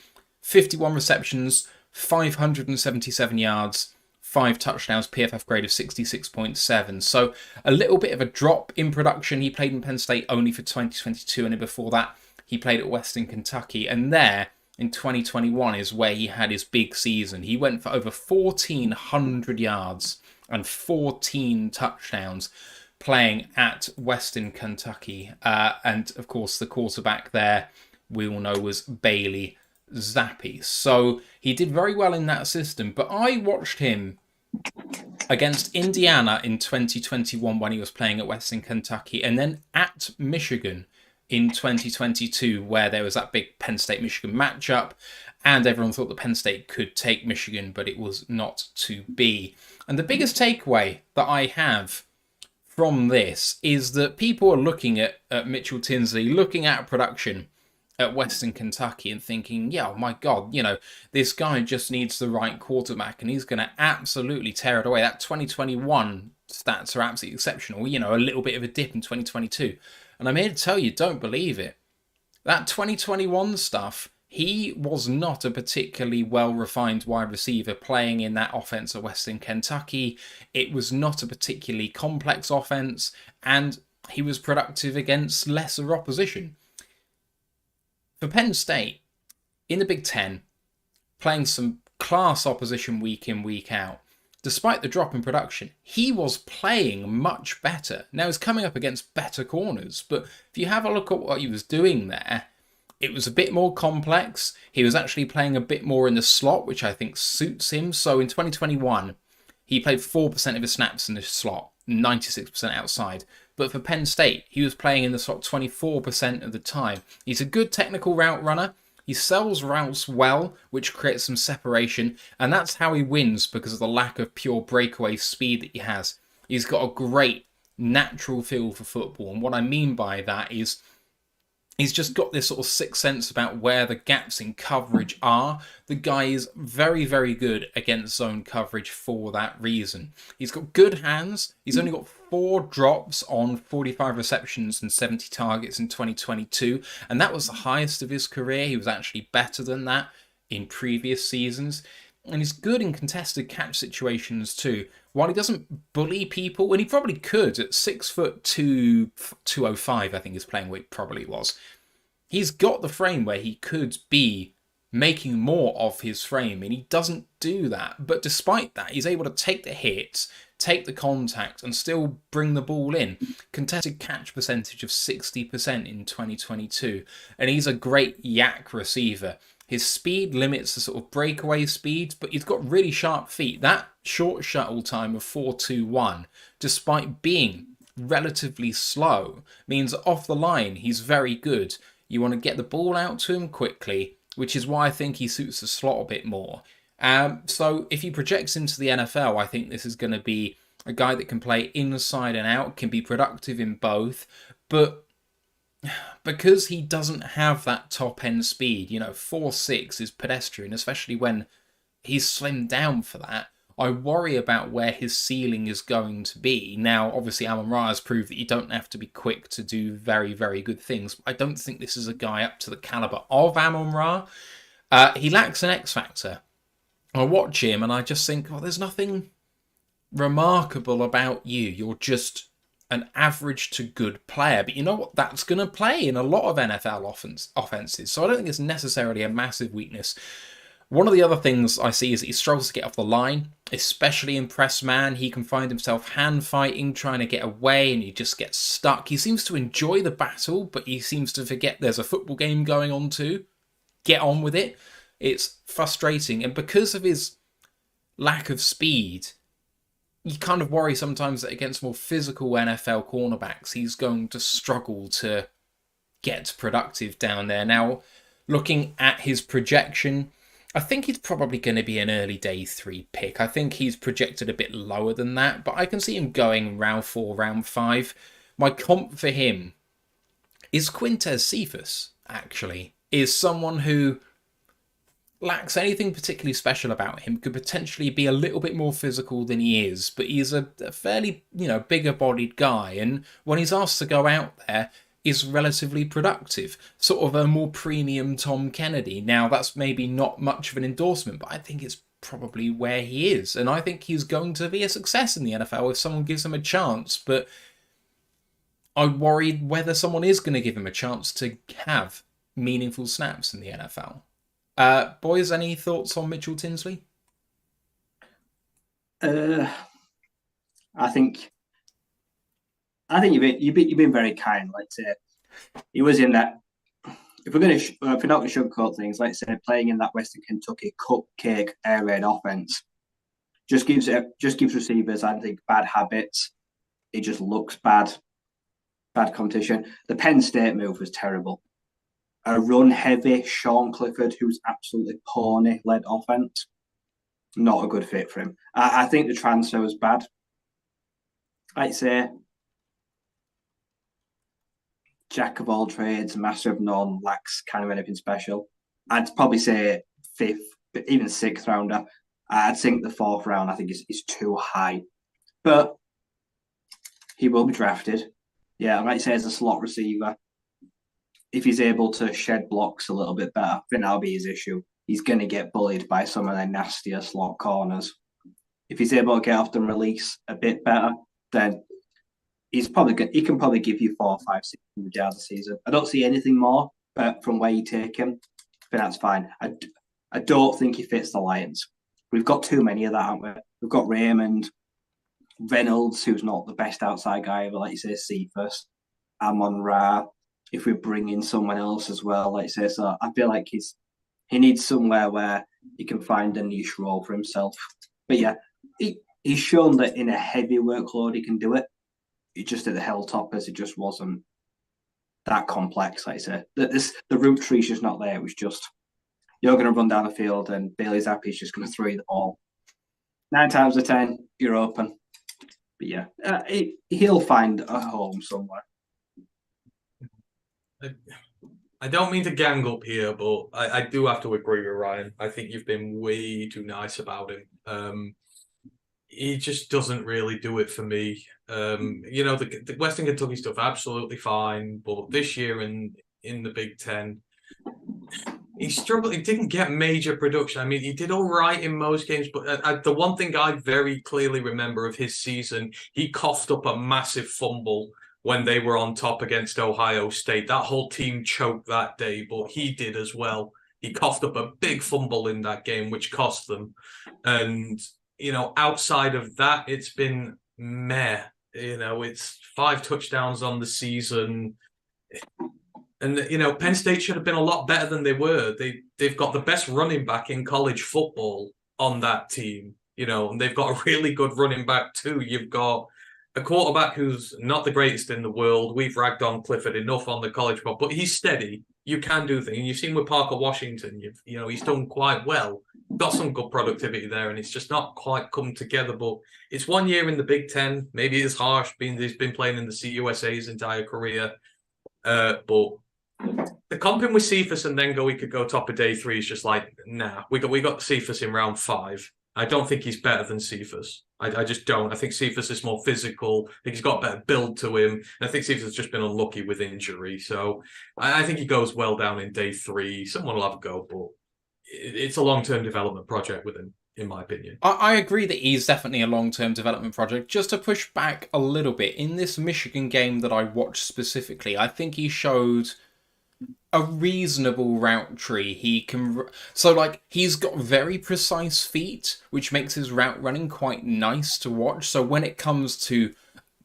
51 receptions, 577 yards, 5 touchdowns, PFF grade of 66.7. So a little bit of a drop in production. He played in Penn State only for 2022, and before that, he played at Western Kentucky. And there, in 2021, is where he had his big season. He went for over 1,400 yards and 14 touchdowns playing at Western Kentucky. And, of course, the quarterback there, we all know, was Bailey Zappi. So he did very well in that system. But I watched him against Indiana in 2021 when he was playing at Western Kentucky, and then at Michigan in 2022, where there was that big Penn State-Michigan matchup, and everyone thought that Penn State could take Michigan, but it was not to be. And the biggest takeaway that I have from this is that people are looking at Mitchell Tinsley, looking at production at Western Kentucky and thinking, yeah, oh my God, you know, this guy just needs the right quarterback and he's going to absolutely tear it away. That 2021 stats are absolutely exceptional. You know, a little bit of a dip in 2022. And I'm here to tell you, don't believe it. That 2021 stuff, he was not a particularly well-refined wide receiver playing in that offense at Western Kentucky. It was not a particularly complex offense, and he was productive against lesser opposition. For Penn State, in the Big Ten, playing some class opposition week in, week out, despite the drop in production, he was playing much better. Now, he's coming up against better corners, but if you have a look at what he was doing there, it was a bit more complex. He was actually playing a bit more in the slot, which I think suits him. So in 2021, he played 4% of his snaps in the slot, 96% outside. But for Penn State, he was playing in the slot 24% of the time. He's a good technical route runner. He sells routes well, which creates some separation, and that's how he wins because of the lack of pure breakaway speed that he has. He's got a great natural feel for football, and what I mean by that is he's just got this sort of sixth sense about where the gaps in coverage are. The guy is very, very good against zone coverage for that reason. He's got good hands. He's only got 4 drops on 45 receptions and 70 targets in 2022, and that was the highest of his career. He was actually better than that in previous seasons. And he's good in contested catch situations too. While he doesn't bully people, and he probably could at 6'2", 205, I think his playing weight probably was. He's got the frame where he could be making more of his frame, and he doesn't do that. But despite that, he's able to take the hits, take the contact, and still bring the ball in. Contested catch percentage of 60% in 2022, and he's a great yak receiver. His speed limits the sort of breakaway speed, but he's got really sharp feet. That short shuttle time of 4.21, despite being relatively slow, means off the line he's very good. You want to get the ball out to him quickly, which is why I think he suits the slot a bit more. So if he projects into the NFL, I think this is going to be a guy that can play inside and out, can be productive in both, but because he doesn't have that top end speed, 4.6 is pedestrian, especially when he's slimmed down for that. I worry about where his ceiling is going to be. Now, obviously, Amon-Ra has proved that you don't have to be quick to do very, very good things. I don't think this is a guy up to the caliber of Amon-Ra. He lacks an X factor. I watch him and I just think, there's nothing remarkable about you. You're just an average to good player. But you know what? That's going to play in a lot of NFL offenses. So I don't think it's necessarily a massive weakness. One of the other things I see is that he struggles to get off the line, especially in press man. He can find himself hand fighting, trying to get away, and he just gets stuck. He seems to enjoy the battle, but he seems to forget there's a football game going on too. Get on with it. It's frustrating. And because of his lack of speed, you kind of worry sometimes that against more physical NFL cornerbacks, he's going to struggle to get productive down there. Now, looking at his projection, I think he's probably going to be an early day 3 pick. I think he's projected a bit lower than that, but I can see him going round 4, round 5. My comp for him is Quintez Cephas, actually. Is someone who lacks anything particularly special about him, could potentially be a little bit more physical than he is, but he's a fairly, bigger bodied guy, and when he's asked to go out there, is relatively productive. Sort of a more premium Tom Kennedy. Now, that's maybe not much of an endorsement, but I think it's probably where he is, and I think he's going to be a success in the NFL if someone gives him a chance, but I worried whether someone is going to give him a chance to have meaningful snaps in the NFL. Boys, any thoughts on Mitchell Tinsley? I think you've been very kind. Like say, he was in that. If we're not going to sugarcoat things, like say, playing in that Western Kentucky cupcake air raid offense, just gives receivers, I think, bad habits. It just looks bad competition. The Penn State move was terrible. A run-heavy Sean Clifford, who's absolutely pony-led offense, not a good fit for him. I think the transfer was bad. I'd say jack of all trades, master of none, lacks kind of anything special. I'd probably say 5th, but even 6th rounder. I'd think the 4th round, I think, is too high. But he will be drafted. Yeah, I might say as a slot receiver. if he's able to shed blocks a little bit better, I think that'll be his issue. He's going to get bullied by some of their nastier slot corners. If he's able to get off the release a bit better, then he can probably give you 4, 5, 600 yards a season. I don't see anything more, but from where you take him, I think that's fine. I don't think he fits the Lions. We've got too many of that, haven't we? We've got Raymond, Reynolds, who's not the best outside guy ever, like you say, Cephas, Amon-Ra. If we bring in someone else as well, like you say, so I feel like he needs somewhere where he can find a niche role for himself. But yeah, he's shown that in a heavy workload he can do it. It just at the Helltoppers, it just wasn't that complex, like I said. The route tree's just not there. It was just, you're going to run down the field and Bailey Zappi's just going to throw you the ball. 9 times out of 10, you're open. But yeah, he'll find a home somewhere. I don't mean to gang up here, but I do have to agree with Ryan. I think you've been way too nice about him. He just doesn't really do it for me. The Western Kentucky stuff, absolutely fine. But this year in the Big Ten, he struggled. He didn't get major production. I mean, he did all right in most games, but the one thing I very clearly remember of his season, he coughed up a massive fumble when they were on top against Ohio State. That whole team choked that day, but he did as well. He coughed up a big fumble in that game, which cost them. And, outside of that, it's been meh. It's 5 touchdowns on the season. And, Penn State should have been a lot better than they were. They've got the best running back in college football on that team, and they've got a really good running back too. You've got a quarterback who's not the greatest in the world. We've ragged on Clifford enough on the college ball, but he's steady. You can do things. You've seen with Parker Washington, he's done quite well. Got some good productivity there, and it's just not quite come together. But it's 1 year in the Big Ten. Maybe it's harsh, being he's been playing in the CUSA his entire career. But the comping with Cephas and then we could go top of day 3 is just like, nah. We got Cephas in round 5. I don't think he's better than Cephas. I just don't. I think Cephas is more physical. I think he's got a better build to him. And I think Cephas has just been unlucky with injury. So I think he goes well down in day 3. Someone will have a go, but it's a long-term development project with him, in my opinion. I agree that he's definitely a long-term development project. Just to push back a little bit, in this Michigan game that I watched specifically, I think he showed a reasonable route tree. He's got very precise feet, which makes his route running quite nice to watch. So when it comes to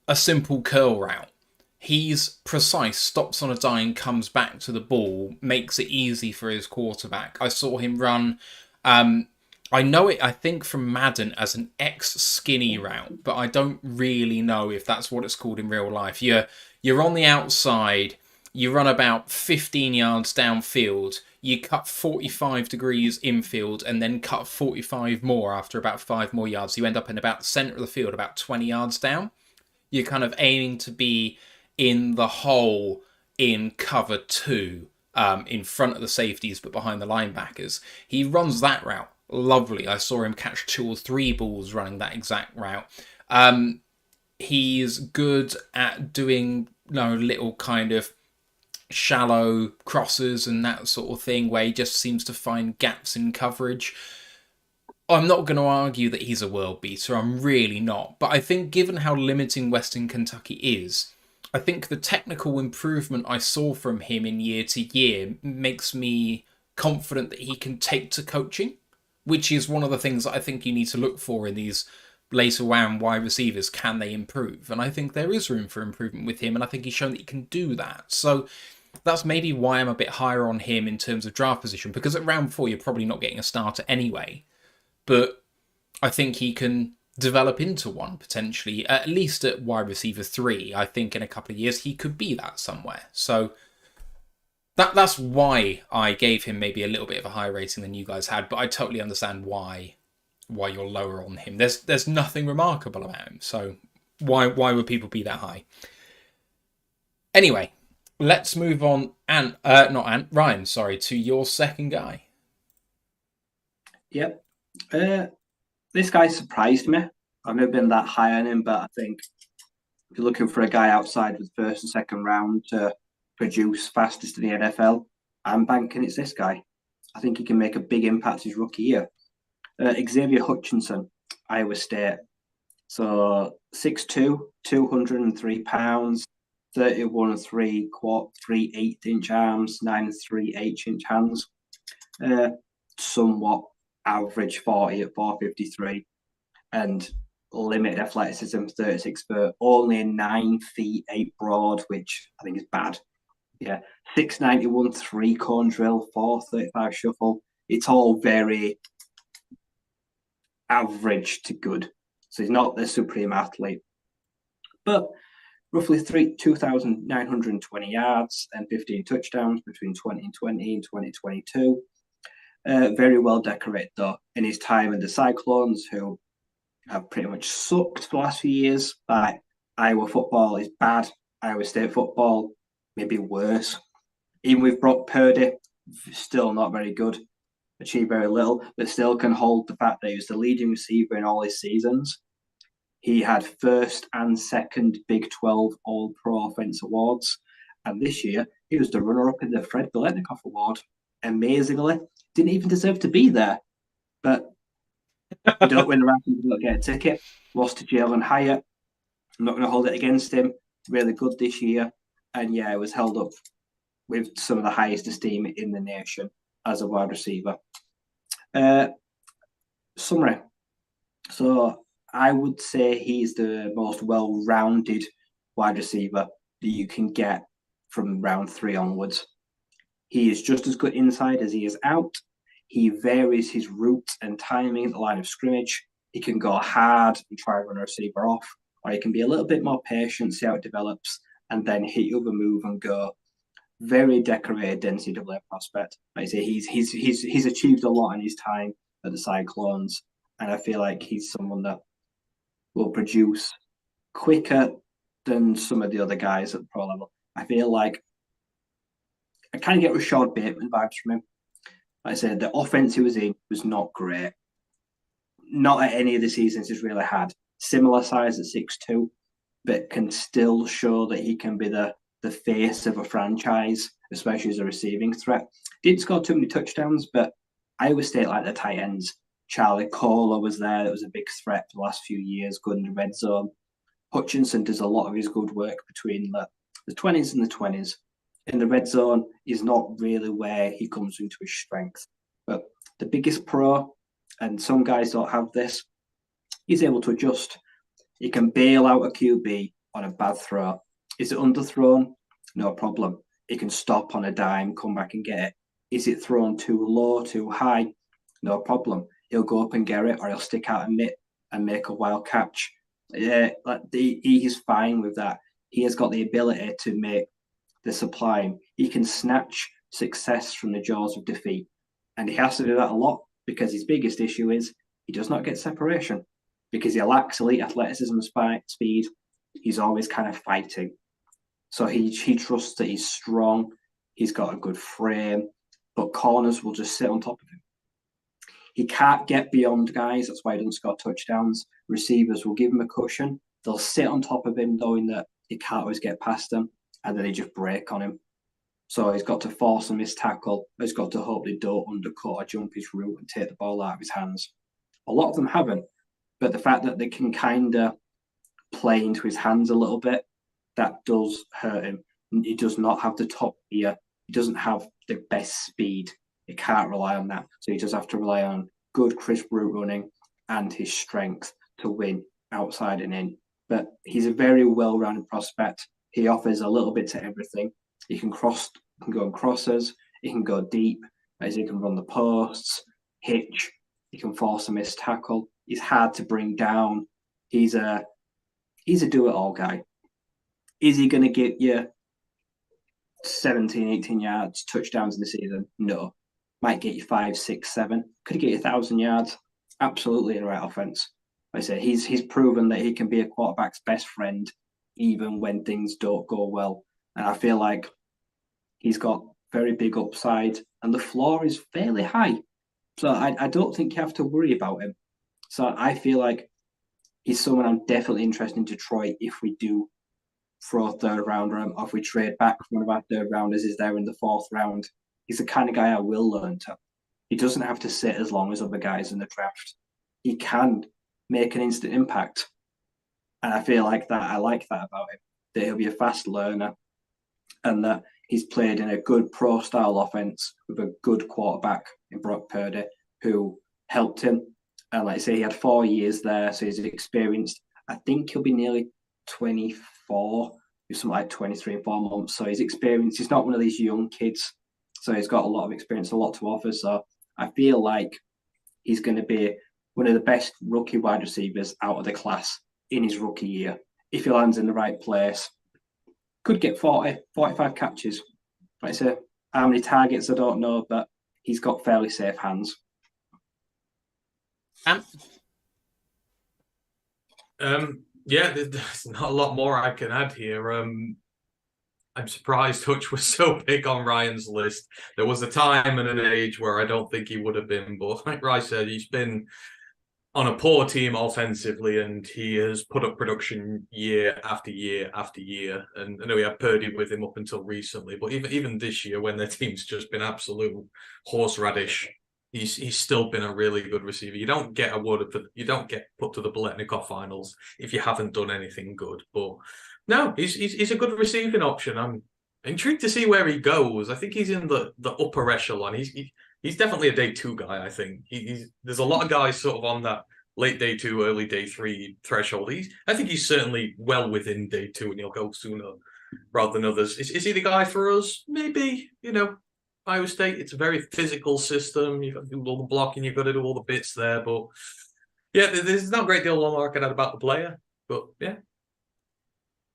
a simple curl route, he's precise, stops on a dime, comes back to the ball, makes it easy for his quarterback. I saw him run, I know it, I think from Madden, as an X-skinny route, but I don't really know if that's what it's called in real life. You're on the outside, you run about 15 yards downfield, you cut 45 degrees infield, and then cut 45 more after about 5 more yards. You end up in about the centre of the field, about 20 yards down. You're kind of aiming to be in the hole in cover 2, in front of the safeties, but behind the linebackers. He runs that route. Lovely. I saw him catch 2 or 3 balls running that exact route. He's good at doing little kind of shallow crosses and that sort of thing where he just seems to find gaps in coverage. I'm not going to argue that he's a world beater. I'm really not. But I think given how limiting Western Kentucky is, I think the technical improvement I saw from him in year to year makes me confident that he can take to coaching, which is one of the things that I think you need to look for in these later round wide receivers. Can they improve? And I think there is room for improvement with him, and I think he's shown that he can do that. So that's maybe why I'm a bit higher on him in terms of draft position, because at round 4 you're probably not getting a starter anyway. But I think he can develop into one, potentially, at least at wide receiver 3. I think in a couple of years he could be that somewhere. So that's why I gave him maybe a little bit of a higher rating than you guys had, but I totally understand why you're lower on him. There's nothing remarkable about him, so why would people be that high? Anyway, let's move on. Ryan, to your second guy. Yep. This guy surprised me. I've never been that high on him, but I think if you're looking for a guy outside with first and second round to produce fastest in the NFL, I'm banking it's this guy. I think he can make a big impact his rookie year. Xavier Hutchinson, Iowa State. So 6'2", 203 pounds, 31 and 3/8 inch arms, 9 and 3/8 inch hands. Somewhat average 40 at 453, and limited athleticism, 36 foot, only 9 feet 8 broad, which I think is bad. Yeah, 691 3-cone drill, 435 shuffle. It's all very average to good. So he's not the supreme athlete, but roughly 2,920 yards and 15 touchdowns between 2020 and 2022. Very well decorated though in his time in the Cyclones, who have pretty much sucked for the last few years. Like, Iowa football is bad. Iowa State football maybe worse. Even with Brock Purdy, still not very good. Achieved very little, but still can hold the fact that he was the leading receiver in all his seasons. He had first and second Big 12 All-Pro Offense awards. And this year, he was the runner-up in the Fred Biletnikoff Award. Amazingly, didn't even deserve to be there. But you don't win the raffle, you don't get a ticket. Lost to Jalen Hyatt. I'm not going to hold it against him. Really good this year. And yeah, it was held up with some of the highest esteem in the nation as a wide receiver. Summary. So I would say he's the most well-rounded wide receiver that you can get from round 3 onwards. He is just as good inside as he is out. He varies his route and timing at the line of scrimmage. He can go hard and try to run a receiver off, or he can be a little bit more patient, see how it develops, and then hit you with a move and go. Very decorated NCAA prospect. Like I say, he's achieved a lot in his time at the Cyclones, and I feel like he's someone that will produce quicker than some of the other guys at the pro level. I feel like I kind of get Rashad Bateman vibes from him. Like I said, the offense he was in was not great. Not at any of the seasons he's really had. Similar size at 6'2", but can still show that he can be the face of a franchise, especially as a receiving threat. Didn't score too many touchdowns, but Iowa State like the tight ends. Charlie Kohler was there. That was a big threat for the last few years, good in the red zone. Hutchinson does a lot of his good work between the 20s and the 20s. In the red zone is not really where he comes into his strength. But the biggest pro, and some guys don't have this, he's able to adjust. He can bail out a QB on a bad throw. Is it underthrown? No problem. He can stop on a dime, come back and get it. Is it thrown too low, too high? No problem. He'll go up and get it, or he'll stick out a mitt and make a wild catch. Yeah, he's fine with that. He has got the ability to make the sublime. He can snatch success from the jaws of defeat. And he has to do that a lot because his biggest issue is he does not get separation because he lacks elite athleticism and speed. He's always kind of fighting. So he trusts that he's strong. He's got a good frame, but corners will just sit on top of him. He can't get beyond guys. That's why he doesn't score touchdowns. Receivers will give him a cushion. They'll sit on top of him, knowing that he can't always get past them, and then they just break on him. So he's got to force a missed tackle. He's got to hope they don't undercut or jump his route and take the ball out of his hands. A lot of them haven't, but the fact that they can kind of play into his hands a little bit, that does hurt him. He does not have the top gear. He doesn't have the best speed. He can't rely on that. So he does have to rely on good, crisp route running and his strength to win outside and in. But he's a very well-rounded prospect. He offers a little bit to everything. He can go on crosses. He can go deep. As he can run the posts, hitch. He can force a missed tackle. He's hard to bring down. He's a do-it-all guy. Is he going to get you 17, 18 yards, touchdowns in the season? No. Might get you 5, 6, 7. Could he get you 1,000 yards? Absolutely in the right offense. Like I say, he's proven that he can be a quarterback's best friend even when things don't go well. And I feel like he's got very big upside and the floor is fairly high. So I don't think you have to worry about him. So I feel like he's someone I'm definitely interested in Detroit if we do for a third rounder, or if we trade back, one of our third rounders is there in the fourth round. He's the kind of guy I will learn to. He doesn't have to sit as long as other guys in the draft. He can make an instant impact. And I feel like that. I like that about him, that he'll be a fast learner and that he's played in a good pro-style offense with a good quarterback in Brock Purdy who helped him. And like I say, he had 4 years there, so he's experienced. I think he'll be nearly 24, something like 23 in 4 months. So he's experienced. He's not one of these young kids. So he's got a lot of experience, a lot to offer. So I feel like he's going to be one of the best rookie wide receivers out of the class in his rookie year. If he lands in the right place, could get 40, 45 catches. Like I say, how many targets, I don't know, but he's got fairly safe hands. Yeah, there's not a lot more I can add here. I'm surprised Hutch was so big on Ryan's list. There was a time and an age where I don't think he would have been, but like Ryan said, he's been on a poor team offensively, and he has put up production year after year after year. And I know we had Purdy with him up until recently, but even this year, when their team's just been absolute horseradish, he's still been a really good receiver. You don't get awarded for, you don't get put to the Biletnikoff finals if you haven't done anything good. But no, he's a good receiving option. I'm intrigued to see where he goes. I think he's in the upper echelon. He's definitely a day 2 guy, I think. There's a lot of guys sort of on that late day 2, early day 3 threshold. I think he's certainly well within day 2, and he'll go sooner rather than others. Is he the guy for us? Maybe. Iowa State, it's a very physical system. You've got to do all the blocking, you've got to do all the bits there. But yeah, there's not a great deal more I can add about the player. But yeah.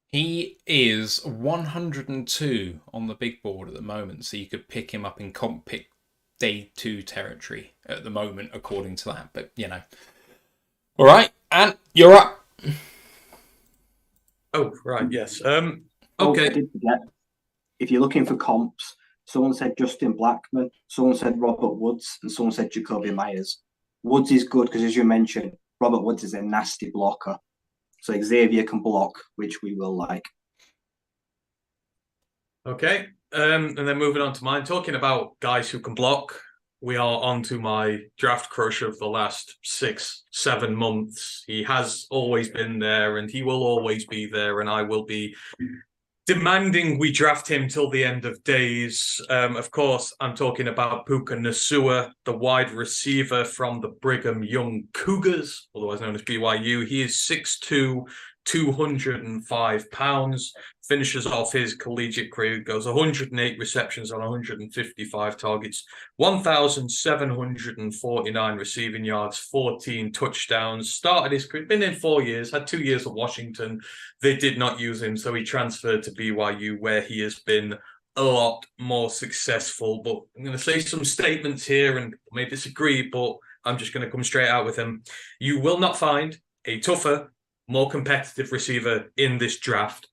He is 102 on the big board at the moment, so you could pick him up in comp pick day 2 territory at the moment, according to that. But, All right, and you're up. Oh, right, yes. Okay. I did forget. If you're looking for comps, someone said Justin Blackman, someone said Robert Woods, and someone said Jacoby Myers. Woods is good because, as you mentioned, Robert Woods is a nasty blocker. So Xavier can block, which we will like. Okay. And then moving on to mine, talking about guys who can block, we are on to my draft crush of the last 6-7 months. He has always been there, and he will always be there, and I will be demanding we draft him till the end of days. Of course, I'm talking about Puka Nacua, the wide receiver from the Brigham Young Cougars, otherwise known as BYU. He is 6'2", 205 pounds, finishes off his collegiate career, goes 108 receptions on 155 targets, 1,749 receiving yards, 14 touchdowns, started his career, been in 4 years, had 2 years at Washington. They did not use him, so he transferred to BYU, where he has been a lot more successful. But I'm going to say some statements here and may disagree, but I'm just going to come straight out with him. You will not find a tougher, more competitive receiver in this draft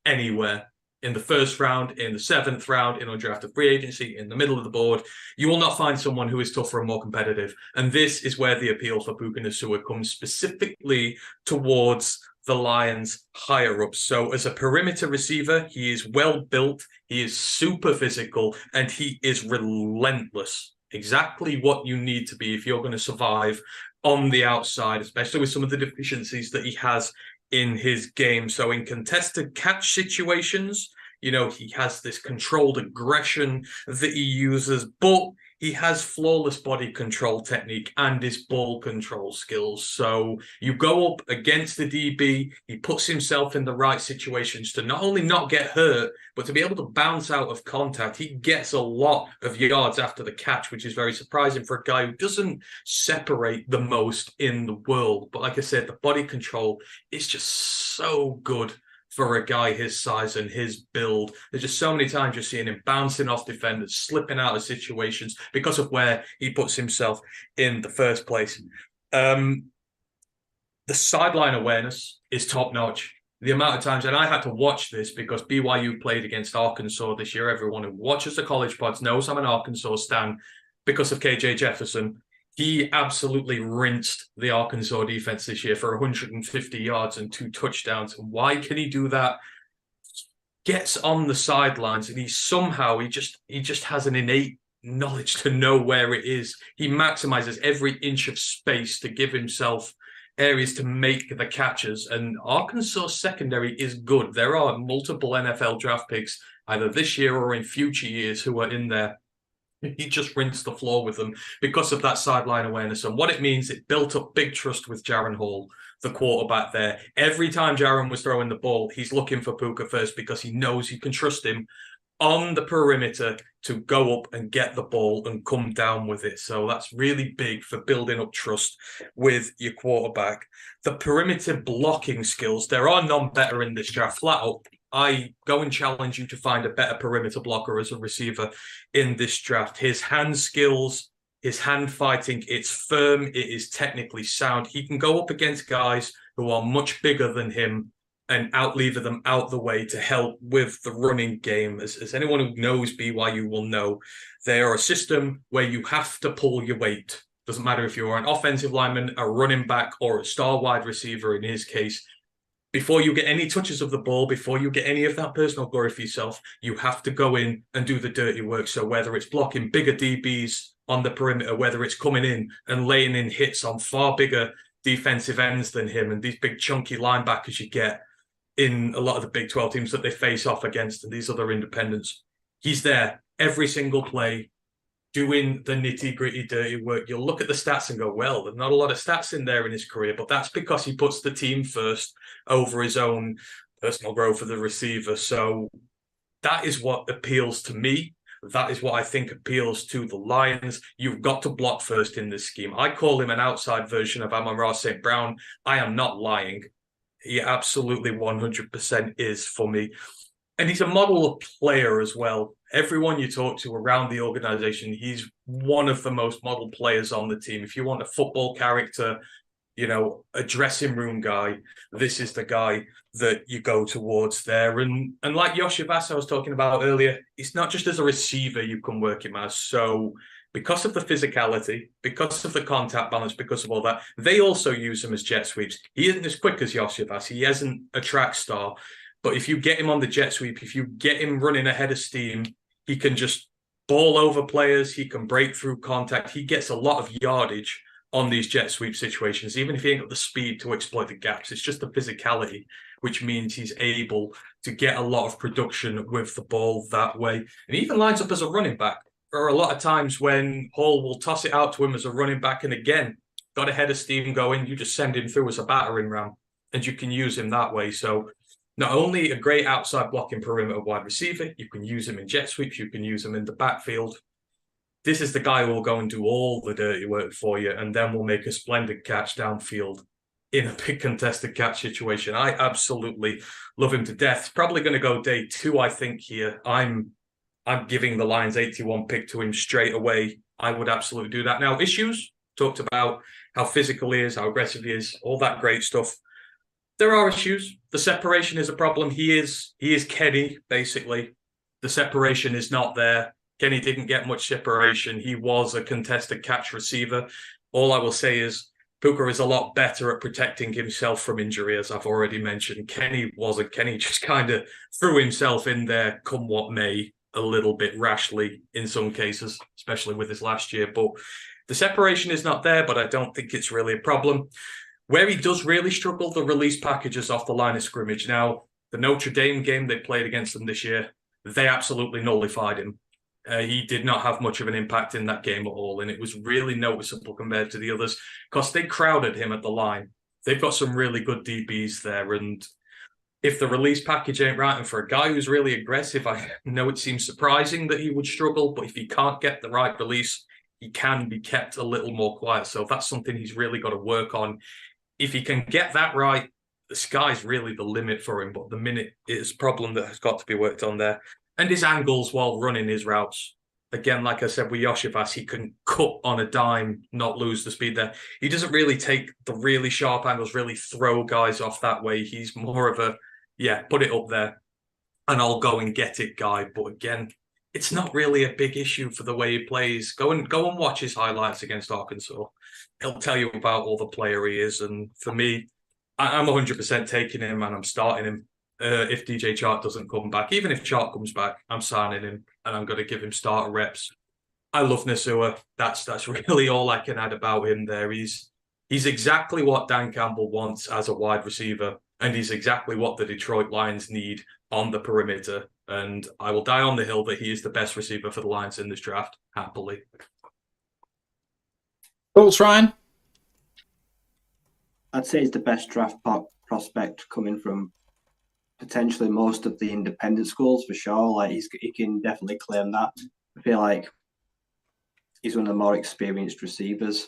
anywhere. In the first round, in the 7th round, in undrafted free agency, in the middle of the board, you will not find someone who is tougher and more competitive. And this is where the appeal for Puka Nacua comes, specifically towards the Lions higher up. So as a perimeter receiver, he is well built, he is super physical, and he is relentless. Exactly what you need to be if you're going to survive on the outside, especially with some of the deficiencies that he has in his game. So in contested catch situations, he has this controlled aggression that he uses, but he has flawless body control technique and his ball control skills. So you go up against the DB, he puts himself in the right situations to not only not get hurt, but to be able to bounce out of contact. He gets a lot of yards after the catch, which is very surprising for a guy who doesn't separate the most in the world. But like I said, the body control is just so good for a guy his size and his build. There's just so many times you're seeing him bouncing off defenders, slipping out of situations because of where he puts himself in the first place. The sideline awareness is top-notch. The amount of times, and I had to watch this because BYU played against Arkansas this year. Everyone who watches the college pods knows I'm an Arkansas stan because of KJ Jefferson. He absolutely rinsed the Arkansas defense this year for 150 yards and 2 touchdowns. And why can he do that? gets on the sidelines, and he just has an innate knowledge to know where it is. He maximizes every inch of space to give himself areas to make the catches. And Arkansas secondary is good. There are multiple NFL draft picks, either this year or in future years, who are in there. He just rinsed the floor with them because of that sideline awareness. And what it means, it built up big trust with Jaron Hall, the quarterback there. Every time Jaron was throwing the ball, he's looking for Puka first because he knows you can trust him on the perimeter to go up and get the ball and come down with it. So that's really big for building up trust with your quarterback. The perimeter blocking skills, there are none better in this draft, flat out. I go and challenge you to find a better perimeter blocker as a receiver in this draft. His hand skills, his hand fighting, it's firm, it is technically sound. He can go up against guys who are much bigger than him and outlever them out the way to help with the running game. As anyone who knows BYU will know, they are a system where you have to pull your weight. Doesn't matter if you're an offensive lineman, a running back, or a star wide receiver in his case. Before you get any touches of the ball, before you get any of that personal glory for yourself, you have to go in and do the dirty work. So whether it's blocking bigger DBs on the perimeter, whether it's coming in and laying in hits on far bigger defensive ends than him, and these big chunky linebackers you get in a lot of the Big 12 teams that they face off against and these other independents, he's there every single play, doing the nitty-gritty dirty work. You'll look at the stats and go, well, there's not a lot of stats in there in his career, but that's because he puts the team first over his own personal growth of the receiver. So that is what appeals to me. That is what I think appeals to the Lions. You've got to block first in this scheme. I call him an outside version of Amon-Ra St. Brown. I am not lying. He absolutely 100% is for me. And he's a model of player as well. Everyone you talk to around the organization, he's one of the most model players on the team. If you want a football character, you know, a dressing room guy, this is the guy that you go towards there. And like Yoshi Vass I was talking about earlier, it's not just as a receiver you can work him as. So because of the physicality, because of the contact balance, because of all that, they also use him as jet sweeps. He isn't as quick as Yoshi Vass. He isn't a track star. But if you get him on the jet sweep, if you get him running ahead of steam, he can just ball over players. He can break through contact. He gets a lot of yardage on these jet sweep situations, even if he ain't got the speed to exploit the gaps. It's just the physicality, which means he's able to get a lot of production with the ball that way. And he even lines up as a running back. There are a lot of times when Hall will toss it out to him as a running back. And again, got a head of steam going, you just send him through as a battering ram and you can use him that way. So not only a great outside blocking perimeter wide receiver, you can use him in jet sweeps, you can use him in the backfield. This is the guy who will go and do all the dirty work for you and then will make a splendid catch downfield in a big contested catch situation. I absolutely love him to death. It's probably going to go day 2, I think, here. I'm giving the Lions 81 pick to him straight away. I would absolutely do that. Now, issues, talked about how physical he is, how aggressive he is, all that great stuff. There are issues. The separation is a problem. He is Kenny, basically. The separation is not there. Kenny didn't get much separation. He was a contested catch receiver. All I will say is Puka is a lot better at protecting himself from injury, as I've already mentioned. Kenny wasn't. Kenny just kind of threw himself in there, come what may, a little bit rashly in some cases, especially with his last year. But the separation is not there, but I don't think it's really a problem. Where he does really struggle, the release packages off the line of scrimmage. Now, the Notre Dame game they played against them this year, they absolutely nullified him. He did not have much of an impact in that game at all, and it was really noticeable compared to the others because they crowded him at the line. They've got some really good DBs there, and if the release package ain't right, and for a guy who's really aggressive, I know it seems surprising that he would struggle, but if he can't get the right release, he can be kept a little more quiet. So that's something he's really got to work on. If he can get that right, the sky's really the limit for him. But the minute is a problem that has got to be worked on there. And his angles while running his routes. Again, like I said, with Yoshivas, he can cut on a dime, not lose the speed there. He doesn't really take the really sharp angles, really throw guys off that way. He's more of a, put it up there and I'll go and get it guy. But again, it's not really a big issue for the way he plays. Go and watch his highlights against Arkansas. He'll tell you about all the player he is. And for me, I'm 100% taking him and I'm starting him if DJ Chark doesn't come back. Even if Chark comes back, I'm signing him and I'm going to give him starter reps. I love Nasua. That's really all I can add about him there. He's exactly what Dan Campbell wants as a wide receiver, and he's exactly what the Detroit Lions need on the perimeter. And I will die on the hill that he is the best receiver for the Lions in this draft, happily. Thoughts, Ryan? I'd say he's the best draft prospect coming from potentially most of the independent schools for sure. Like he can definitely claim that. I feel like he's one of the more experienced receivers.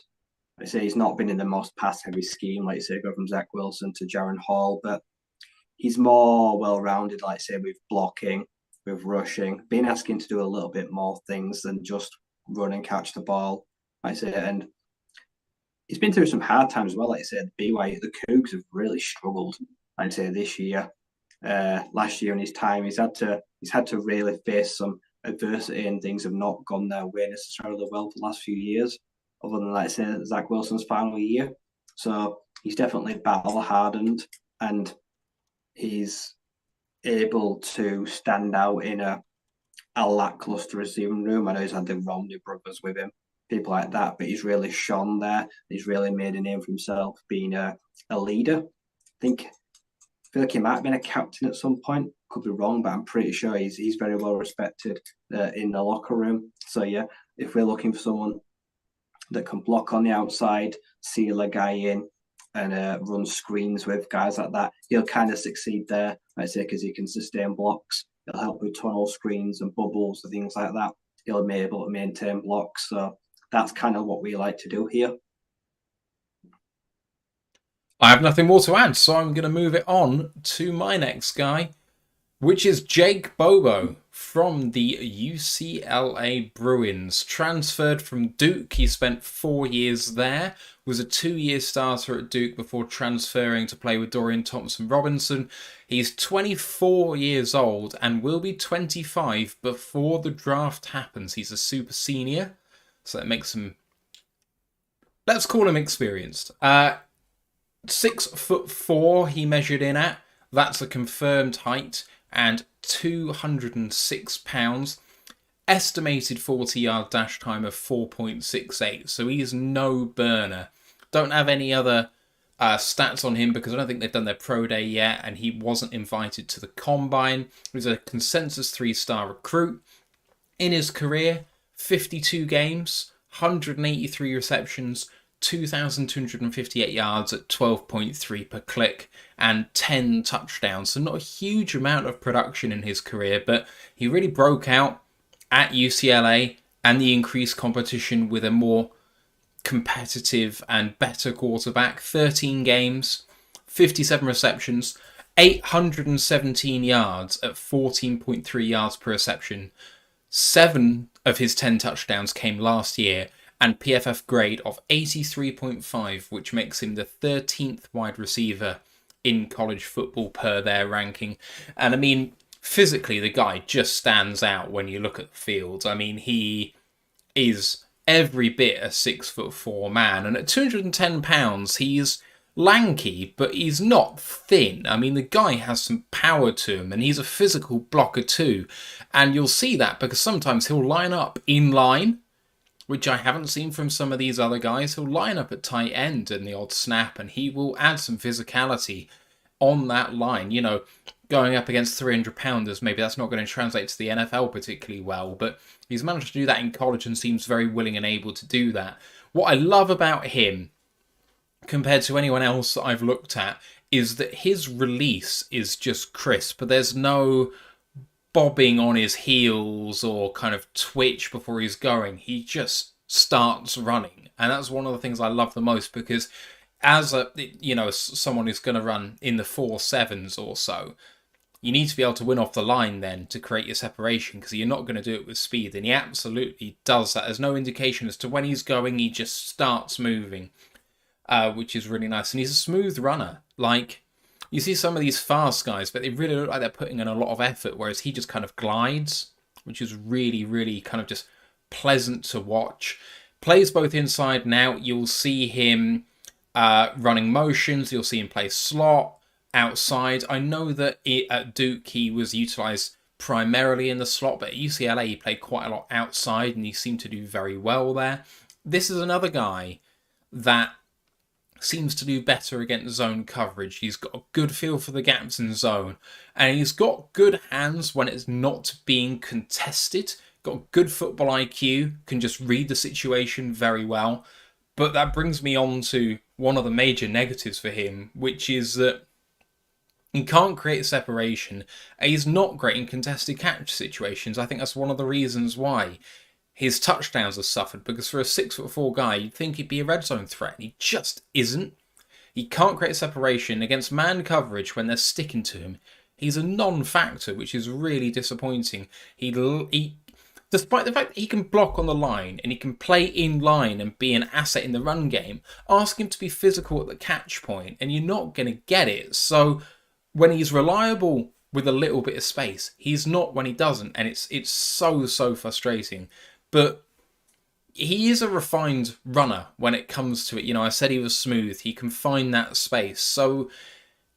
I say he's not been in the most pass-heavy scheme, like say go from Zach Wilson to Jaron Hall, but he's more well-rounded, like say with blocking, with rushing, being asking to do a little bit more things than just run and catch the ball. I say, and he's been through some hard times as well. Like I said, BYU, the Cougs have really struggled. I'd say this year, last year in his time, he's had to really face some adversity and things have not gone their way necessarily well for the last few years, other than like I say Zach Wilson's final year. So he's definitely battle hardened and he's able to stand out in a lackluster receiving room. I know he's had the Romney brothers with him, people like that, but he's really shone there. He's really made a name for himself being a leader. I feel like he might have been a captain at some point. Could be wrong, but I'm pretty sure he's very well respected in the locker room. So yeah, if we're looking for someone that can block on the outside, seal a guy in, and run screens with guys like that, he'll kind of succeed there. I'd say because he can sustain blocks. He'll help with tunnel screens and bubbles and things like that. He'll be able to maintain blocks. So that's kind of what we like to do here. I have nothing more to add, so I'm going to move it on to my next guy, which is Jake Bobo from the UCLA Bruins. Transferred from Duke, he spent 4 years there, was a 2-year starter at Duke before transferring to play with Dorian Thompson-Robinson. He's 24 years old and will be 25 before the draft happens. He's a super senior, so that makes him, let's call him experienced. 6'4" he measured in at. That's a confirmed height. And 206 pounds. Estimated 40-yard dash time of 4.68. So he's no burner. Don't have any other stats on him because I don't think they've done their pro day yet. And he wasn't invited to the combine. He was a consensus 3-star recruit. In his career, 52 games, 183 receptions, 2,258 yards at 12.3 per click and 10 touchdowns. So not a huge amount of production in his career, but he really broke out at UCLA and the increased competition with a more competitive and better quarterback. 13 games, 57 receptions, 817 yards at 14.3 yards per reception. 7 of his 10 touchdowns came last year, and PFF grade of 83.5, which makes him the 13th wide receiver in college football per their ranking. And I mean, physically, the guy just stands out when you look at the field. I mean, he is every bit a 6'4" man, and at 210 pounds, he's lanky, but he's not thin. I mean, the guy has some power to him, and he's a physical blocker too. And you'll see that because sometimes he'll line up in line, which I haven't seen from some of these other guys. He'll line up at tight end in the odd snap, and he will add some physicality on that line. You know, going up against 300-pounders, maybe that's not going to translate to the NFL particularly well, but he's managed to do that in college and seems very willing and able to do that. What I love about him, compared to anyone else that I've looked at, is that his release is just crisp. There's no bobbing on his heels or kind of twitch before he's going. He just starts running, and that's one of the things I love the most, because as someone who's going to run in the 4.7s or so, you need to be able to win off the line then to create your separation, because you're not going to do it with speed, and he absolutely does that. There's no indication as to when he's going. He just starts moving, which is really nice, and he's a smooth runner. Like, you see some of these fast guys, but they really look like they're putting in a lot of effort, whereas he just kind of glides, which is really, really kind of just pleasant to watch. Plays both inside and out. You'll see him running motions. You'll see him play slot, outside. I know that at Duke he was utilised primarily in the slot, but at UCLA he played quite a lot outside and he seemed to do very well there. This is another guy that seems to do better against zone coverage. He's got a good feel for the gaps in zone, and he's got good hands when it's not being contested. Got good football IQ, can just read the situation very well. But that brings me on to one of the major negatives for him, which is that he can't create separation, and he's not great in contested catch situations. I think that's one of the reasons why his touchdowns have suffered, because for a 6'4" guy, you'd think he'd be a red zone threat, and he just isn't. He can't create separation against man coverage when they're sticking to him. He's a non-factor, which is really disappointing. He despite the fact that he can block on the line and he can play in line and be an asset in the run game, ask him to be physical at the catch point, and you're not going to get it. So when he's reliable with a little bit of space, he's not when he doesn't, and it's so frustrating. But he is a refined runner when it comes to it. You know, I said he was smooth. He can find that space. So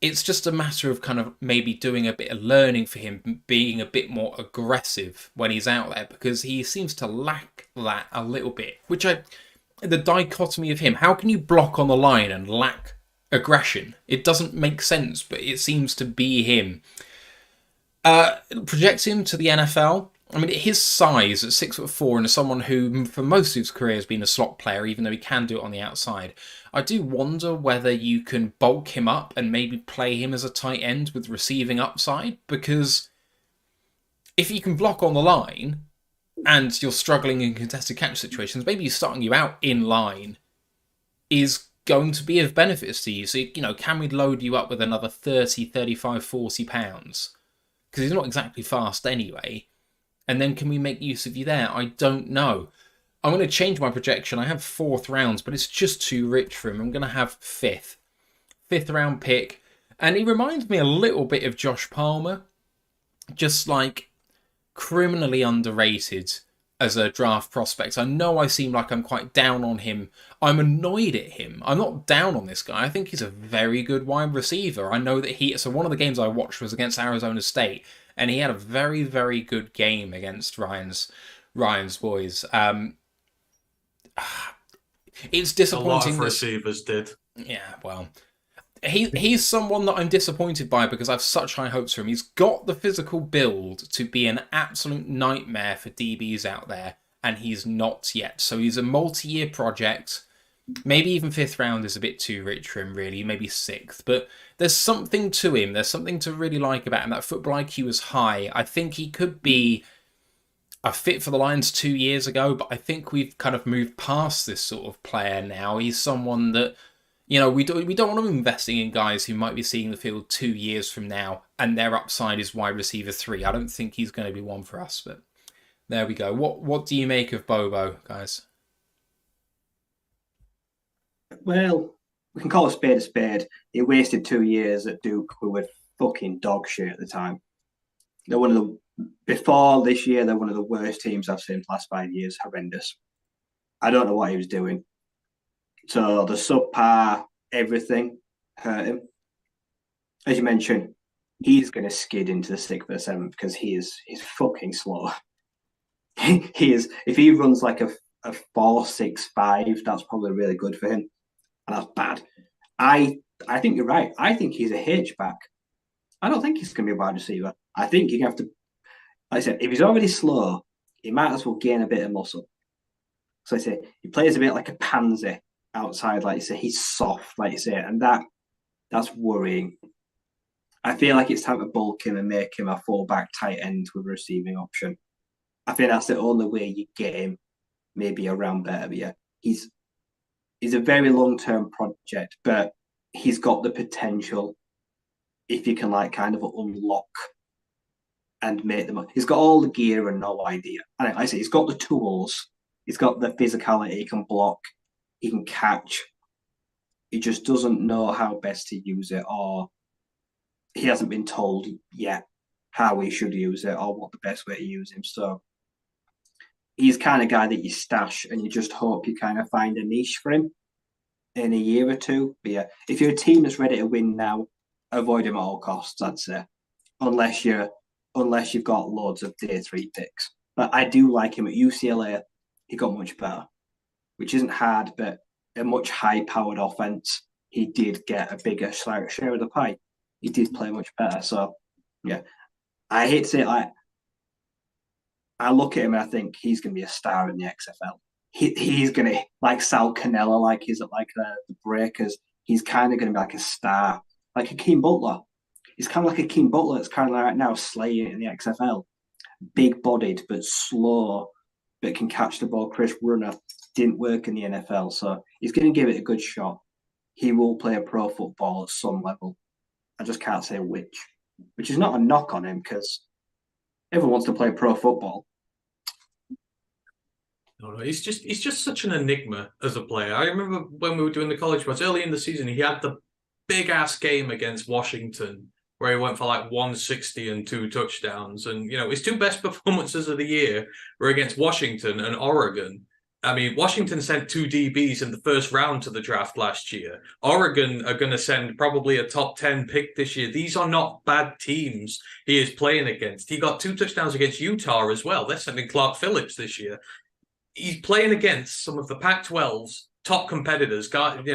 it's just a matter of kind of maybe doing a bit of learning for him, being a bit more aggressive when he's out there, because he seems to lack that a little bit. The dichotomy of him, how can you block on the line and lack aggression? It doesn't make sense, but it seems to be him. Project him to the NFL. I mean, his size at 6'4" and as someone who, for most of his career, has been a slot player, even though he can do it on the outside, I do wonder whether you can bulk him up and maybe play him as a tight end with receiving upside, because if you can block on the line and you're struggling in contested catch situations, maybe starting you out in line is going to be of benefit to you. So, you know, can we load you up with another 30, 35, 40 pounds? Because he's not exactly fast anyway. And then can we make use of you there? I don't know. I'm going to change my projection. I have 4th rounds, but it's just too rich for him. I'm going to have 5th. 5th round pick. And he reminds me a little bit of Josh Palmer. Just like criminally underrated as a draft prospect. I know I seem like I'm quite down on him. I'm annoyed at him. I'm not down on this guy. I think he's a very good wide receiver. I know that so one of the games I watched was against Arizona State, and he had a very, very good game against Ryan's boys. It's disappointing. A lot of receivers did. Yeah, well, he's someone that I'm disappointed by because I have such high hopes for him. He's got the physical build to be an absolute nightmare for DBs out there, and he's not yet. So he's a multi-year project. Maybe even 5th round is a bit too rich for him, really. Maybe 6th. But there's something to him. There's something to really like about him. That football IQ is high. I think he could be a fit for the Lions 2 years ago, but I think we've kind of moved past this sort of player now. He's someone that, you know, we don't want to be investing in guys who might be seeing the field 2 years from now and their upside is wide receiver 3. I don't think he's going to be one for us, but there we go. What do you make of Bobo, guys? Well, we can call a spade a spade. He wasted 2 years at Duke, who were fucking dog shit at the time. Before this year, they're one of the worst teams I've seen in the last 5 years. Horrendous. I don't know what he was doing. So the subpar everything hurt him. As you mentioned, he's going to skid into the 6th or 7th because he's fucking slow. He is. If he runs like a 4.65, that's probably really good for him. And that's bad. I think you're right. I think he's a H-back. I don't think he's going to be a wide receiver. I think you have to, like I said, if he's already slow, he might as well gain a bit of muscle. So I say he plays a bit like a pansy outside, like you say. He's soft, like you say, and that's worrying. I feel like it's time to bulk him and make him a fullback tight end with a receiving option. I think that's the only way you get him maybe a round better. But yeah, he's a very long-term project, but he's got the potential if you can like kind of unlock and make them. He's got all the gear and no idea. And I say he's got the tools. He's got the physicality. He can block. He can catch. He just doesn't know how best to use it, or he hasn't been told yet how he should use it or what the best way to use him. So he's kind of guy that you stash and you just hope you kind of find a niche for him in a year or two. But yeah, if you're a team that's ready to win now, avoid him at all costs, I'd say, unless you've got loads of tier 3 picks. But I do like him at UCLA. He got much better, which isn't hard, but a much high-powered offense. He did get a bigger share of the pie. He did play much better. So, yeah, I hate to say it, I look at him and I think he's going to be a star in the XFL. He's going to, like Sal Cannella, like he's at like the Breakers. He's kind of going to be like a star, like Hakeem Butler. He's kind of like Hakeem Butler that's kind of right now slaying it in the XFL. Big-bodied but slow, but can catch the ball. Chris Runner didn't work in the NFL, so he's going to give it a good shot. He will play a pro football at some level. I just can't say which is not a knock on him because everyone wants to play pro football. No, he's just such an enigma as a player. I remember when we were doing the college sports early in the season, he had the big ass game against Washington where he went for like 160 and 2 touchdowns. And, his 2 best performances of the year were against Washington and Oregon. I mean, Washington sent 2 DBs in the first round to the draft last year. Oregon are going to send probably a top 10 pick this year. These are not bad teams he is playing against. He got 2 touchdowns against Utah as well. They're sending Clark Phillips this year. He's playing against some of the Pac-12's top competitors,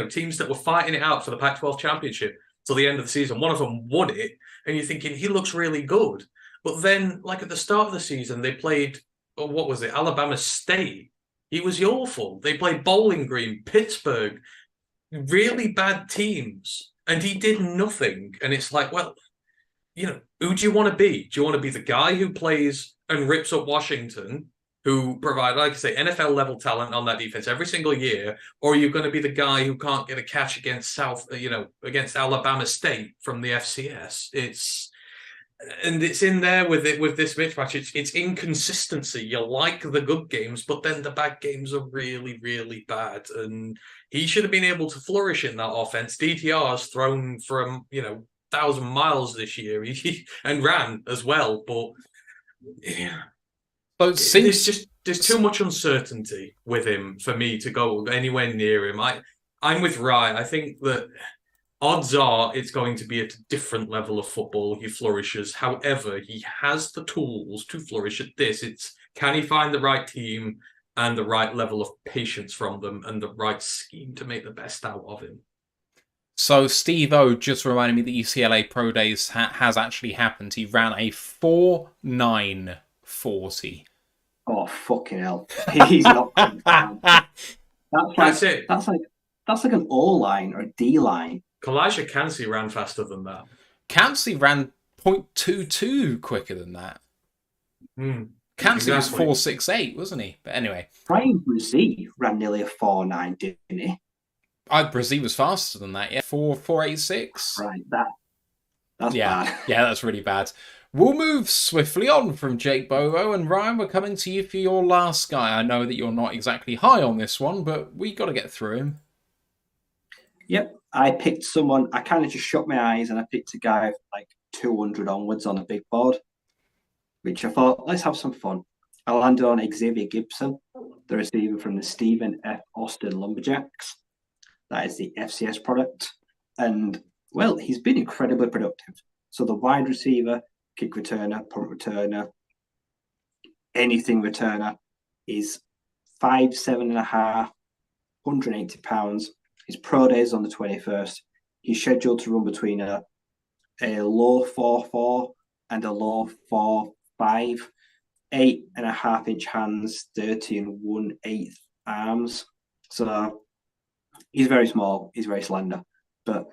teams that were fighting it out for the Pac-12 championship till the end of the season. One of them won it, and you're thinking, he looks really good. But then, like at the start of the season, they played, what was it, Alabama State. He was awful. They played Bowling Green, Pittsburgh, really bad teams, and he did nothing. And it's like, well, who do you want to be? Do you want to be the guy who plays and rips up Washington, who provide, like I say, NFL level talent on that defense every single year, or are you going to be the guy who can't get a catch against against Alabama State from the FCS? It's in there with this mismatch. It's inconsistency. You like the good games, but then the bad games are really, really bad. And he should have been able to flourish in that offense. DTR's thrown from 1,000 miles this year, and ran as well, but yeah. So There's too much uncertainty with him for me to go anywhere near him. I'm with Ryan. I think that odds are it's going to be at a different level of football he flourishes. However, he has the tools to flourish at this. It's can he find the right team and the right level of patience from them and the right scheme to make the best out of him. So Steve O just reminded me that UCLA Pro Days has actually happened. He ran a 4.940. Oh, fucking hell. He's not down. That's like an O-line or a D-line. Kalijah Cansey ran faster than that. Cansey ran 0.22 quicker than that. Cansey was 4.68, wasn't he? But anyway. Brian Brzee ran nearly a 4.9, didn't he? Brzee was faster than that, yeah. 4.86. Right, that's bad. Yeah, that's really bad. We'll move swiftly on from Jake Bobo, and Ryan, we're coming to you for your last guy. I know that you're not exactly high on this one, but we got to get through him. Yep, I picked someone. I kind of just shut my eyes and I picked a guy like 200 onwards on a big board, which I thought, let's have some fun. I landed on Xavier Gibson, the receiver from the Stephen F. Austin Lumberjacks. That is the FCS product. And, well, he's been incredibly productive. So the wide receiver, kick returner, punt returner, anything returner is 5'7.5", 180 pounds. His pro day is on the 21st. He's scheduled to run between a low 4.4 and a low 4.5, 8.5-inch hands, 30 1/8 arms. So he's very small. He's very slender, but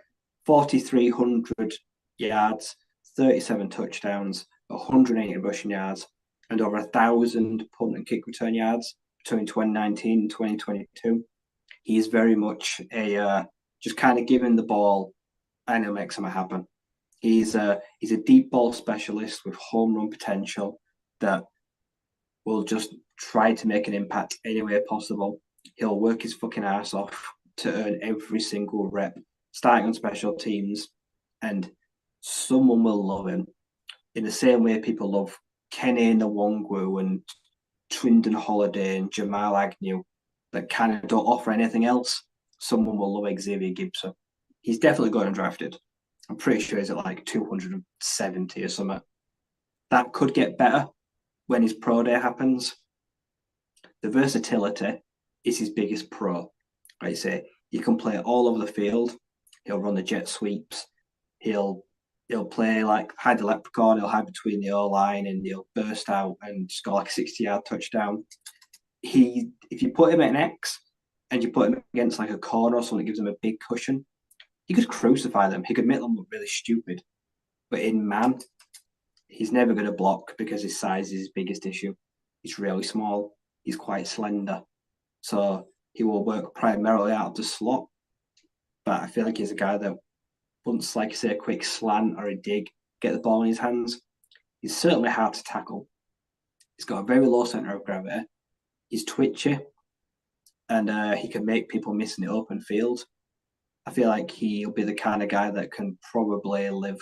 4,300 yards, 37 touchdowns, 180 rushing yards, and over 1,000 punt and kick return yards between 2019 and 2022. He's very much just kind of giving the ball and he'll make something happen. He's a deep ball specialist with home run potential that will just try to make an impact any way possible. He'll work his fucking ass off to earn every single rep, starting on special teams, and someone will love him in the same way people love Kenny Nwangwu and Trindon Holiday and Jamal Agnew that kind of don't offer anything else. Someone will love Xavier Gibson. He's definitely got undrafted. I'm pretty sure he's at like 270 or something. That could get better when his pro day happens. The versatility is his biggest pro. Like I say, you can play all over the field. He'll run the jet sweeps. He'll play like hide the leprechaun. He'll hide between the O-line and he'll burst out and score like a 60-yard touchdown. If you put him at an X and you put him against like a corner or something that gives him a big cushion, he could crucify them. He could make them look really stupid. But in man, he's never going to block because his size is his biggest issue. He's really small. He's quite slender. So he will work primarily out of the slot. But I feel like he's a guy that once, like I say, a quick slant or a dig, get the ball in his hands, he's certainly hard to tackle. He's got a very low center of gravity. He's twitchy. And he can make people miss in the open field. I feel like he'll be the kind of guy that can probably live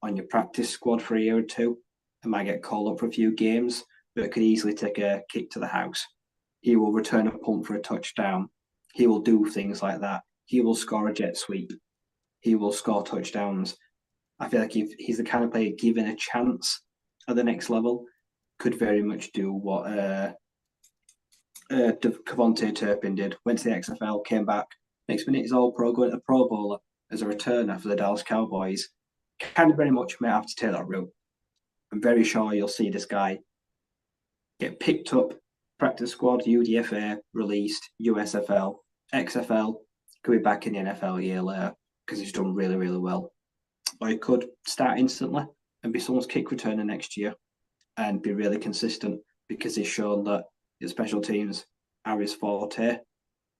on your practice squad for a year or two and might get called up for a few games, but could easily take a kick to the house. He will return a punt for a touchdown. He will do things like that. He will score a jet sweep. He will score touchdowns. I feel like if he's the kind of player given a chance at the next level, could very much do what Kevontae Turpin did. Went to the XFL, came back. Next minute, he's all pro, going to the Pro Bowl as a returner for the Dallas Cowboys. Kind of very much may have to take that route. I'm very sure you'll see this guy get picked up, practice squad, UDFA, released, USFL, XFL, could be back in the NFL a year later because he's done really, really well. Or he could start instantly and be someone's kick returner next year and be really consistent because he's shown that his special teams are his forte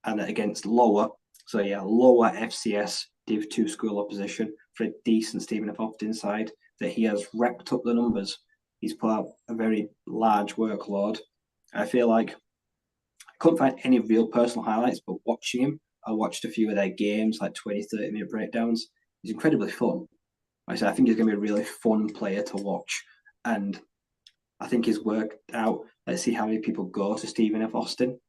and that against lower FCS Div 2 school opposition for a decent Stephen F. Austin side, that he has wrapped up the numbers. He's put out a very large workload. I feel like I couldn't find any real personal highlights, but watching him, I watched a few of their games, like 20, 30-minute breakdowns. He's incredibly fun. Like I said, I think he's going to be a really fun player to watch. And I think he's worked out. Let's see how many people go to Stephen F. Austin.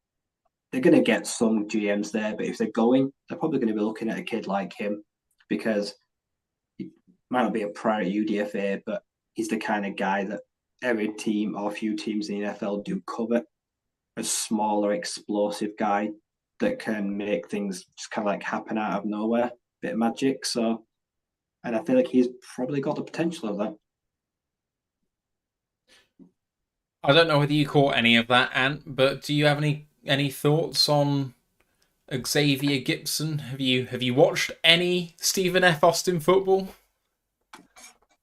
They're going to get some GMs there, but if they're going, they're probably going to be looking at a kid like him because he might not be a prior UDFA, but he's the kind of guy that every team or a few teams in the NFL do covet. A smaller, explosive guy that can make things just kind of like happen out of nowhere, bit of magic. So, and I feel like he's probably got the potential of that. I don't know whether you caught any of that, Ant, but do you have any thoughts on Xavier Gibson? Have you watched any Stephen F. Austin football?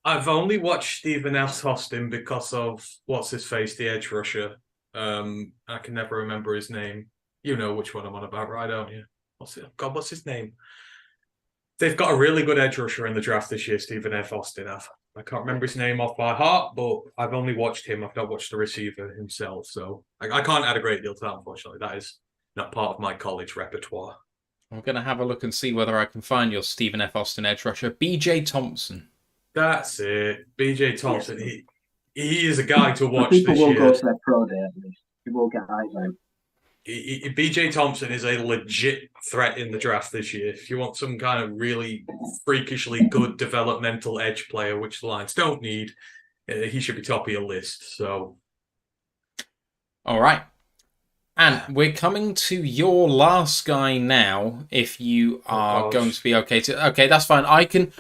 I've only watched Stephen F. Austin because of what's his face, the edge rusher. I can never remember his name. You know which one I'm on about, right? Don't you? What's his name? They've got a really good edge rusher in the draft this year, Stephen F. Austin. I can't remember his name off by heart, but I've only watched him. I've not watched the receiver himself, so I can't add a great deal to that, unfortunately. That is not part of my college repertoire. I'm going to have a look and see whether I can find your Stephen F. Austin edge rusher, B.J. Thompson. That's it. B.J. Thompson. Yes. He is a guy to watch people this will year. Go to their pro day at least. People will get eyes on him. B.J. Thompson is a legit threat in the draft this year. If you want some kind of really freakishly good developmental edge player, which the Lions don't need, he should be top of your list. So, all right. And we're coming to your last guy now. If you are going to be okay, that's fine. I can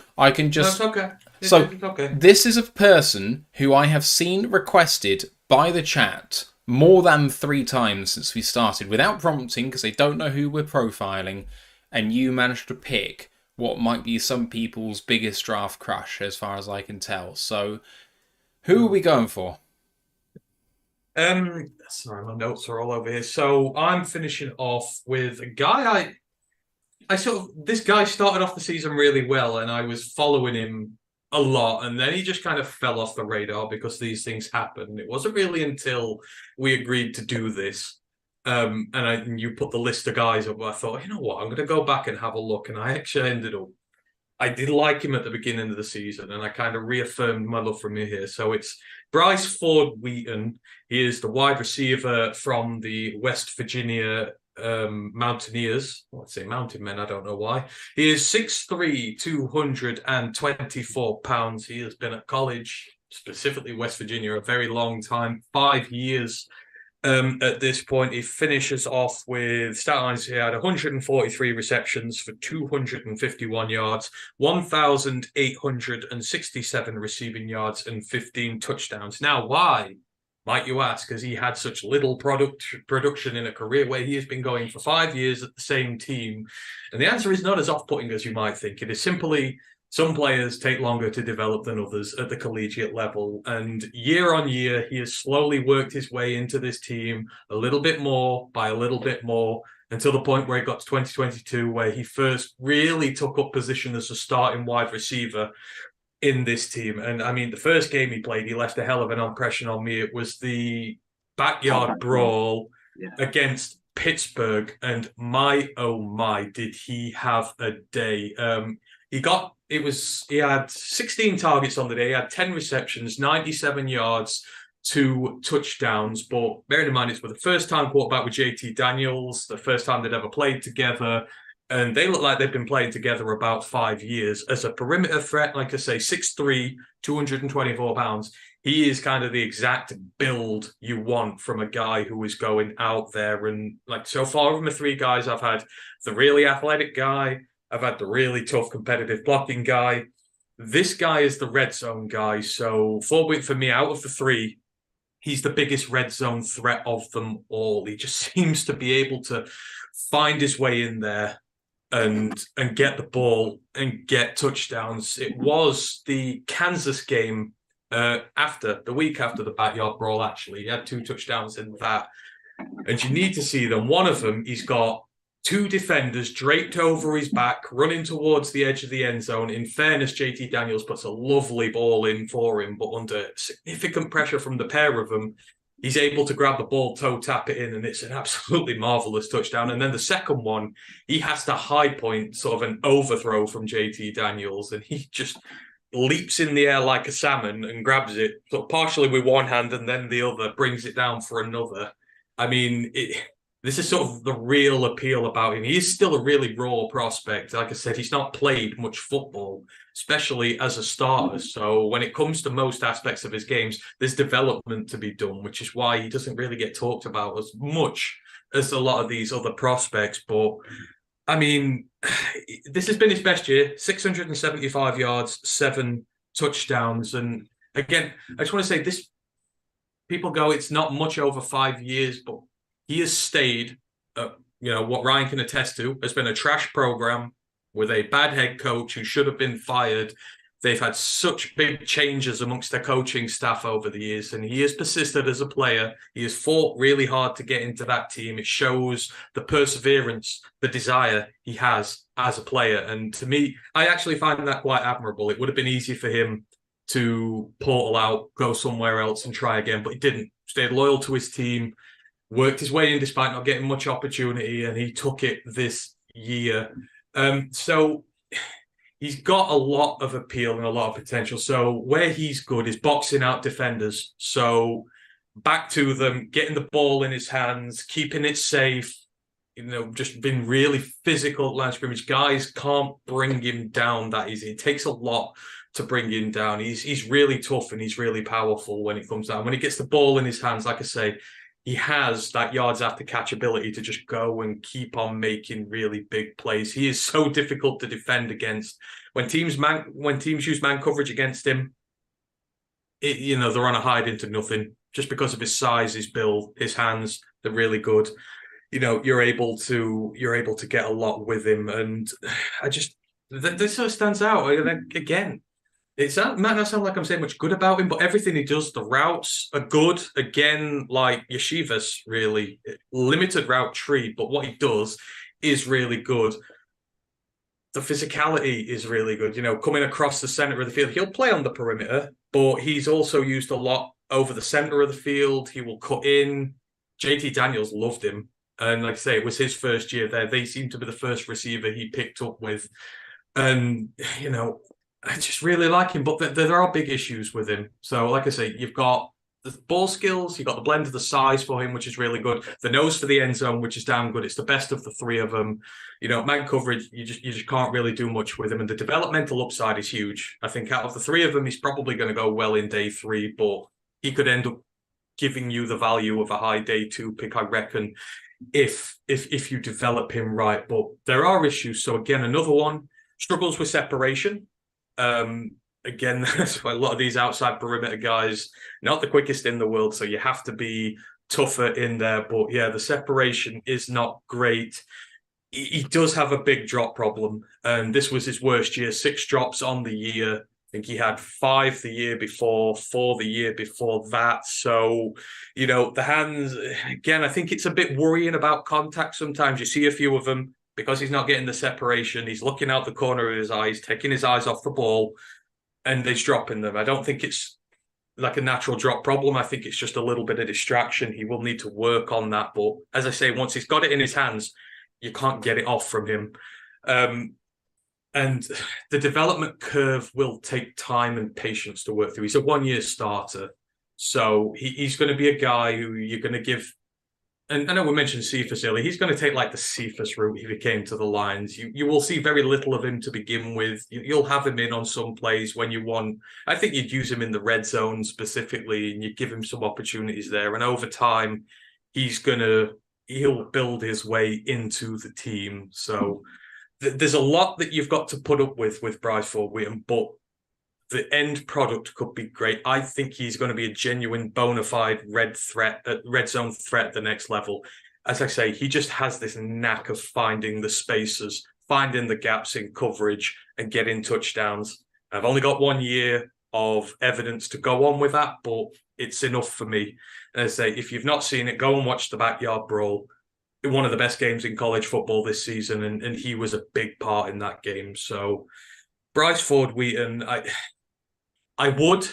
just. That's okay. It's okay. This is a person who I have seen requested by the chat more than 3 times since we started without prompting because they don't know who we're profiling, and you managed to pick what might be some people's biggest draft crush as far as I can tell. So who are we going for? Sorry, my notes are all over here. So I'm finishing off with a guy this guy started off the season really well and I was following him a lot, and then he just kind of fell off the radar because these things happen. It wasn't really until we agreed to do this, and you put the list of guys up, I thought, you know what, I'm going to go back and have a look, and I actually ended up, I did like him at the beginning of the season, and I kind of reaffirmed my love for him here. So it's Bryce Ford-Wheaton. He is the wide receiver from the West Virginia Mountaineers. Let's say mountain men, I don't know why. He is 6'3", 224 pounds. He has been at college, specifically West Virginia, a very long time, 5 years. At this point, he finishes off with stat lines. He had 143 receptions for 251 yards, 1,867 receiving yards, and 15 touchdowns. Now, why, might you ask, because he had such little production in a career where he has been going for 5 years at the same team? And the answer is not as off-putting as you might think. It is simply some players take longer to develop than others at the collegiate level. And year on year, he has slowly worked his way into this team a little bit more by a little bit more, until the point where he got to 2022, where he first really took up position as a starting wide receiver in this team. And I mean, the first game he played, he left a hell of an impression on me. It was the backyard brawl against Pittsburgh. And my, oh my, did he have a day. He had 16 targets on the day, he had 10 receptions, 97 yards, 2 touchdowns. But bearing in mind, it's for the first time quarterback with JT Daniels, the first time they'd ever played together. And they look like they've been playing together about 5 years. As a perimeter threat, like I say, 6'3", 224 pounds. He is kind of the exact build you want from a guy who is going out there. And like, so far from the 3 guys, I've had the really athletic guy, I've had the really tough competitive blocking guy. This guy is the red zone guy. So Ford-Wheaton, for me, out of the 3, he's the biggest red zone threat of them all. He just seems to be able to find his way in there and get the ball and get touchdowns. It was the Kansas game the week after the backyard brawl, actually. He had 2 touchdowns in that. And you need to see them. One of them, he's got 2 defenders draped over his back, running towards the edge of the end zone. In fairness, JT Daniels puts a lovely ball in for him, but under significant pressure from the pair of them, he's able to grab the ball, toe tap it in, and it's an absolutely marvelous touchdown. And then the second one, he has to high point sort of an overthrow from JT Daniels, and he just leaps in the air like a salmon and grabs it sort of partially with one hand and then the other, brings it down for another. I mean, this is sort of the real appeal about him. He is still a really raw prospect. Like I said, he's not played much football, especially as a starter. So when it comes to most aspects of his games, there's development to be done, which is why he doesn't really get talked about as much as a lot of these other prospects. But I mean, this has been his best year, 675 yards, 7 touchdowns. And again, I just want to say this, people go, it's not much over 5 years, but he has stayed, what Ryan can attest to, has been a trash program with a bad head coach who should have been fired. They've had such big changes amongst their coaching staff over the years, and he has persisted as a player. He has fought really hard to get into that team. It shows the perseverance, the desire he has as a player. And to me, I actually find that quite admirable. It would have been easy for him to portal out, go somewhere else and try again, but he didn't. Stayed loyal to his team, worked his way in despite not getting much opportunity, and he took it this year. So he's got a lot of appeal and a lot of potential. So where he's good is boxing out defenders. So back to them, getting the ball in his hands, keeping it safe, just being really physical at line of scrimmage. Guys can't bring him down that easy. It takes a lot to bring him down. He's really tough and he's really powerful when it comes down. When he gets the ball in his hands, like I say, he has that yards after catch ability to just go and keep on making really big plays. He is so difficult to defend against. When teams use man coverage against him, they're on a hide into nothing just because of his size, his build, his hands. They're really good. You're able to get a lot with him, and this sort of stands out again. It might not sound like I'm saying much good about him, but everything he does, the routes are good. Again, like Yeshivas, really limited route tree, but what he does is really good. The physicality is really good. Coming across the center of the field, he'll play on the perimeter, but he's also used a lot over the center of the field. He will cut in. JT Daniels loved him, and like I say, it was his first year there. They seem to be the first receiver he picked up with, and I just really like him, but there are big issues with him. So, like I say, you've got the ball skills, you've got the blend of the size for him, which is really good. The nose for the end zone, which is damn good. It's the best of the three of them. You know, man coverage, you just can't really do much with him. And the developmental upside is huge. I think out of the three of them, he's probably going to go well in day 3, but he could end up giving you the value of a high day 2 pick, I reckon, if you develop him right. But there are issues. So again, another one, struggles with separation. Again, that's why a lot of these outside perimeter guys, not the quickest in the world, so you have to be tougher in there. But yeah, the separation is not great. He does have a big drop problem, and this was his worst year. 6 drops on the year. I think he had 5 the year before, 4 the year before that. So, you know, the hands, again, I think it's a bit worrying about contact sometimes. You see a few of them, because he's not getting the separation, he's looking out the corner of his eyes, taking his eyes off the ball, and he's dropping them. I don't think it's like a natural drop problem. I think it's just a little bit of distraction. He will need to work on that. But as I say, once he's got it in his hands, you can't get it off from him. And the development curve will take time and patience to work through. He's a 1-year starter. So he's going to be a guy who you're going to give. And I know we mentioned Cephas earlier. He's going to take like the Cephas route if he came to the Lions. You will see very little of him to begin with. You'll have him in on some plays when you want. I think you'd use him in the red zone specifically, and you'd give him some opportunities there. And over time, he'll build his way into the team. So there's a lot that you've got to put up with Bryce Ford-Wheaton, but the end product could be great. I think he's going to be a genuine, bona fide red zone threat at the next level. As I say, he just has this knack of finding the spaces, finding the gaps in coverage, and getting touchdowns. I've only got 1 year of evidence to go on with that, but it's enough for me. And as I say, if you've not seen it, go and watch the Backyard Brawl. One of the best games in college football this season, and he was a big part in that game. So Bryce Ford-Wheaton, I would,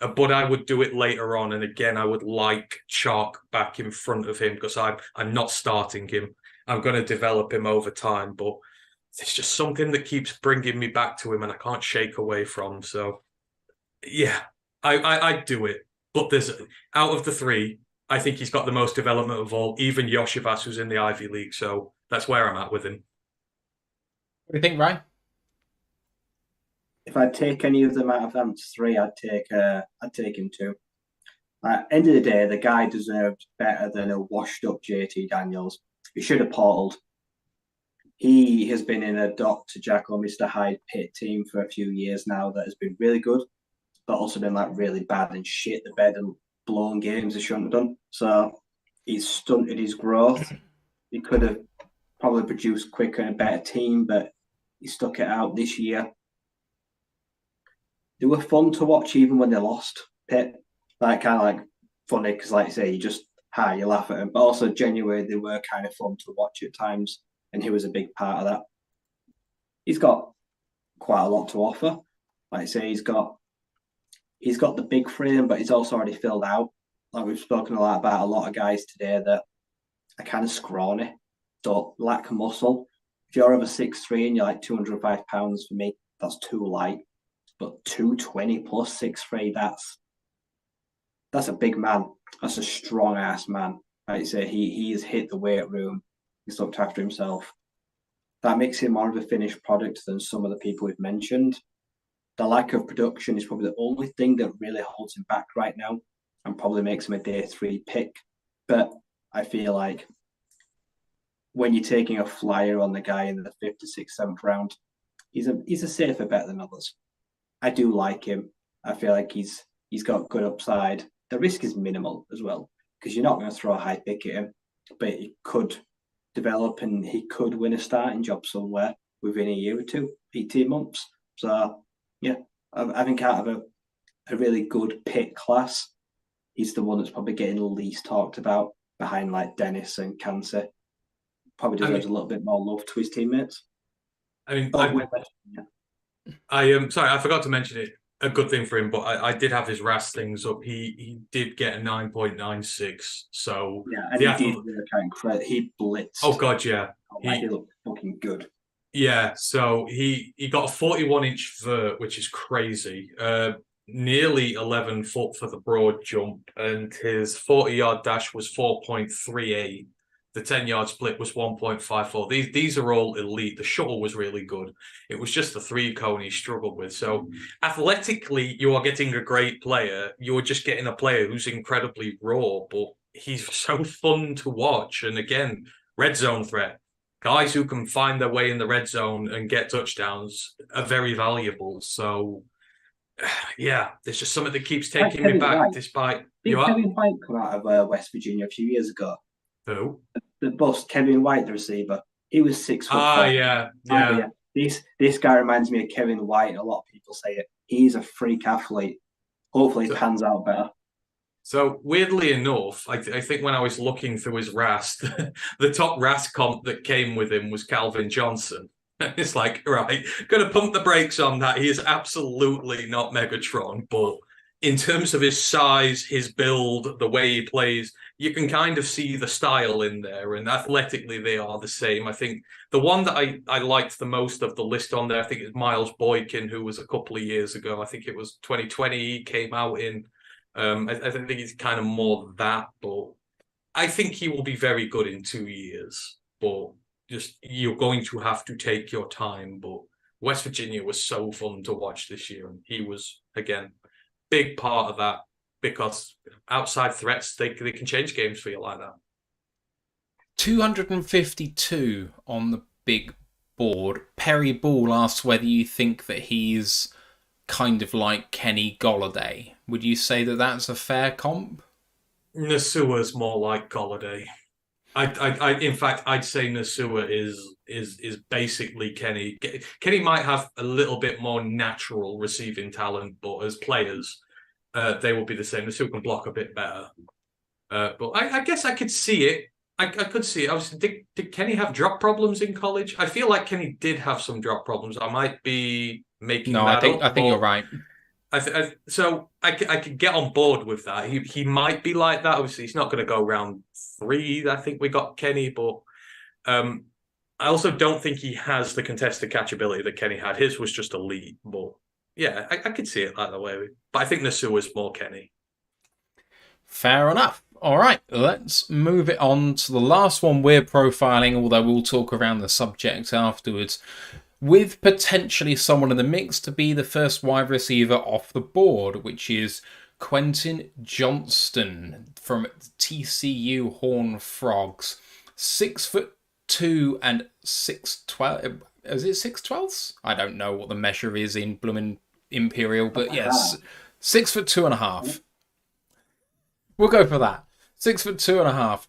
but I would do it later on. And again, I would like Chalk back in front of him, because I'm not starting him. I'm going to develop him over time, but it's just something that keeps bringing me back to him and I can't shake away from. So yeah, I'd do it. But there's, out of the 3, I think he's got the most development of all, even Yoshivas, who's in the Ivy League. So that's where I'm at with him. What do you think, Ryan? If I'd take any of them out of them 3, I'd take him too. End of the day, the guy deserved better than a washed-up JT Daniels. He should have portaled. He has been in a Dr. Jekyll, Mr. Hyde pit team for a few years now that has been really good, but also been like really bad and shit the bed and blown games he shouldn't have done. So he's stunted his growth. He could have probably produced quicker and a better team, but he stuck it out this year. They were fun to watch even when they lost. Pitt, like kind of like funny because, like I say, you laugh at them, but also genuinely they were kind of fun to watch at times, and he was a big part of that. He's got quite a lot to offer. Like I say, he's got the big frame, but he's also already filled out. Like we've spoken a lot about a lot of guys today that are kind of scrawny, don't lack muscle. If you're over 6'3" and you're like 205 pounds, for me, that's too light. But 220 plus 6'3", that's a big man. That's a strong ass man. Like I say, he's hit the weight room. He's looked after himself. That makes him more of a finished product than some of the people we've mentioned. The lack of production is probably the only thing that really holds him back right now, and probably makes him a day 3 pick. But I feel like when you're taking a flyer on the guy in the 5th to 6th, 7th round, he's a safer bet than others. I do like him. I feel like he's got good upside. The risk is minimal as well, because you're not going to throw a high pick at him, but he could develop and he could win a starting job somewhere within a year or 2, 18 months. So yeah, I think out of a really good pick class, he's the one that's probably getting the least talked about behind like Dennis and Kansas. Probably deserves a little bit more love to his teammates. I mean, sorry, I forgot to mention it. A good thing for him, but I did have his RAS things up. He did get a 9.96. So yeah, and he blitzed. Oh god, yeah, he looked fucking good. Yeah, so he got a 41-inch vert, which is crazy. nearly 11 foot for the broad jump, and his 40-yard dash was 4.38. The 10-yard split was 1.54. These are all elite. The shuttle was really good. It was just the three cone he struggled with. So athletically, you are getting a great player. You're just getting a player who's incredibly raw, but he's so fun to watch. And again, red zone threat. Guys who can find their way in the red zone and get touchdowns are very valuable. So yeah, there's just something that keeps taking me back, White. despite Did Kevin White come out of West Virginia a few years ago? who? The bust, Kevin White, the receiver. He was 6'4". Yeah. This guy reminds me of Kevin White. A lot of people say it. He's a freak athlete. Hopefully, it pans out better. So weirdly enough, I think when I was looking through his RAS, the top RAS comp that came with him was Calvin Johnson. It's like, right, gonna pump the brakes on that. He is absolutely not Megatron, but in terms of his size, his build, the way he plays, you can kind of see the style in there, and athletically they are the same. I think the one that I liked the most of the list on there, I think it's Miles Boykin, who was a couple of years ago. I think it was 2020 he came out in. I think he's kind of more that, but I think he will be very good in 2 years. But just you're going to have to take your time. But West Virginia was so fun to watch this year, and he was again big part of that because outside threats they can change games for you like that. 252 on the big board. Perry Ball asks whether you think that he's kind of like Kenny Golladay. Would you say that that's a fair comp? Nasua's more like Golladay. In fact, I'd say Nasua is basically Kenny. Kenny might have a little bit more natural receiving talent, but as players, they will be the same. Nasua can block a bit better. But I guess I could see it. I could see it. Did Kenny have drop problems in college? I feel like Kenny did have some drop problems. I might be making that up. I think you're right. So I could get on board with that. He might be like that. Obviously, he's not going to go round 3. I think we got Kenny, but I also don't think he has the contested catch ability that Kenny had. His was just elite, but yeah, I could see it that way. But I think Nasua is more Kenny. Fair enough. All right, let's move it on to the last one we're profiling, although we'll talk around the subject afterwards, with potentially someone in the mix to be the first wide receiver off the board, which is Quentin Johnston from TCU Horned Frogs. 6'2" and 6'12". Is it 6'12"? I don't know what the measure is in Bloomin' Imperial, but yes, 6'2.5". We'll go for that. 6'2.5".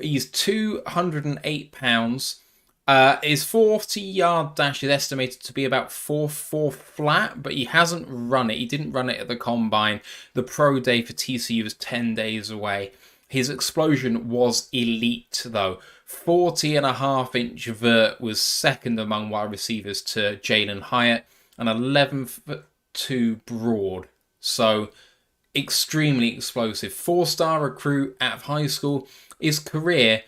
He's 208 pounds. His 40-yard dash is estimated to be about 4.4 flat, but he hasn't run it. He didn't run it at the combine. The pro day for TCU was 10 days away. His explosion was elite, though. 40.5-inch vert was second among wide receivers to Jalen Hyatt, and 11'2" broad. So extremely explosive. 4-star recruit out of high school. His career,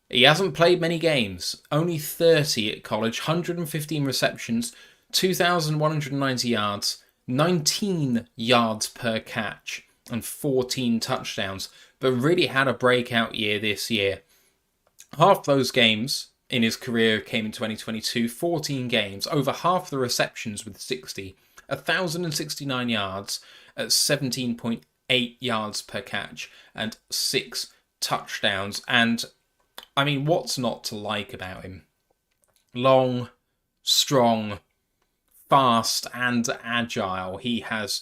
he hasn't played many games. Only 30 at college. 115 receptions. 2,190 yards. 19 yards per catch. And 14 touchdowns. But really had a breakout year this year. Half those games in his career came in 2022. 14 games. Over half the receptions with 60. 1,069 yards at 17.8 yards per catch. And 6 touchdowns. And I mean, what's not to like about him? Long, strong, fast, and agile. He has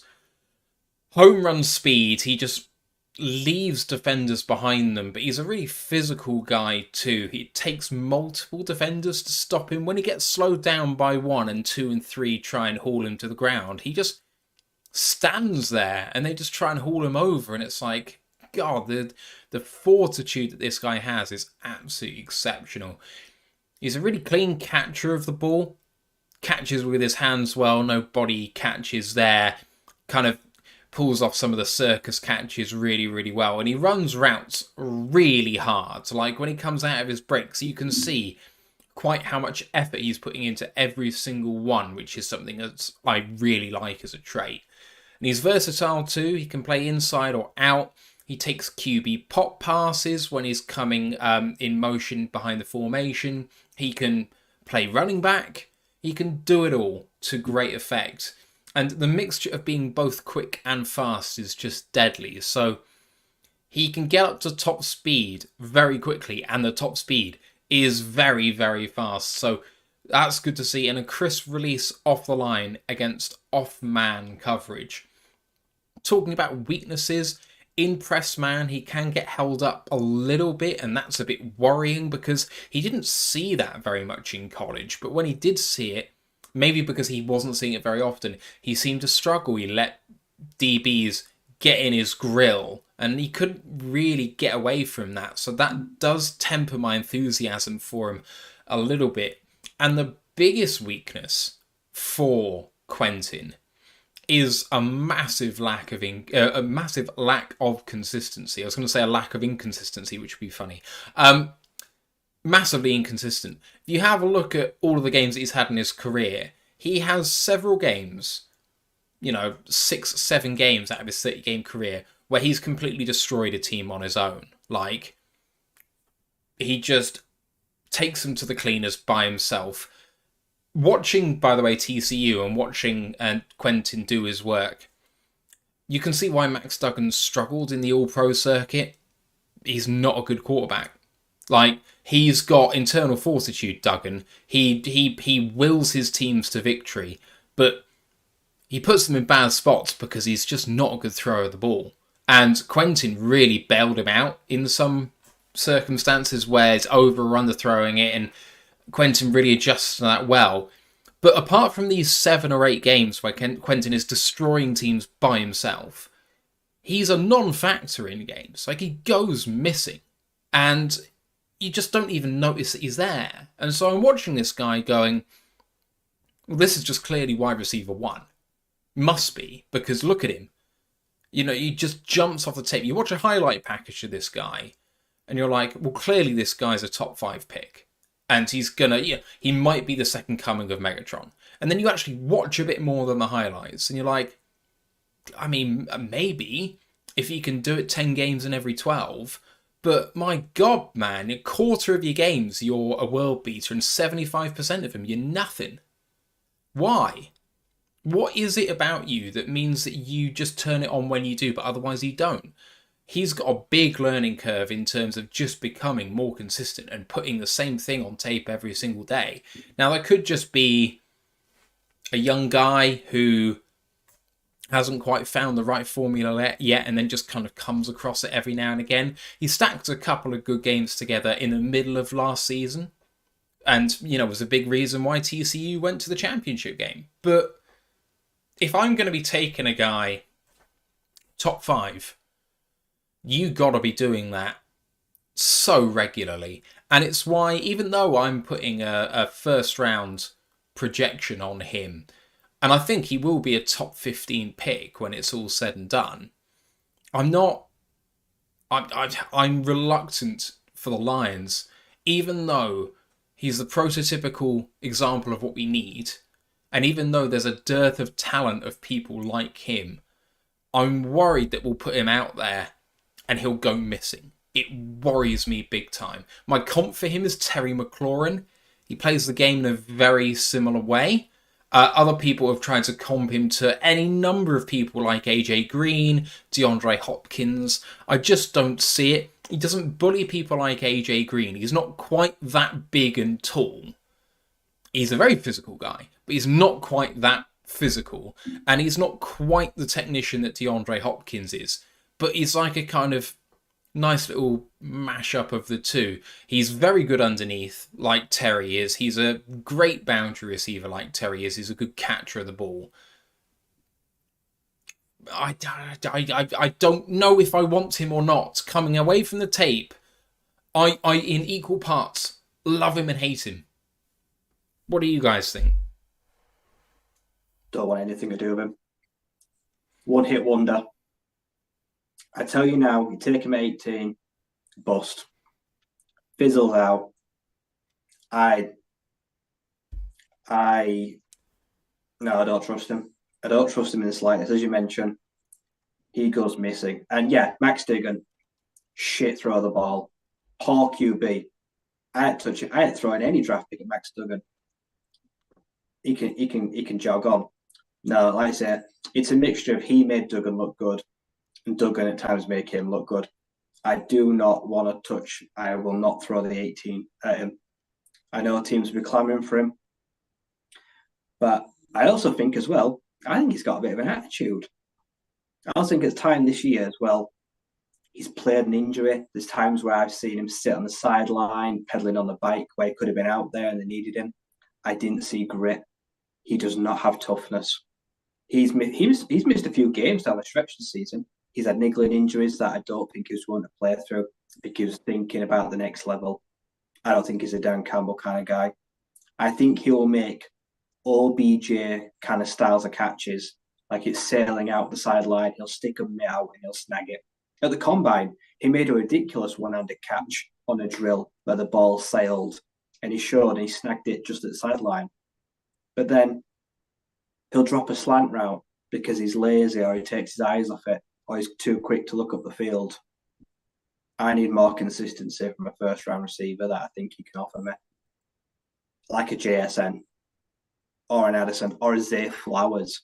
home run speed. He just leaves defenders behind them, but he's a really physical guy too. It takes multiple defenders to stop him. When he gets slowed down by 1 and 2 and 3 try and haul him to the ground, he just stands there and they just try and haul him over, and it's like, God, the fortitude that this guy has is absolutely exceptional. He's a really clean catcher of the ball. Catches with his hands well, no body catches there. Kind of pulls off some of the circus catches really, really well. And he runs routes really hard. So like when he comes out of his breaks, you can see quite how much effort he's putting into every single one, which is something that I really like as a trait. And he's versatile too. He can play inside or out. He takes QB pop passes when he's coming in motion behind the formation. He can play running back. He can do it all to great effect. And the mixture of being both quick and fast is just deadly. So he can get up to top speed very quickly, and the top speed is very, very fast. So that's good to see. And a crisp release off the line against off-man coverage. Talking about weaknesses, in press man, he can get held up a little bit, and that's a bit worrying because he didn't see that very much in college. But when he did see it, maybe because he wasn't seeing it very often, he seemed to struggle. He let DBs get in his grill, and he couldn't really get away from that. So that does temper my enthusiasm for him a little bit. And the biggest weakness for Quentin is a massive lack of consistency. I was going to say a lack of inconsistency, which would be funny. Massively inconsistent. If you have a look at all of the games that he's had in his career, he has several games, 6-7 games out of his 30-game career, where he's completely destroyed a team on his own. Like, he just takes them to the cleaners by himself. Watching, by the way, TCU and watching Quentin do his work, you can see why Max Duggan struggled in the All-Pro circuit. He's not a good quarterback. Like, he's got internal fortitude, Duggan. He wills his teams to victory, but he puts them in bad spots because he's just not a good thrower of the ball. And Quentin really bailed him out in some circumstances where it's over or under throwing it, and Quentin really adjusts to that well. But apart from these 7 or 8 games where Quentin is destroying teams by himself, he's a non-factor in games. Like, he goes missing, and you just don't even notice that he's there. And so I'm watching this guy going, well, this is just clearly wide receiver 1. Must be, because look at him. He just jumps off the tape. You watch a highlight package of this guy, and you're like, well, clearly this guy's a top 5 pick. And he's gonna, he might be the second coming of Megatron. And then you actually watch a bit more than the highlights, and you're like, I mean, maybe, if he can do it 10 games in every 12, but my God, man, a quarter of your games you're a world beater, and 75% of them you're nothing. Why? What is it about you that means that you just turn it on when you do, but otherwise you don't? He's got a big learning curve in terms of just becoming more consistent and putting the same thing on tape every single day. Now, that could just be a young guy who hasn't quite found the right formula yet and then just kind of comes across it every now and again. He stacked a couple of good games together in the middle of last season and, was a big reason why TCU went to the championship game. But if I'm going to be taking a guy top 5, you got to be doing that so regularly. And it's why, even though I'm putting a first round projection on him, and I think he will be a top 15 pick when it's all said and done, I'm reluctant for the Lions, even though he's the prototypical example of what we need. And even though there's a dearth of talent of people like him, I'm worried that we'll put him out there and he'll go missing. It worries me big time. My comp for him is Terry McLaurin. He plays the game in a very similar way. Other people have tried to comp him to any number of people like AJ Green, DeAndre Hopkins. I just don't see it. He doesn't bully people like AJ Green. He's not quite that big and tall. He's a very physical guy, but he's not quite that physical. And he's not quite the technician that DeAndre Hopkins is. But he's like a kind of nice little mashup of the two. He's very good underneath, like Terry is. He's a great boundary receiver, like Terry is. He's a good catcher of the ball. I don't know if I want him or not. Coming away from the tape, I in equal parts love him and hate him. What do you guys think? Don't want anything to do with him. One hit wonder. I tell you now, you take him at 18, bust. Fizzles out. No, I don't trust him. I don't trust him in the slightest. As you mentioned, he goes missing. And yeah, Max Duggan, shit throw the ball. Poor QB. I ain't touching. I ain't throwing any draft pick at Max Duggan. He can jog on. No, like I said, it's a mixture of he made Duggan look good, and Duggan at times make him look good. I do not want to touch. I will not throw the 18 at him. I know teams will be clamoring for him, but I also think as well, I think he's got a bit of an attitude. I also think it's time this year as well. He's played an injury. There's times where I've seen him sit on the sideline, pedaling on the bike where he could have been out there and they needed him. I didn't see grit. He does not have toughness. He's missed a few games down the stretch this season. He's had niggling injuries that I don't think he's going to play through because he was thinking about the next level. I don't think he's a Dan Campbell kind of guy. I think he'll make OBJ kind of styles of catches, like it's sailing out the sideline. He'll stick a mitt out and he'll snag it. At the combine, he made a ridiculous one-handed catch on a drill where the ball sailed and he showed and he snagged it just at the sideline. But then he'll drop a slant route because he's lazy or he takes his eyes off it or he's too quick to look up the field. I need more consistency from a first-round receiver that I think he can offer me. Like a JSN or an Addison or a Zay Flowers.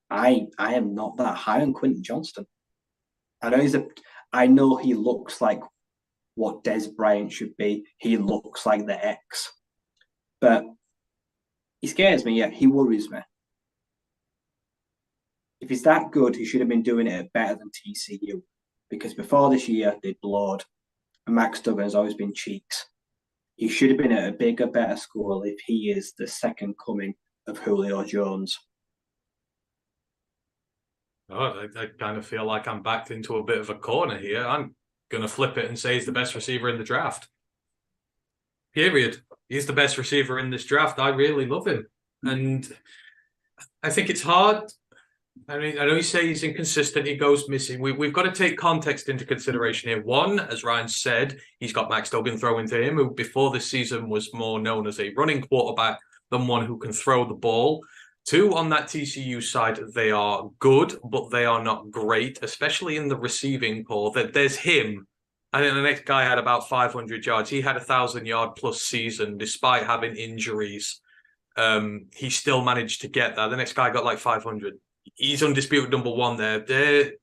I am not that high on Quentin Johnston. I know he looks like what Des Bryant should be. He looks like the X. But he scares me, yeah. He worries me. If he's that good, he should have been doing it better than TCU. Because before this year, they blowed. And Max Duggan has always been cheeks. He should have been at a bigger, better school if he is the second coming of Julio Jones. Oh, I kind of feel like I'm backed into a bit of a corner here. I'm going to flip it and say he's the best receiver in the draft. Period. He's the best receiver in this draft. I really love him. And I think it's hard. I mean, I know you say he's inconsistent, he goes missing. We've got to take context into consideration here. One, as Ryan said, he's got Max Duggan throwing to him, who before this season was more known as a running quarterback than one who can throw the ball. Two, on that TCU side, they are good, but they are not great, especially in the receiving core. That there's him. I think the next guy had about 500 yards. He had 1,000-yard plus season despite having injuries. He still managed to get that. The next guy got like 500. He's undisputed number one there.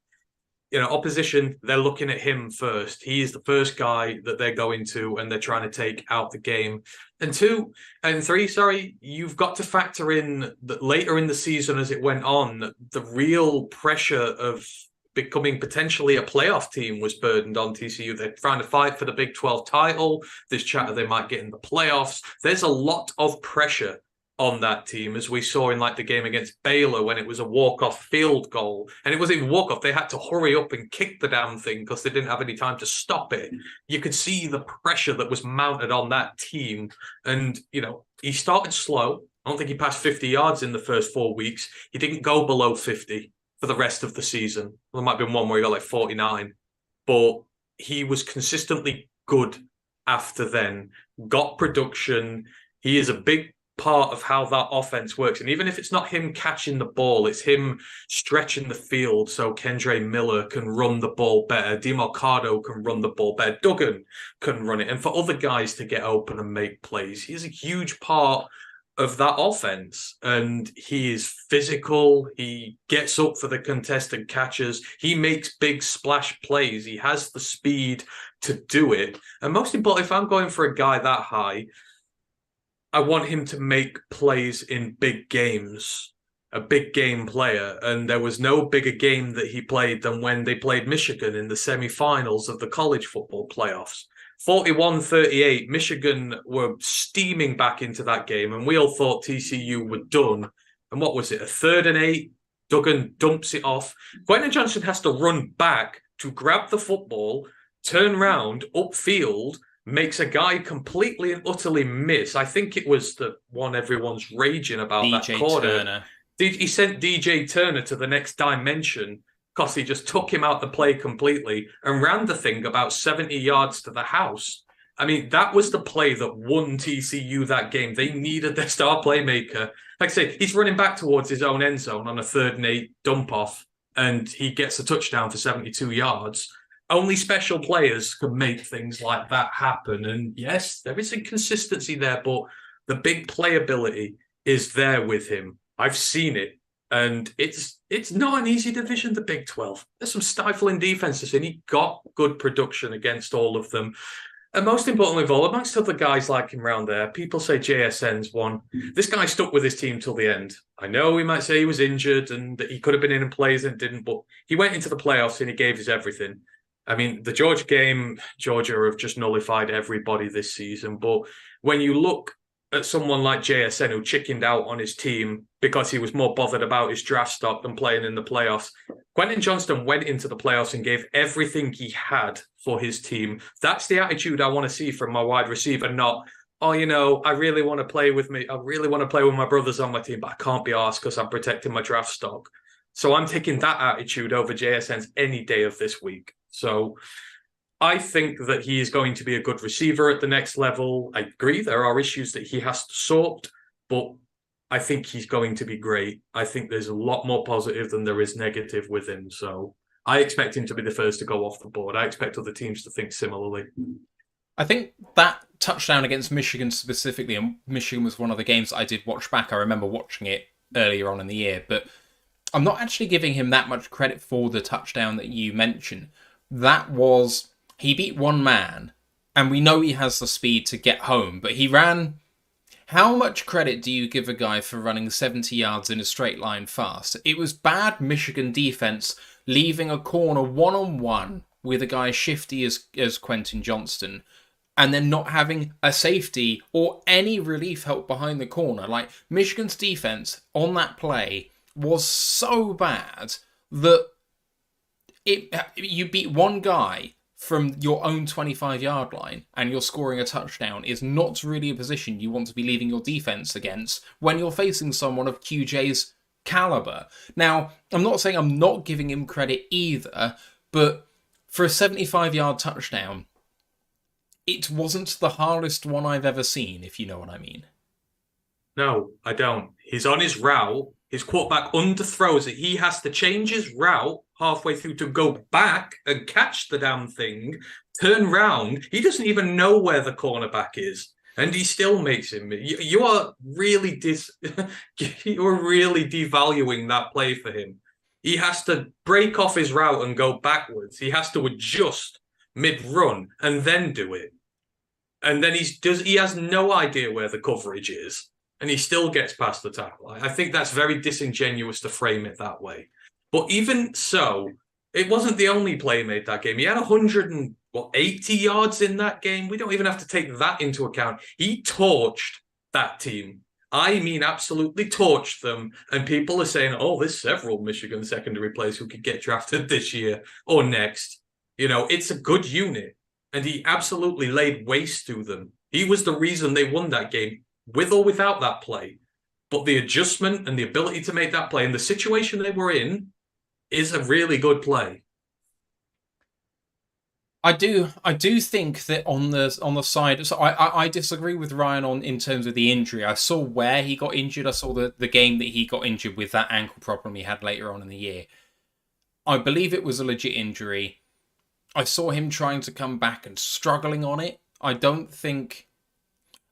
Opposition, they're looking at him first. He is the first guy that they're going to, and they're trying to take out the game. And three, you've got to factor in that later in the season as it went on, the real pressure of becoming potentially a playoff team was burdened on TCU. They're trying to fight for the Big 12 title. There's chatter they might get in the playoffs. There's a lot of pressure on that team, as we saw in like the game against Baylor when it was a walk-off field goal. And it wasn't even walk-off. They had to hurry up and kick the damn thing because they didn't have any time to stop it. You could see the pressure that was mounted on that team. And, he started slow. I don't think he passed 50 yards in the first 4 weeks. He didn't go below 50 for the rest of the season. There might have been one where he got like 49. But he was consistently good after then. Got production. He is a big part of how that offense works. And even if it's not him catching the ball, it's him stretching the field so Kendre Miller can run the ball better, DeMarcado can run the ball better, Duggan can run it, and for other guys to get open and make plays. He's a huge part of that offense, and he is physical. He gets up for the contested catches. He makes big splash plays. He has the speed to do it. And most importantly, if I'm going for a guy that high, I want him to make plays in big games, a big game player. And there was no bigger game that he played than when they played Michigan in the semifinals of the college football playoffs. 41-38, Michigan were steaming back into that game, and we all thought TCU were done. And what was it, a 3rd and 8? Duggan dumps it off. Quentin Johnson has to run back to grab the football, turn round, upfield, makes a guy completely and utterly miss. I think it was the one everyone's raging about, DJ that quarter. Turner. He sent DJ Turner to the next dimension because he just took him out the play completely and ran the thing about 70 yards to the house. I mean, that was the play that won TCU that game. They needed their star playmaker. Like I say, he's running back towards his own end zone on a 3rd and 8 dump off, and he gets a touchdown for 72 yards. Only special players can make things like that happen. And yes, there is inconsistency there, but the big playability is there with him. I've seen it. And it's not an easy division, the Big 12. There's some stifling defenses, and he got good production against all of them. And most importantly of all, amongst other guys like him around there, people say JSN's one. This guy stuck with his team till the end. I know we might say he was injured and that he could have been in and plays and didn't, but he went into the playoffs and he gave his everything. I mean, the Georgia game, Georgia have just nullified everybody this season. But when you look at someone like JSN who chickened out on his team because he was more bothered about his draft stock than playing in the playoffs, Quentin Johnston went into the playoffs and gave everything he had for his team. That's the attitude I want to see from my wide receiver, not, oh, I really want to play with me. I really want to play with my brothers on my team, but I can't be arsed because I'm protecting my draft stock. So I'm taking that attitude over JSN's any day of this week. So I think that he is going to be a good receiver at the next level. I agree there are issues that he has to sort, but I think he's going to be great. I think there's a lot more positive than there is negative with him. So I expect him to be the first to go off the board. I expect other teams to think similarly. I think that touchdown against Michigan specifically, and Michigan was one of the games that I did watch back. I remember watching it earlier on in the year, but I'm not actually giving him that much credit for the touchdown that you mentioned. That was, he beat one man, and we know he has the speed to get home, but he ran... How much credit do you give a guy for running 70 yards in a straight line fast? It was bad Michigan defense leaving a corner one-on-one with a guy shifty as Quentin Johnston, and then not having a safety or any relief help behind the corner. Like, Michigan's defense on that play was so bad that you beat one guy from your own 25-yard line and you're scoring a touchdown is not really a position you want to be leaving your defense against when you're facing someone of QJ's caliber. Now, I'm not saying I'm not giving him credit either, but for a 75-yard touchdown, it wasn't the hardest one I've ever seen, if you know what I mean. No, I don't. He's on his route. His quarterback underthrows it. He has to change his route halfway through to go back and catch the damn thing, turn round. He doesn't even know where the cornerback is, and he still makes him. You are really you're really devaluing that play for him. He has to break off his route and go backwards. He has to adjust mid-run and then do it. And then he has no idea where the coverage is. And he still gets past the tackle. I think that's very disingenuous to frame it that way. But even so, it wasn't the only play made that game. He had 180 yards in that game. We don't even have to take that into account. He torched that team. I mean, absolutely torched them. And people are saying, oh, there's several Michigan secondary players who could get drafted this year or next. It's a good unit. And he absolutely laid waste to them. He was the reason they won that game, with or without that play. But the adjustment and the ability to make that play and the situation they were in is a really good play. I do think that on the side, so I disagree with Ryan in terms of the injury. I saw where he got injured. I saw the game that he got injured with, that ankle problem he had later on in the year. I believe it was a legit injury. I saw him trying to come back and struggling on it. I think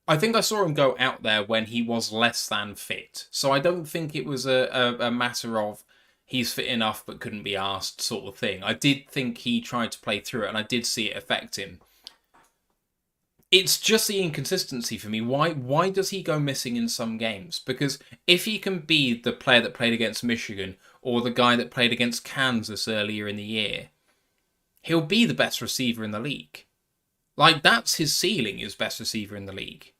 I saw him go out there when he was less than fit. So I don't think it was a matter of he's fit enough but couldn't be asked sort of thing. I did think he tried to play through it, and I did see it affect him. It's just the inconsistency for me. Why does he go missing in some games? Because if he can be the player that played against Michigan or the guy that played against Kansas earlier in the year, he'll be the best receiver in the league. Like, that's his ceiling, is best receiver in the league.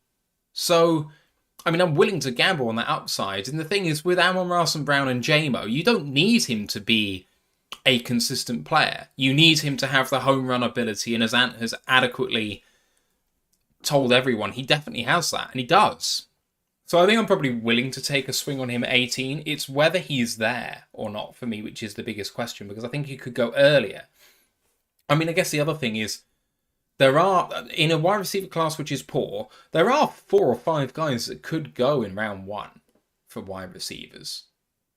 So, I mean, I'm willing to gamble on that upside. And the thing is, with Amon-Ra St. Brown and JMO, you don't need him to be a consistent player. You need him to have the home run ability, and as Ant has adequately told everyone, he definitely has that, and he does. So I think I'm probably willing to take a swing on him at 18. It's whether he's there or not for me, which is the biggest question, because I think he could go earlier. I mean, I guess the other thing is, there are, in a wide receiver class which is poor, there are 4 or 5 guys that could go in round 1 for wide receivers.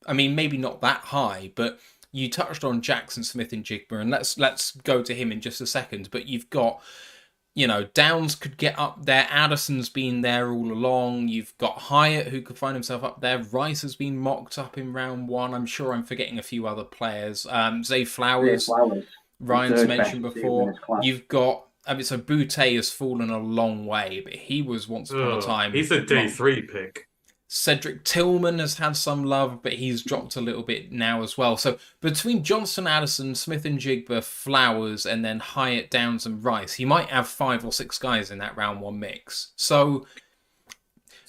I mean, maybe not that high, but you touched on Jackson Smith and Jigba, and let's go to him in just a second. But you've got, Downs could get up there. Addison's been there all along. You've got Hyatt, who could find himself up there. Rice has been mocked up in round 1. I'm sure I'm forgetting a few other players. Zay Flowers, Ryan's mentioned before. You've got, so Boutte has fallen a long way, but he was once upon a time. He's a day 3 pick. Cedric Tillman has had some love, but he's dropped a little bit now as well. So between Johnson, Addison, Smith and Jigba, Flowers, and then Hyatt, Downs and Rice, he might have 5 or 6 guys in that round 1 mix. So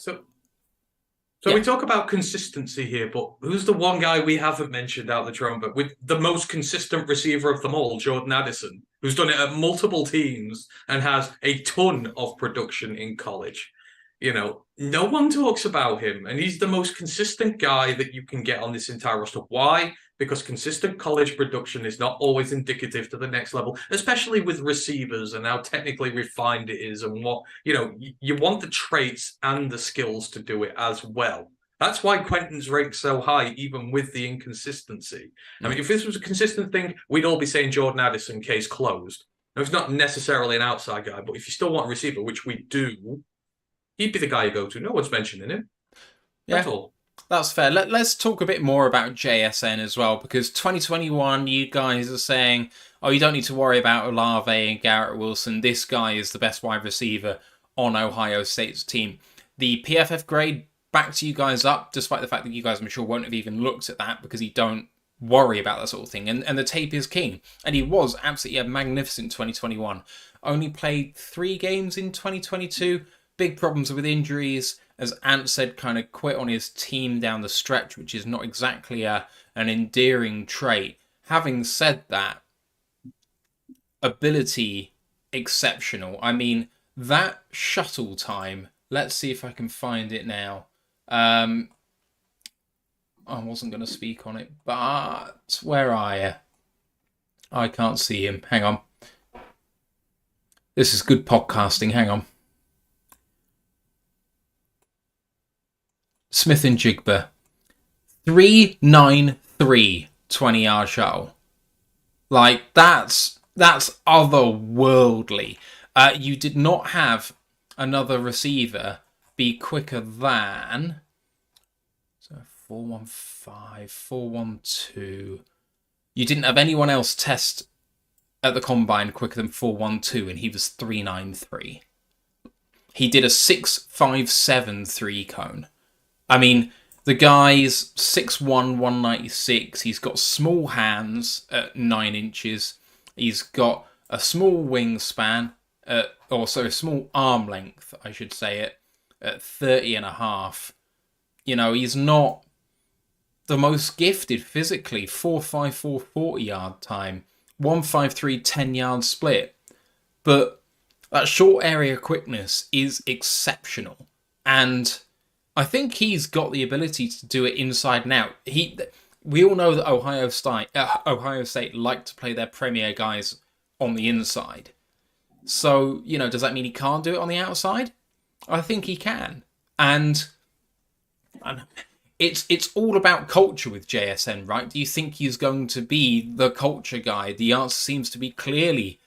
yeah. We talk about consistency here, but who's the one guy we haven't mentioned out the trumpet with the most consistent receiver of them all, Jordan Addison, who's done it at multiple teams and has a ton of production in college? No one talks about him, and he's the most consistent guy that you can get on this entire roster. Why? Because consistent college production is not always indicative to the next level, especially with receivers and how technically refined it is, and what, you want the traits and the skills to do it as well. That's why Quentin's ranked so high, even with the inconsistency. I mean, if this was a consistent thing, we'd all be saying Jordan Addison, case closed. Now, he's not necessarily an outside guy, but if you still want a receiver, which we do, he'd be the guy you go to. No one's mentioning him. That's all. That's fair. Let's talk a bit more about JSN as well, because 2021, you guys are saying, oh, you don't need to worry about Olave and Garrett Wilson. This guy is the best wide receiver on Ohio State's team. The PFF grade backed you guys up, despite the fact that you guys, I'm sure, won't have even looked at that because you don't worry about that sort of thing. And the tape is king. And he was absolutely a magnificent 2021. Only played 3 games in 2022. Big problems with injuries, as Ant said, kind of quit on his team down the stretch, which is not exactly an endearing trait. Having said that, ability exceptional. I mean, that shuttle time, let's see if I can find it now. I wasn't going to speak on it, but where are you? I can't see him. Hang on. This is good podcasting. Hang on. Smith and Jigba, 3.93 20-yard shuttle. Like, that's otherworldly. You did not have another receiver be quicker than 4.15, 4.12. You didn't have anyone else test at the combine quicker than 4.12, and he was 3.93. He did a 6.57 3-cone. I mean, the guy's 6'1", 196. He's got small hands at 9 inches. He's got a small wingspan, a small arm length, I should say it, at 30.5. He's not the most gifted physically. 4.54 40-yard time, 1.53 10-yard split. But that short area quickness is exceptional. And I think he's got the ability to do it inside and out. We all know that Ohio State like to play their premier guys on the inside. So, does that mean he can't do it on the outside? I think he can. And it's all about culture with JSN, right? Do you think he's going to be the culture guy? The answer seems to be clearly,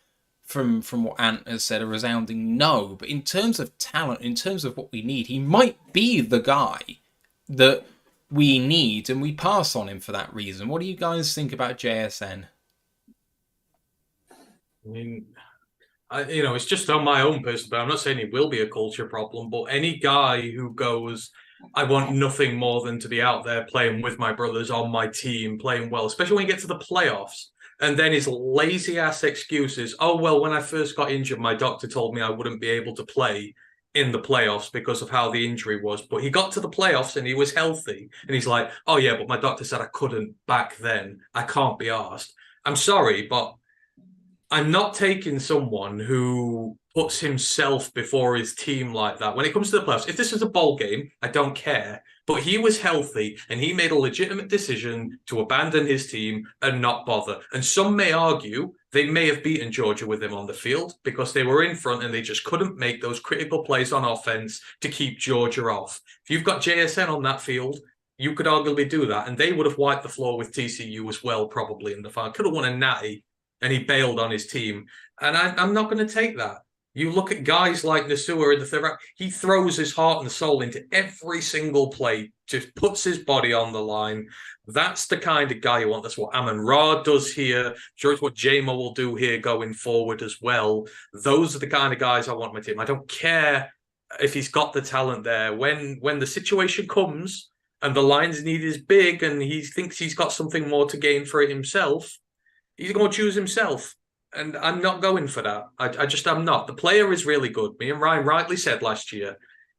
from what Ant has said, a resounding no. But in terms of talent, in terms of what we need, he might be the guy that we need, and we pass on him for that reason. What do you guys think about JSN? I mean, it's just on my own personal, but I'm not saying it will be a culture problem, but any guy who goes, I want nothing more than to be out there playing with my brothers on my team, playing well, especially when you get to the playoffs. And then his lazy-ass excuses, oh, well, when I first got injured, my doctor told me I wouldn't be able to play in the playoffs because of how the injury was. But he got to the playoffs and he was healthy. And he's like, oh, yeah, but my doctor said I couldn't back then. I can't be arsed. I'm sorry, but I'm not taking someone who puts himself before his team like that. When it comes to the playoffs, if this was a bowl game, I don't care. But he was healthy and he made a legitimate decision to abandon his team and not bother. And some may argue they may have beaten Georgia with him on the field because they were in front and they just couldn't make those critical plays on offense to keep Georgia off. If you've got JSN on that field, you could arguably do that. And they would have wiped the floor with TCU as well, probably in the final. Could have won a natty and he bailed on his team. And I'm not going to take that. You look at guys like Nasua in the third round, he throws his heart and soul into every single play, just puts his body on the line. That's the kind of guy you want. That's what Amon-Ra does here. Sure, it's what Jamo will do here going forward as well. Those are the kind of guys I want on my team. I don't care if he's got the talent there. When the situation comes and the Lions need is big and he thinks he's got something more to gain for it himself, he's going to choose himself. And I'm not going for that. I'm not. The player is really good. Me and Ryan rightly said last year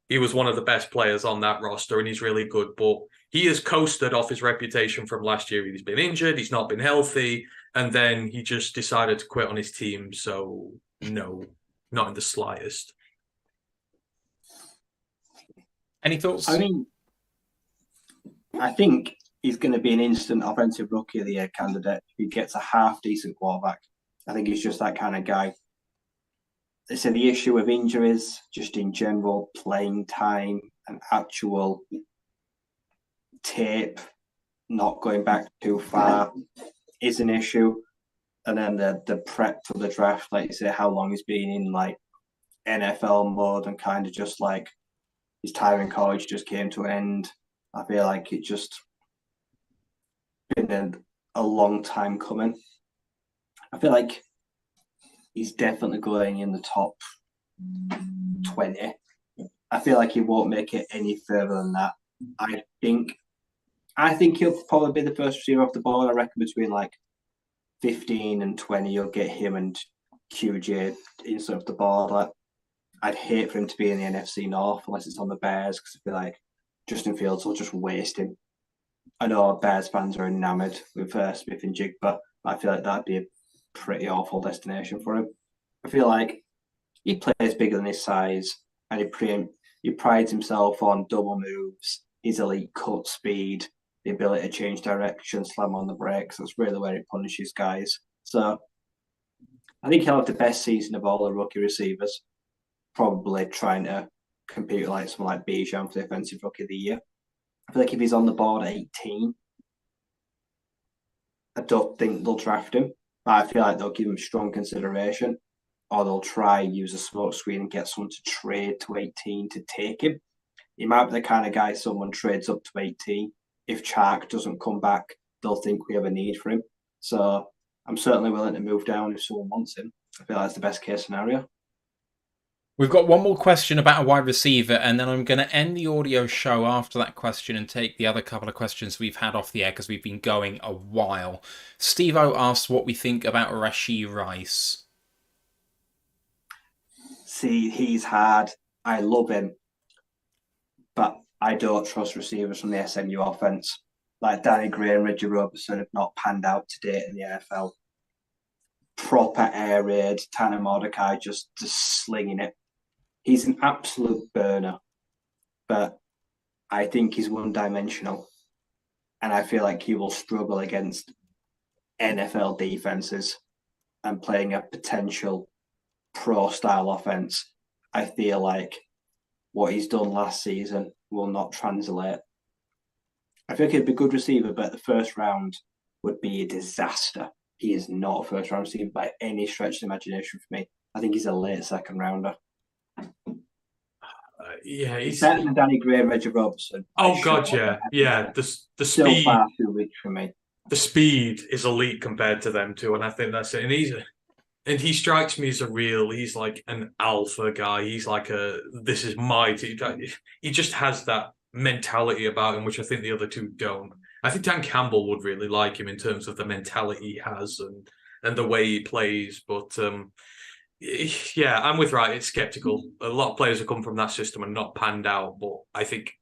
he was one of the best players on that roster and he's really good. But he has coasted off his reputation from last year. He's been injured. He's not been healthy. And then he just decided to quit on his team. So, no, not in the slightest. Any thoughts? I mean, I think he's going to be an instant offensive rookie of the year candidate if he gets a half-decent quarterback. I think he's just that kind of guy. They say the issue with injuries, just in general, playing time and actual tape, not going back too far, is an issue. And then the prep for the draft, like you say, how long he's been in like NFL mode and kind of just like his time in college just came to an end. I feel like it just been a long time coming. I feel like he's definitely going in the top 20. I feel like he won't make it any further than that. I think he'll probably be the first receiver off the board. I reckon between like 15 and 20, you'll get him and QJ inside of the board. Like, I'd hate for him to be in the NFC North unless it's on the Bears because I feel like Justin Fields will just waste him. I know Bears fans are enamoured with Smith and Jigba, but I feel like that'd be a pretty awful destination for him. I feel like he plays bigger than his size and he prides himself on double moves, his elite cut speed, the ability to change direction, slam on the brakes. That's really where he punishes guys. So I think he'll have the best season of all the rookie receivers, probably trying to compete with like someone like Bijan for the offensive rookie of the year. I feel like if he's on the board at 18, I don't think they'll draft him. I feel like they'll give him strong consideration, or they'll try use a smoke screen and get someone to trade to 18 to take him. He might be the kind of guy someone trades up to 18. If Chark doesn't come back, they'll think we have a need for him. So I'm certainly willing to move down if someone wants him. I feel like that's the best case scenario. We've got one more question about a wide receiver, and then I'm going to end the audio show after that question and take the other couple of questions we've had off the air because we've been going a while. Steve-O asks what we think about Rashee Rice. See, he's hard. I love him. But I don't trust receivers from the SMU offense. Like Danny Gray and Reggie Roberson have not panned out to date in the NFL. Proper air raid, Tanner Mordecai just slinging it. He's an absolute burner, but I think he's one-dimensional, and I feel like he will struggle against NFL defenses and playing a potential pro-style offense. I feel like what he's done last season will not translate. I think he'd be a good receiver, but the first round would be a disaster. He is not a first-round receiver by any stretch of the imagination for me. I think he's a late second-rounder. Yeah, he's better than Danny Gray and Reggie Robertson. Oh god, yeah. The Still speed, far too weak for me. the speed is elite compared to them too, and I think that's it. And he strikes me as he's like an alpha guy. He's like this is my team. He just has that mentality about him, which I think the other two don't. I think Dan Campbell would really like him in terms of the mentality he has and the way he plays. But yeah, I'm with Wright. It's skeptical. A lot of players have come from that system and not panned out, but I think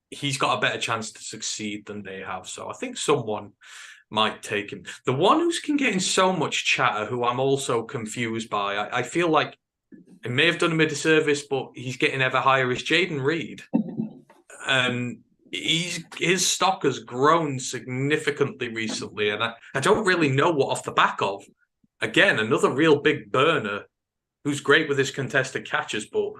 he's got a better chance to succeed than they have. So I think someone might take him. The one who's been getting so much chatter, who I'm also confused by, I feel like It may have done him a disservice, but he's getting ever higher. Is Jaden Reed. His stock has grown significantly recently, and I don't really know what off the back of. Again, another real big burner who's great with his contested catches, but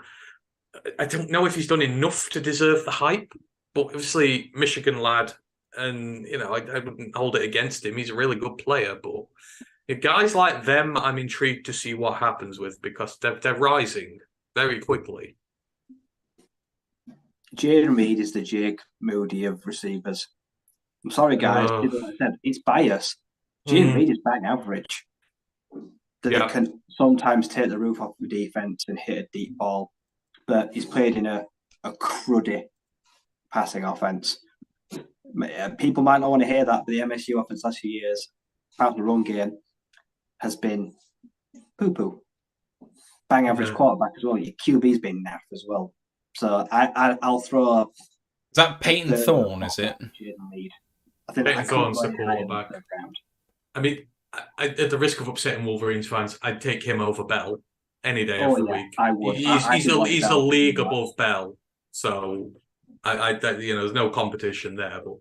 I don't know if he's done enough to deserve the hype. But obviously, Michigan lad, and I wouldn't hold it against him. He's a really good player, but guys like them, I'm intrigued to see what happens with, because they're rising very quickly. Jaden Reed is the Jake Moody of receivers. I'm sorry, guys. It's bias. Jaden Reed is bang average. They can sometimes take the roof off the defense and hit a deep ball, but he's played in a cruddy passing offense. People might not want to hear that, but the MSU offense last few years, apart from the run game, has been poo-poo. Bang average quarterback as well. Your QB's been naff as well. So I'll throw. Is that Peyton Thorne? Is it? I think Peyton Thorne's the quarterback. I mean, at the risk of upsetting Wolverines fans, I'd take him over Bell any day of the week. I would. He's a league above Bell, so there's no competition there. But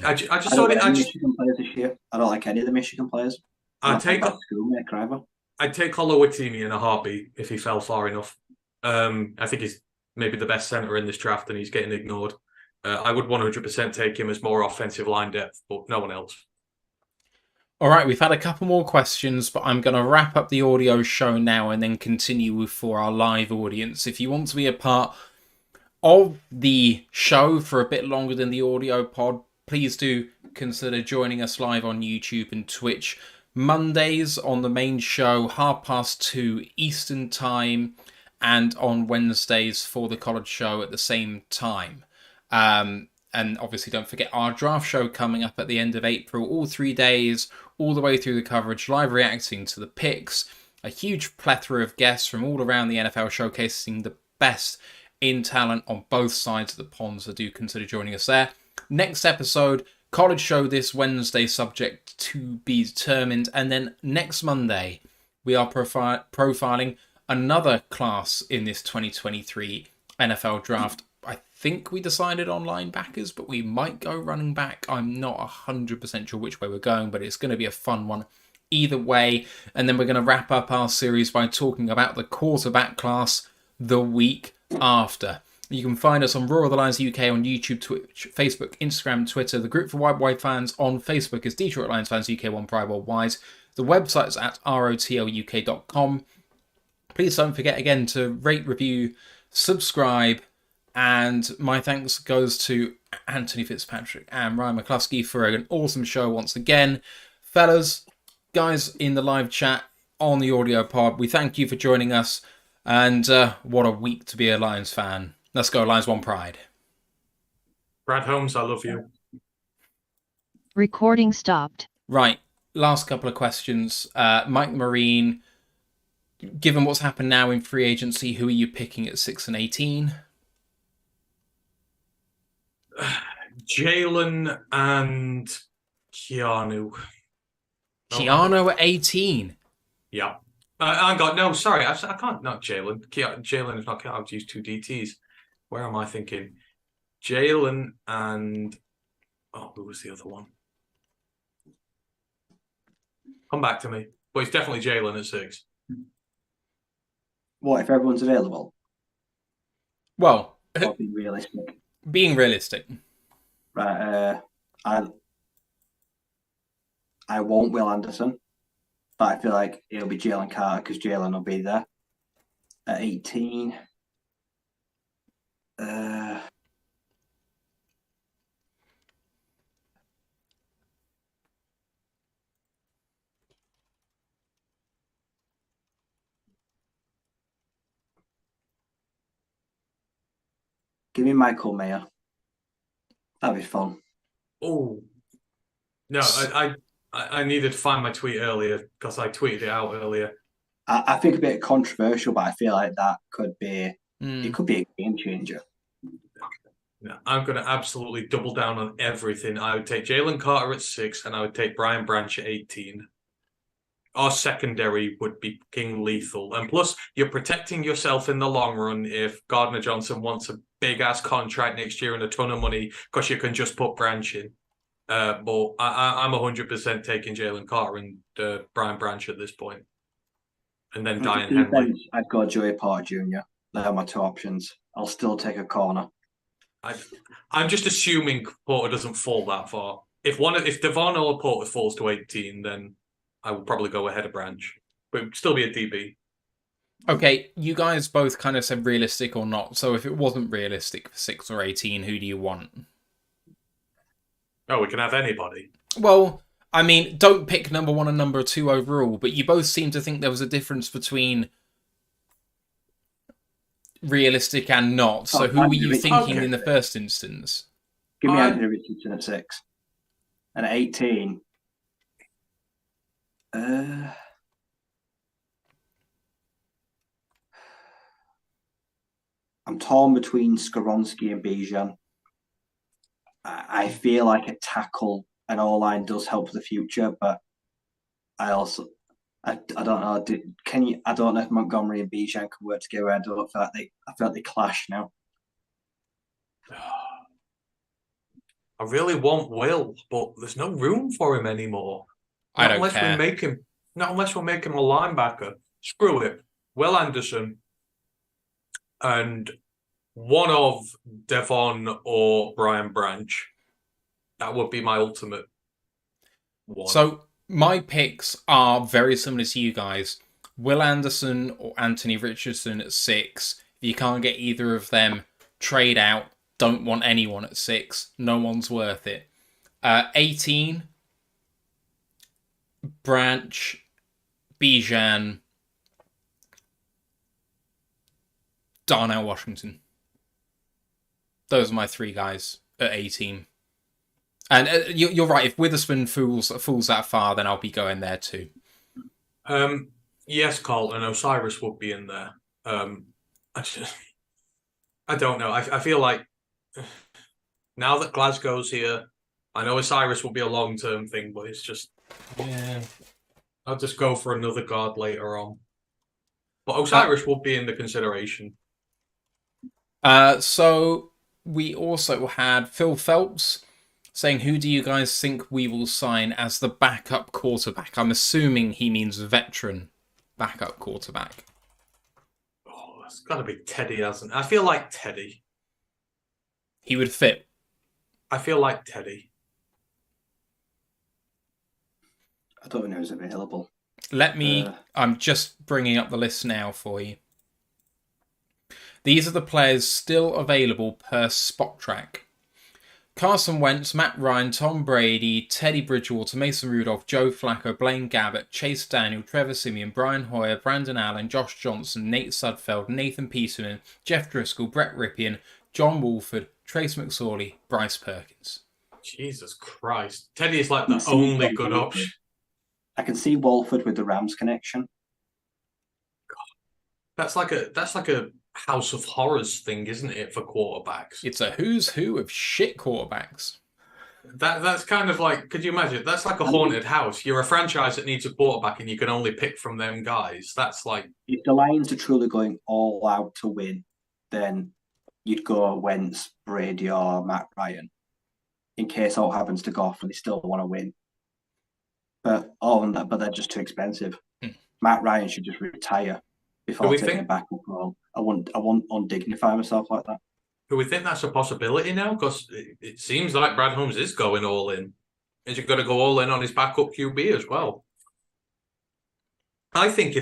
I just saw it. Michigan players this year. I don't like any of the Michigan players. I'd take Holowitini in a heartbeat if he fell far enough. I think he's maybe the best center in this draft, and he's getting ignored. I would 100% take him as more offensive line depth, but no one else. All right, we've had a couple more questions, but I'm going to wrap up the audio show now and then continue for our live audience. If you want to be a part of the show for a bit longer than the audio pod, please do consider joining us live on YouTube and Twitch. Mondays on the main show, 2:30 Eastern Time, and on Wednesdays for the college show at the same time. And obviously don't forget our draft show coming up at the end of April, all 3 days, all the way through the coverage, live reacting to the picks, a huge plethora of guests from all around the NFL showcasing the best in talent on both sides of the pond, so do consider joining us there. Next episode, college show this Wednesday, subject to be determined, and then next Monday we are profiling another class in this 2023 NFL draft. I think we decided on linebackers, but we might go running back. I'm not 100% sure which way we're going, but it's going to be a fun one either way. And then we're going to wrap up our series by talking about the quarterback class the week after. You can find us on Roar the Lions UK on YouTube, Twitch, Facebook, Instagram, Twitter. The group for Wide fans on Facebook is Detroit Lions Fans UK 1 Pride Worldwide. The website is at ROTLUK.com. Please don't forget again to rate, review, subscribe, and my thanks goes to Anthony Fitzpatrick and Ryan McCluskey for an awesome show once again. Fellas, guys in the live chat, on the audio pod, we thank you for joining us, and what a week to be a Lions fan. Let's go, Lions One Pride. Brad Holmes, I love you. Recording stopped. Right, last couple of questions. Mike Marine, given what's happened now in free agency, who are you picking at 6 and 18? Jalen and Keanu. Keanu at 18? Yeah. I got, no, sorry, I can't, not Jalen. Jalen is not, I've used two DTs. Where am I thinking? Jalen and, who was the other one? Come back to me. But it's definitely Jalen at 6. What if everyone's available? Well, being realistic. Being realistic. Right. I won't Will Anderson, but I feel like it'll be Jalen Carter because Jalen will be there at 18. Give me Michael Mayer. That'd be fun. Oh. No, I needed to find my tweet earlier because I tweeted it out earlier. I think a bit controversial, but I feel like that could be it could be a game changer. No, I'm going to absolutely double down on everything. I would take Jalen Carter at 6 and I would take Brian Branch at 18. our secondary would be fucking lethal. And plus, you're protecting yourself in the long run if Gardner Johnson wants a big-ass contract next year and a ton of money because you can just put Branch in. But I'm 100% taking Jalen Carter and Brian Branch at this point. And then Diane Henley. I'd go Joey Porter Jr. They are my two options. I'll still take a corner. I'm just assuming Porter doesn't fall that far. If Devon or Porter falls to 18, then I will probably go ahead of Branch. But it'd still be a DB. Okay, you guys both kind of said realistic or not. So if it wasn't realistic for 6 or 18, who do you want? Oh, we can have anybody. Well, I mean, don't pick number 1 and number 2 overall, but you both seem to think there was a difference between realistic and not. So who were you thinking in the first instance? Give me Anthony Richardson at 6. And at 18... I'm torn between Skoronski and Bijan. I feel like a tackle and all-line does help for the future, but I don't know. I don't know if Montgomery and Bijan can work together. I feel like they clash now. I really want Will, but there's no room for him anymore. Not unless we make him a linebacker. Screw it. Will Anderson and one of Devon or Brian Branch. That would be my ultimate one. So my picks are very similar to you guys. Will Anderson or Anthony Richardson at 6. If you can't get either of them, trade out. Don't want anyone at 6. No one's worth it. 18, Branch, Bijan, Darnell Washington. Those are my 3 guys at 18. And you're right. If Witherspoon falls that far, then I'll be going there too. Yes, Carlton. Osiris would be in there. I don't know. I feel like now that Glasgow's here, I know Osiris will be a long-term thing, but it's just, yeah, I'll just go for another guard later on. But Osiris will be in the consideration. So we also had Phil Phelps saying, who do you guys think we will sign as the backup quarterback? I'm assuming he means veteran backup quarterback. Oh, it's got to be Teddy, hasn't it? I feel like Teddy. He would fit. I feel like Teddy. I don't know who's available. I'm just bringing up the list now for you. These are the players still available per Spot Track. Carson Wentz, Matt Ryan, Tom Brady, Teddy Bridgewater, Mason Rudolph, Joe Flacco, Blaine Gabbert, Chase Daniel, Trevor Siemian, Brian Hoyer, Brandon Allen, Josh Johnson, Nate Sudfeld, Nathan Peterman, Jeff Driscoll, Brett Ripien, John Wolford, Trace McSorley, Bryce Perkins. Jesus Christ. Teddy is like the only good option. I can see Wolford with the Rams connection. That's like a House of Horrors thing, isn't it, for quarterbacks? It's a who's who of shit quarterbacks. That's kind of like, could you imagine? That's like a haunted house. You're a franchise that needs a quarterback and you can only pick from them guys. That's like... If the Lions are truly going all out to win, then you'd go Wentz, Brady, or Matt Ryan. In case all happens to Goff and they still want to win. But they're just too expensive. Matt Ryan should just retire before taking a backup role. I won't undignify myself like that. Do we think that's a possibility now? Because it seems like Brad Holmes is going all in. Is he going to go all in on his backup QB as well? I think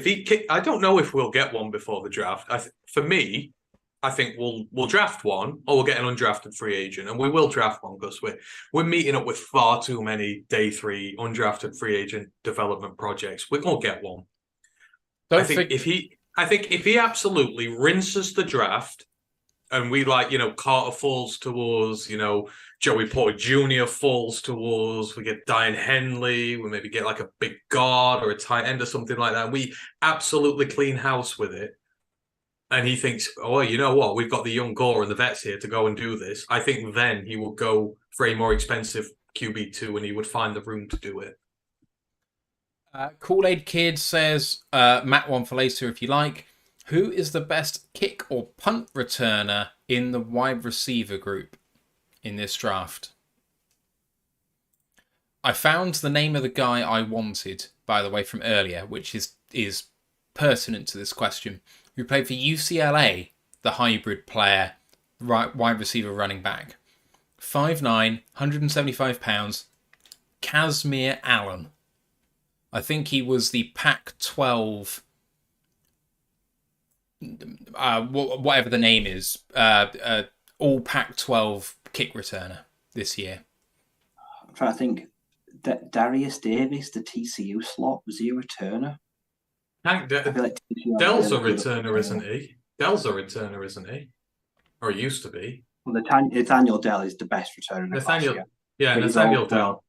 I don't know if we'll get one before the draft. For me, I think we'll draft one, or we'll get an undrafted free agent, and we will draft one because we're meeting up with far too many day 3 undrafted free agent development projects. We're gonna get one. I think if he absolutely rinses the draft, and we Carter falls to us, Joey Porter Jr. falls to us, we get Diane Henley, we maybe get like a big guard or a tight end or something like that. We absolutely clean house with it. And he thinks, oh, you know what? We've got the young Gore and the vets here to go and do this. I think then he will go for a more expensive QB2 and he would find the room to do it. Kool-Aid Kid says, Matt one for later if you like. Who is the best kick or punt returner in the wide receiver group in this draft? I found the name of the guy I wanted, by the way, from earlier, which is pertinent to this question. Who played for UCLA, the hybrid player, wide receiver running back. 5'9", 175 pounds, Kazmir Allen. I think he was the Pac-12, whatever the name is, all Pac-12 kick returner this year. I'm trying to think. Darius Davis, the TCU slot, was he a returner? Hank, Dell's a returner, isn't he? Dell's a returner, isn't he? Or he used to be. Well, Nathaniel Dell is the best returner. Nathaniel Dell.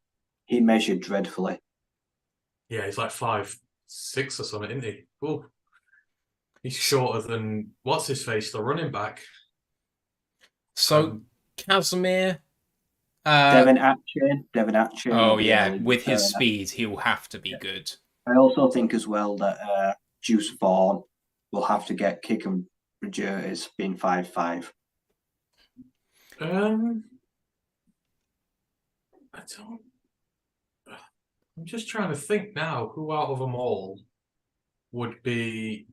He measured dreadfully. Yeah, he's like 5'6" or something, isn't he? Ooh. He's shorter than what's his face, the running back. So Casimir, Devin Atchin. Oh yeah, with his speed, he'll have to be good. I also think as well that Juice Vaughn will have to get kick and returns being 5'5". I'm just trying to think now who out of them all who would the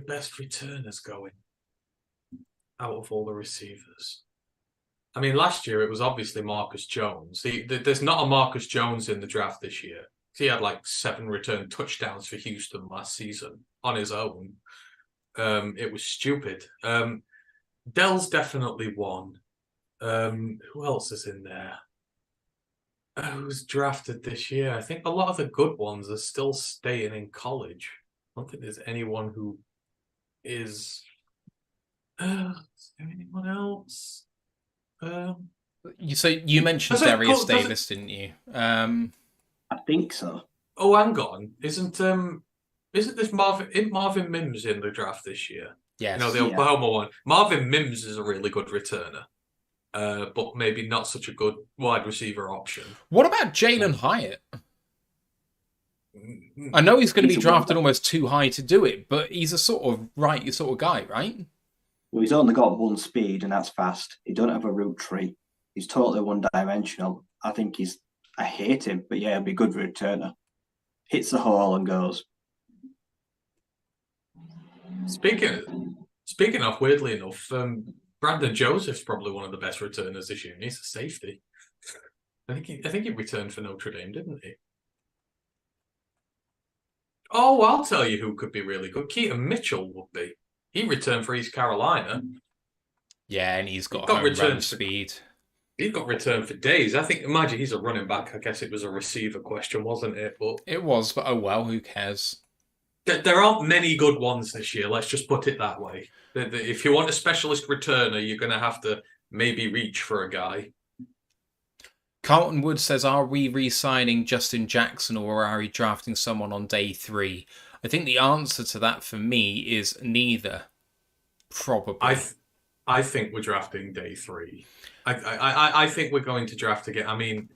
best returners going out of all the receivers? I mean, last year it was obviously Marcus Jones. There's not a Marcus Jones in the draft this year. He had like 7 return touchdowns for Houston last season on his own. It was stupid. Dell's definitely one. Who else is in there? Who's drafted this year? I think a lot of the good ones are still staying in college. I don't think there's anyone who is. Is there anyone else? You mentioned Darius Davis, didn't you? I think so. Oh, hang on. Isn't this Marvin Mims in the draft this year? Yes. The Oklahoma one. Marvin Mims is a really good returner, but maybe not such a good wide receiver option. What about Jalen Hyatt? I know he's going to be drafted almost too high to do it, but he's a sort of guy, right? Well, he's only got one speed, and that's fast. He don't have a route tree. He's totally one-dimensional. I hate him, but yeah, he'll be a good returner. Hits the hole and goes. Speaking of, weirdly enough, Brandon Joseph's probably one of the best returners this year, and he's a safety. I think he returned for Notre Dame, didn't he? Oh, I'll tell you who could be really good. Keaton Mitchell would be. He returned for East Carolina. Yeah, and he's got home run speed. He got returned for days. Imagine he's a running back. I guess it was a receiver question, wasn't it? But it was, but oh well, who cares? There aren't many good ones this year. Let's just put it that way. If you want a specialist returner, you're going to have to maybe reach for a guy. Carlton Wood says, are we re-signing Justin Jackson or are we drafting someone on day 3? I think the answer to that for me is neither. Probably. I think we're drafting day 3. I think we're going to draft again. I mean,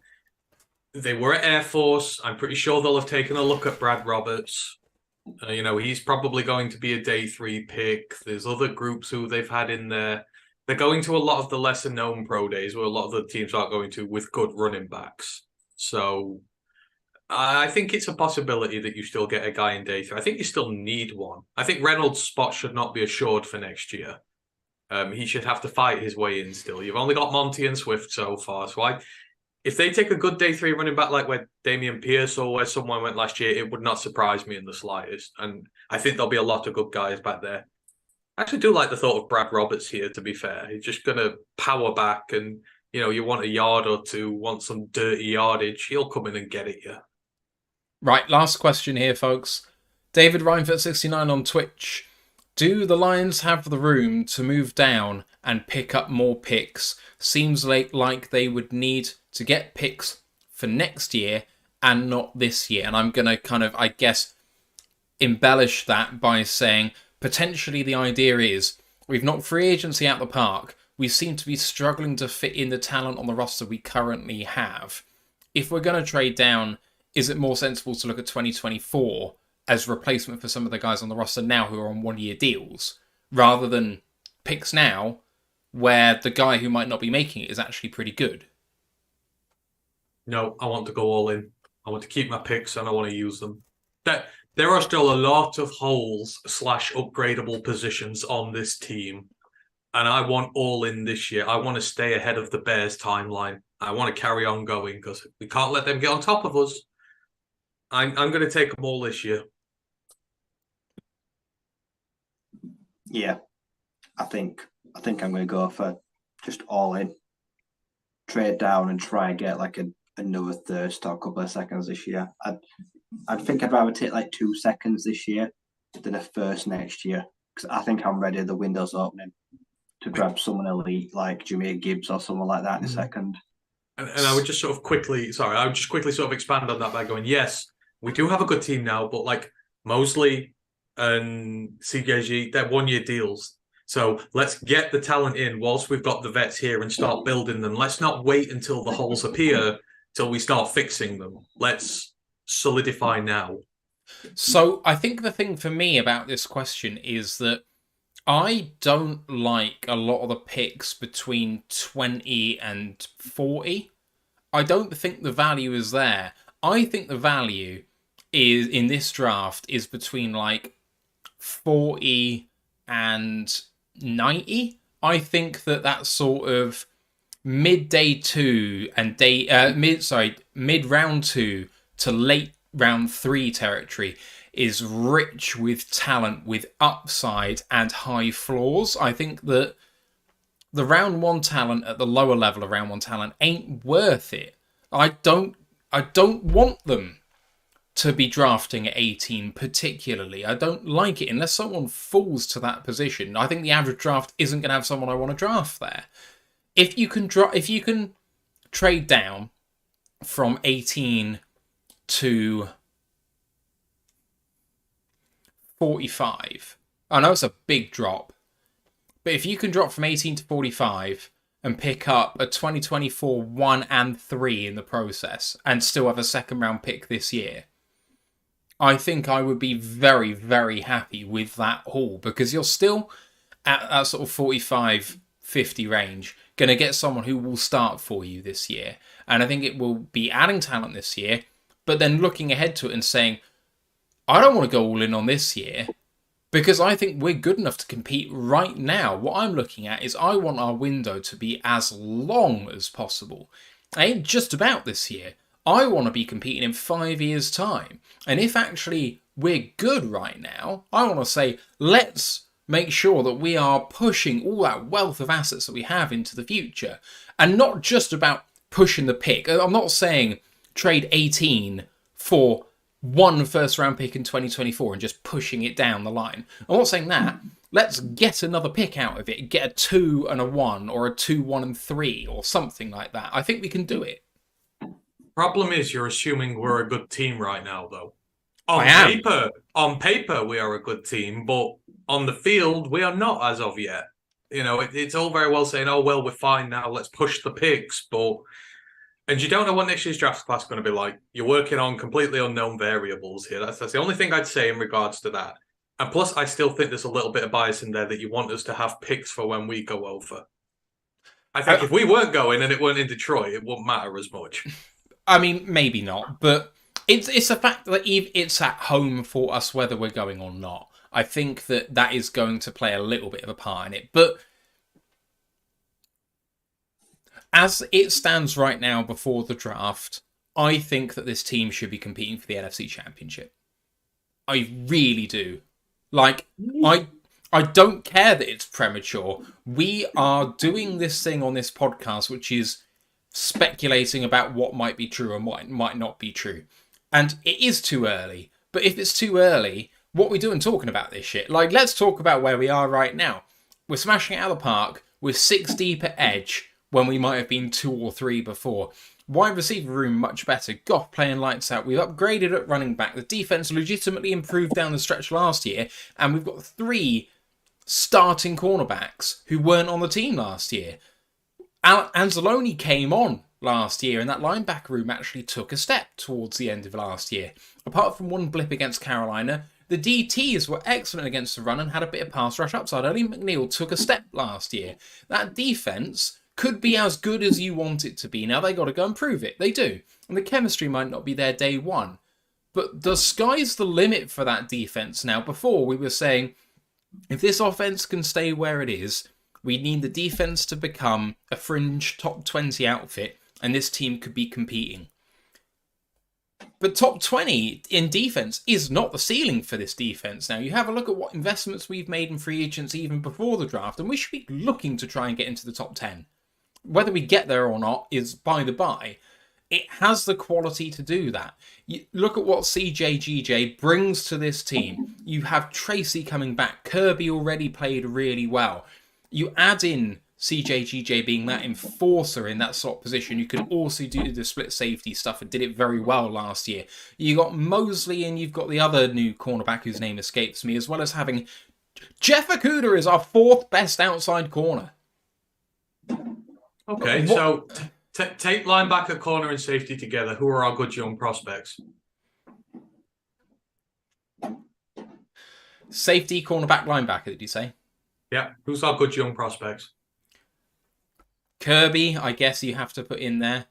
they were at Air Force. I'm pretty sure they'll have taken a look at Brad Roberts. He's probably going to be a day 3 pick. There's other groups who they've had in there. They're going to a lot of the lesser known pro days where a lot of the teams aren't going to with good running backs. So I think it's a possibility that you still get a guy in day 3. I think you still need one. I think Reynolds' spot should not be assured for next year. He should have to fight his way in still. You've only got Monty and Swift so far. So if they take a good day 3 running back like where Damian Pierce or where someone went last year, it would not surprise me in the slightest. And I think there'll be a lot of good guys back there. I actually do like the thought of Brad Roberts here, to be fair. He's just going to power back and, you want a yard or two, want some dirty yardage, he'll come in and get it, yeah. Right, last question here, folks. David Reinfeld69 on Twitch. Do the Lions have the room to move down and pick up more picks? Seems like they would need to get picks for next year and not this year. And I'm going to kind of, I guess, embellish that by saying potentially the idea is we've knocked free agency out the park. We seem to be struggling to fit in the talent on the roster we currently have. If we're going to trade down is it more sensible to look at 2024 as replacement for some of the guys on the roster now who are on 1-year deals, rather than picks now where the guy who might not be making it is actually pretty good? No, I want to go all in. I want to keep my picks and I want to use them. There are still a lot of holes / upgradable positions on this team. And I want all in this year. I want to stay ahead of the Bears timeline. I want to carry on going because we can't let them get on top of us. I'm going to take them all this year. Yeah, I think I'm going to go for just all in. Trade down and try and get like another third or a couple of seconds this year. I'd think I'd rather take like 2 seconds this year than a first next year, because I think I'm ready. The window's opening to grab someone elite like Jameer Gibbs or someone like that in a second. And I would just sort of quickly sort of expand on that by going, yes, we do have a good team now, but like Mosley and CJG, they're 1-year deals. So let's get the talent in whilst we've got the vets here and start building them. Let's not wait until the holes appear till we start fixing them. Let's solidify now. So I think the thing for me about this question is that I don't like a lot of the picks between 20 and 40. I don't think the value is there. I think the value is in this draft is between like 40 and 90. I think that sort of mid-day 2 and mid-round 2 to late round 3 territory is rich with talent, with upside and high floors. I think that the round 1 talent at the lower level of round 1 talent ain't worth it. I don't want them to be drafting at 18 particularly. I don't like it unless someone falls to that position. I think the average draft isn't going to have someone I want to draft there. If you can trade down from 18 to 45. I know it's a big drop, but if you can drop from 18 to 45 and pick up a 2024 1 and 3 in the process and still have a second round pick this year, I think I would be very, very happy with that haul, because you're still at that sort of 45, 50 range going to get someone who will start for you this year. And I think it will be adding talent this year, but then looking ahead to it and saying, I don't want to go all in on this year because I think we're good enough to compete right now. What I'm looking at is I want our window to be as long as possible. It ain't just about this year. I want to be competing in 5 years' time. And if actually we're good right now, I want to say, let's make sure that we are pushing all that wealth of assets that we have into the future. And not just about pushing the pick. I'm not saying trade 18 for 1 first-round pick in 2024 and just pushing it down the line. I'm not saying that. Let's get another pick out of it. Get a 2 and a 1, or a 2, 1 and 3, or something like that. I think we can do it. Problem is, you're assuming we're a good team right now, though. On paper, we are a good team, but on the field, we are not as of yet. You know, it's all very well saying, oh, well, we're fine now, let's push the picks, but... And you don't know what next year's draft class is going to be like. You're working on completely unknown variables here. That's the only thing I'd say in regards to that. And plus, I still think there's a little bit of bias in there that you want us to have picks for when we go over. I think if we weren't going and it weren't in Detroit, it wouldn't matter as much. I mean, maybe not, but it's a fact that it's at home for us whether we're going or not. I think that is going to play a little bit of a part in it. But as it stands right now before the draft, I think that this team should be competing for the NFC Championship. I really do. Like, I don't care that it's premature. We are doing this thing on this podcast, which is speculating about what might be true and what might not be true. And it is too early. But if it's too early, what are we doing talking about this shit? Like, let's talk about where we are right now. We're smashing it out of the park. We're 6 deep at edge when we might have been 2 or 3 before. Wide receiver room much better. Goff playing lights out. We've upgraded at running back. The defense legitimately improved down the stretch last year. And we've got 3 starting cornerbacks who weren't on the team last year. Anzalone came on last year, and that linebacker room actually took a step towards the end of last year. Apart from one blip against Carolina, the DTs were excellent against the run and had a bit of pass rush upside. Only McNeil took a step last year. That defense could be as good as you want it to be. Now they got to go and prove it. They do. And the chemistry might not be there day one. But the sky's the limit for that defense now. Before, we were saying, if this offense can stay where it is, we need the defense to become a fringe top 20 outfit, and this team could be competing. But top 20 in defense is not the ceiling for this defense. Now, you have a look at what investments we've made in free agents even before the draft, and we should be looking to try and get into the top 10. Whether we get there or not is by the by. It has the quality to do that. You look at what CJGJ brings to this team. You have Tracy coming back. Kirby already played really well. You add in CJGJ being that enforcer in that slot position. You could also do the split safety stuff and did it very well last year. You got Mosley and you've got the other new cornerback whose name escapes me, as well as having Jeff Okudah is our fourth best outside corner. Okay, so take linebacker, corner, and safety together. Who are our good young prospects? Safety, cornerback, linebacker, did you say? Yeah, who's our good young prospects? Kirby, I guess you have to put in there.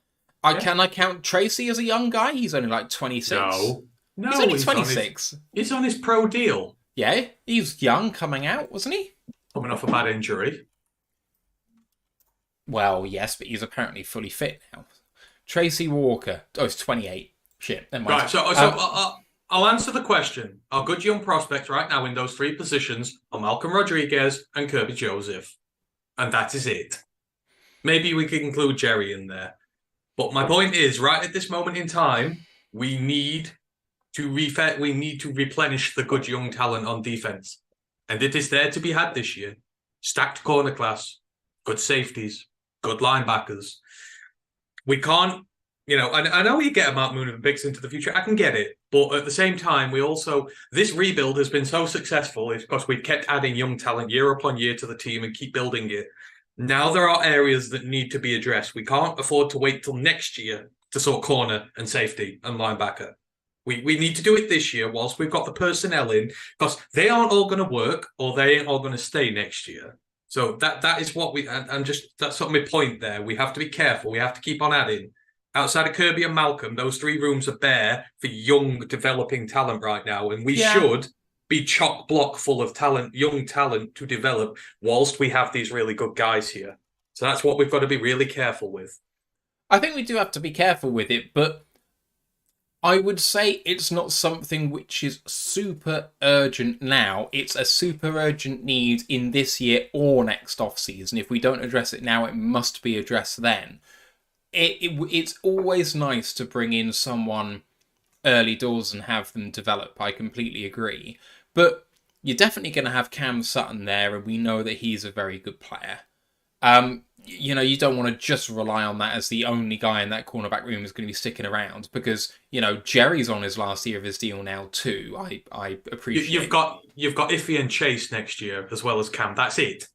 Can I count Tracy as a young guy? He's only like 26. No, he's only 26. He's on his pro deal. Yeah, he was young coming out, wasn't he? Coming off a bad injury. Well, yes, but he's apparently fully fit now. Tracy Walker. Oh, he's 28. Shit, never mind. Right, so I'll answer the question. Our good young prospects right now in those three positions are Malcolm Rodriguez and Kirby Joseph. And that is it. Maybe we could include Jerry in there. But my point is, right at this moment in time, we need to replenish the good young talent on defense. And it is there to be had this year. Stacked corner class, good safeties, good linebackers. We can't, I know you get a Mark Moon and Bix into the future. I can get it. But at the same time, this rebuild has been so successful because we've kept adding young talent year upon year to the team and keep building it. Now there are areas that need to be addressed. We can't afford to wait till next year to sort corner and safety and linebacker. We need to do it this year whilst we've got the personnel in, because they aren't all going to work or they ain't all going to stay next year. So that is what that's sort of my point there. We have to be careful. We have to keep on adding. Outside of Kirby and Malcolm, those three rooms are bare for young, developing talent right now. And we should be chock block full of talent, young talent to develop whilst we have these really good guys here. So that's what we've got to be really careful with. I think we do have to be careful with it, but I would say it's not something which is super urgent now. It's a super urgent need in this year or next off-season. If we don't address it now, it must be addressed then. It's always nice to bring in someone early doors and have them develop. I completely agree. But you're definitely going to have Cam Sutton there, and we know that he's a very good player. You don't want to just rely on that as the only guy in that cornerback room is going to be sticking around, because, Jerry's on his last year of his deal now too. I appreciate You've got Iffy and Chase next year as well as Cam. That's it.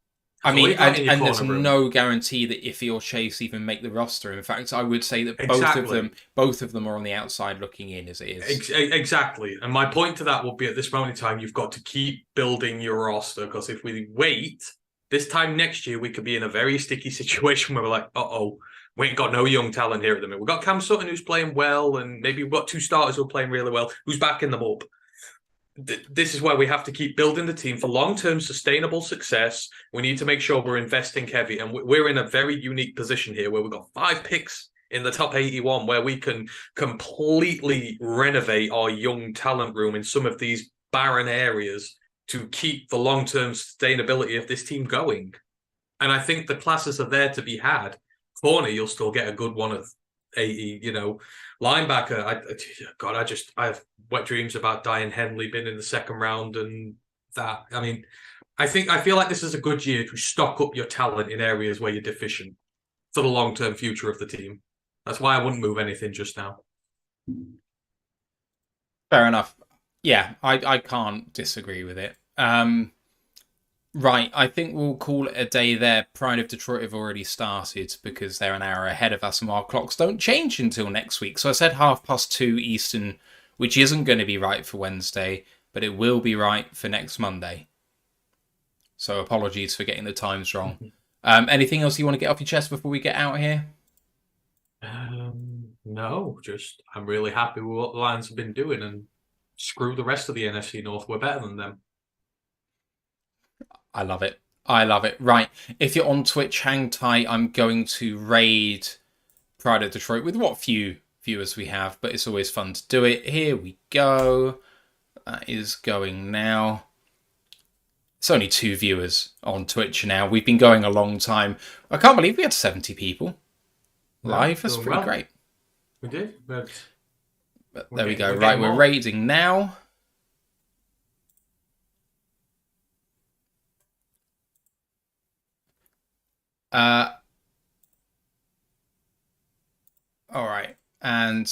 I mean, and there's no guarantee that Iffy or Chase even make the roster. In fact, I would say that both of them are on the outside looking in as it is. Exactly. And my point to that would be, at this moment in time, you've got to keep building your roster, because if we wait, this time next year, we could be in a very sticky situation where we're like, we ain't got no young talent here at the minute. We've got Cam Sutton who's playing well, and maybe we've got two starters who are playing really well, who's backing them up. This is where we have to keep building the team for long-term sustainable success. We need to make sure we're investing heavy, and we're in a very unique position here where we've got 5 picks in the top 81 where we can completely renovate our young talent room in some of these barren areas to keep the long-term sustainability of this team going. And I think the classes are there to be had. Corner, you'll still get a good one of 80, Linebacker, I have wet dreams about Diane Henley being in the second round, and that. I mean, I feel like this is a good year to stock up your talent in areas where you're deficient for the long-term future of the team. That's why I wouldn't move anything just now. Fair enough. Yeah, I can't disagree with it. Right, I think we'll call it a day there. Pride of Detroit have already started because they're an hour ahead of us and our clocks don't change until next week. So I said 2:30 Eastern, which isn't going to be right for Wednesday, but it will be right for next Monday. So apologies for getting the times wrong. Anything else you want to get off your chest before we get out here? No, just I'm really happy with what the Lions have been doing, and screw the rest of the NFC North. We're better than them. I love it. I love it. Right. If you're on Twitch, hang tight. I'm going to raid Pride of Detroit with what few viewers we have, but it's always fun to do it. Here we go. That is going now. It's only 2 viewers on Twitch now. We've been going a long time. I can't believe we had 70 people live. That's pretty great. We did. But there we go. Right, we're raiding now. All right, and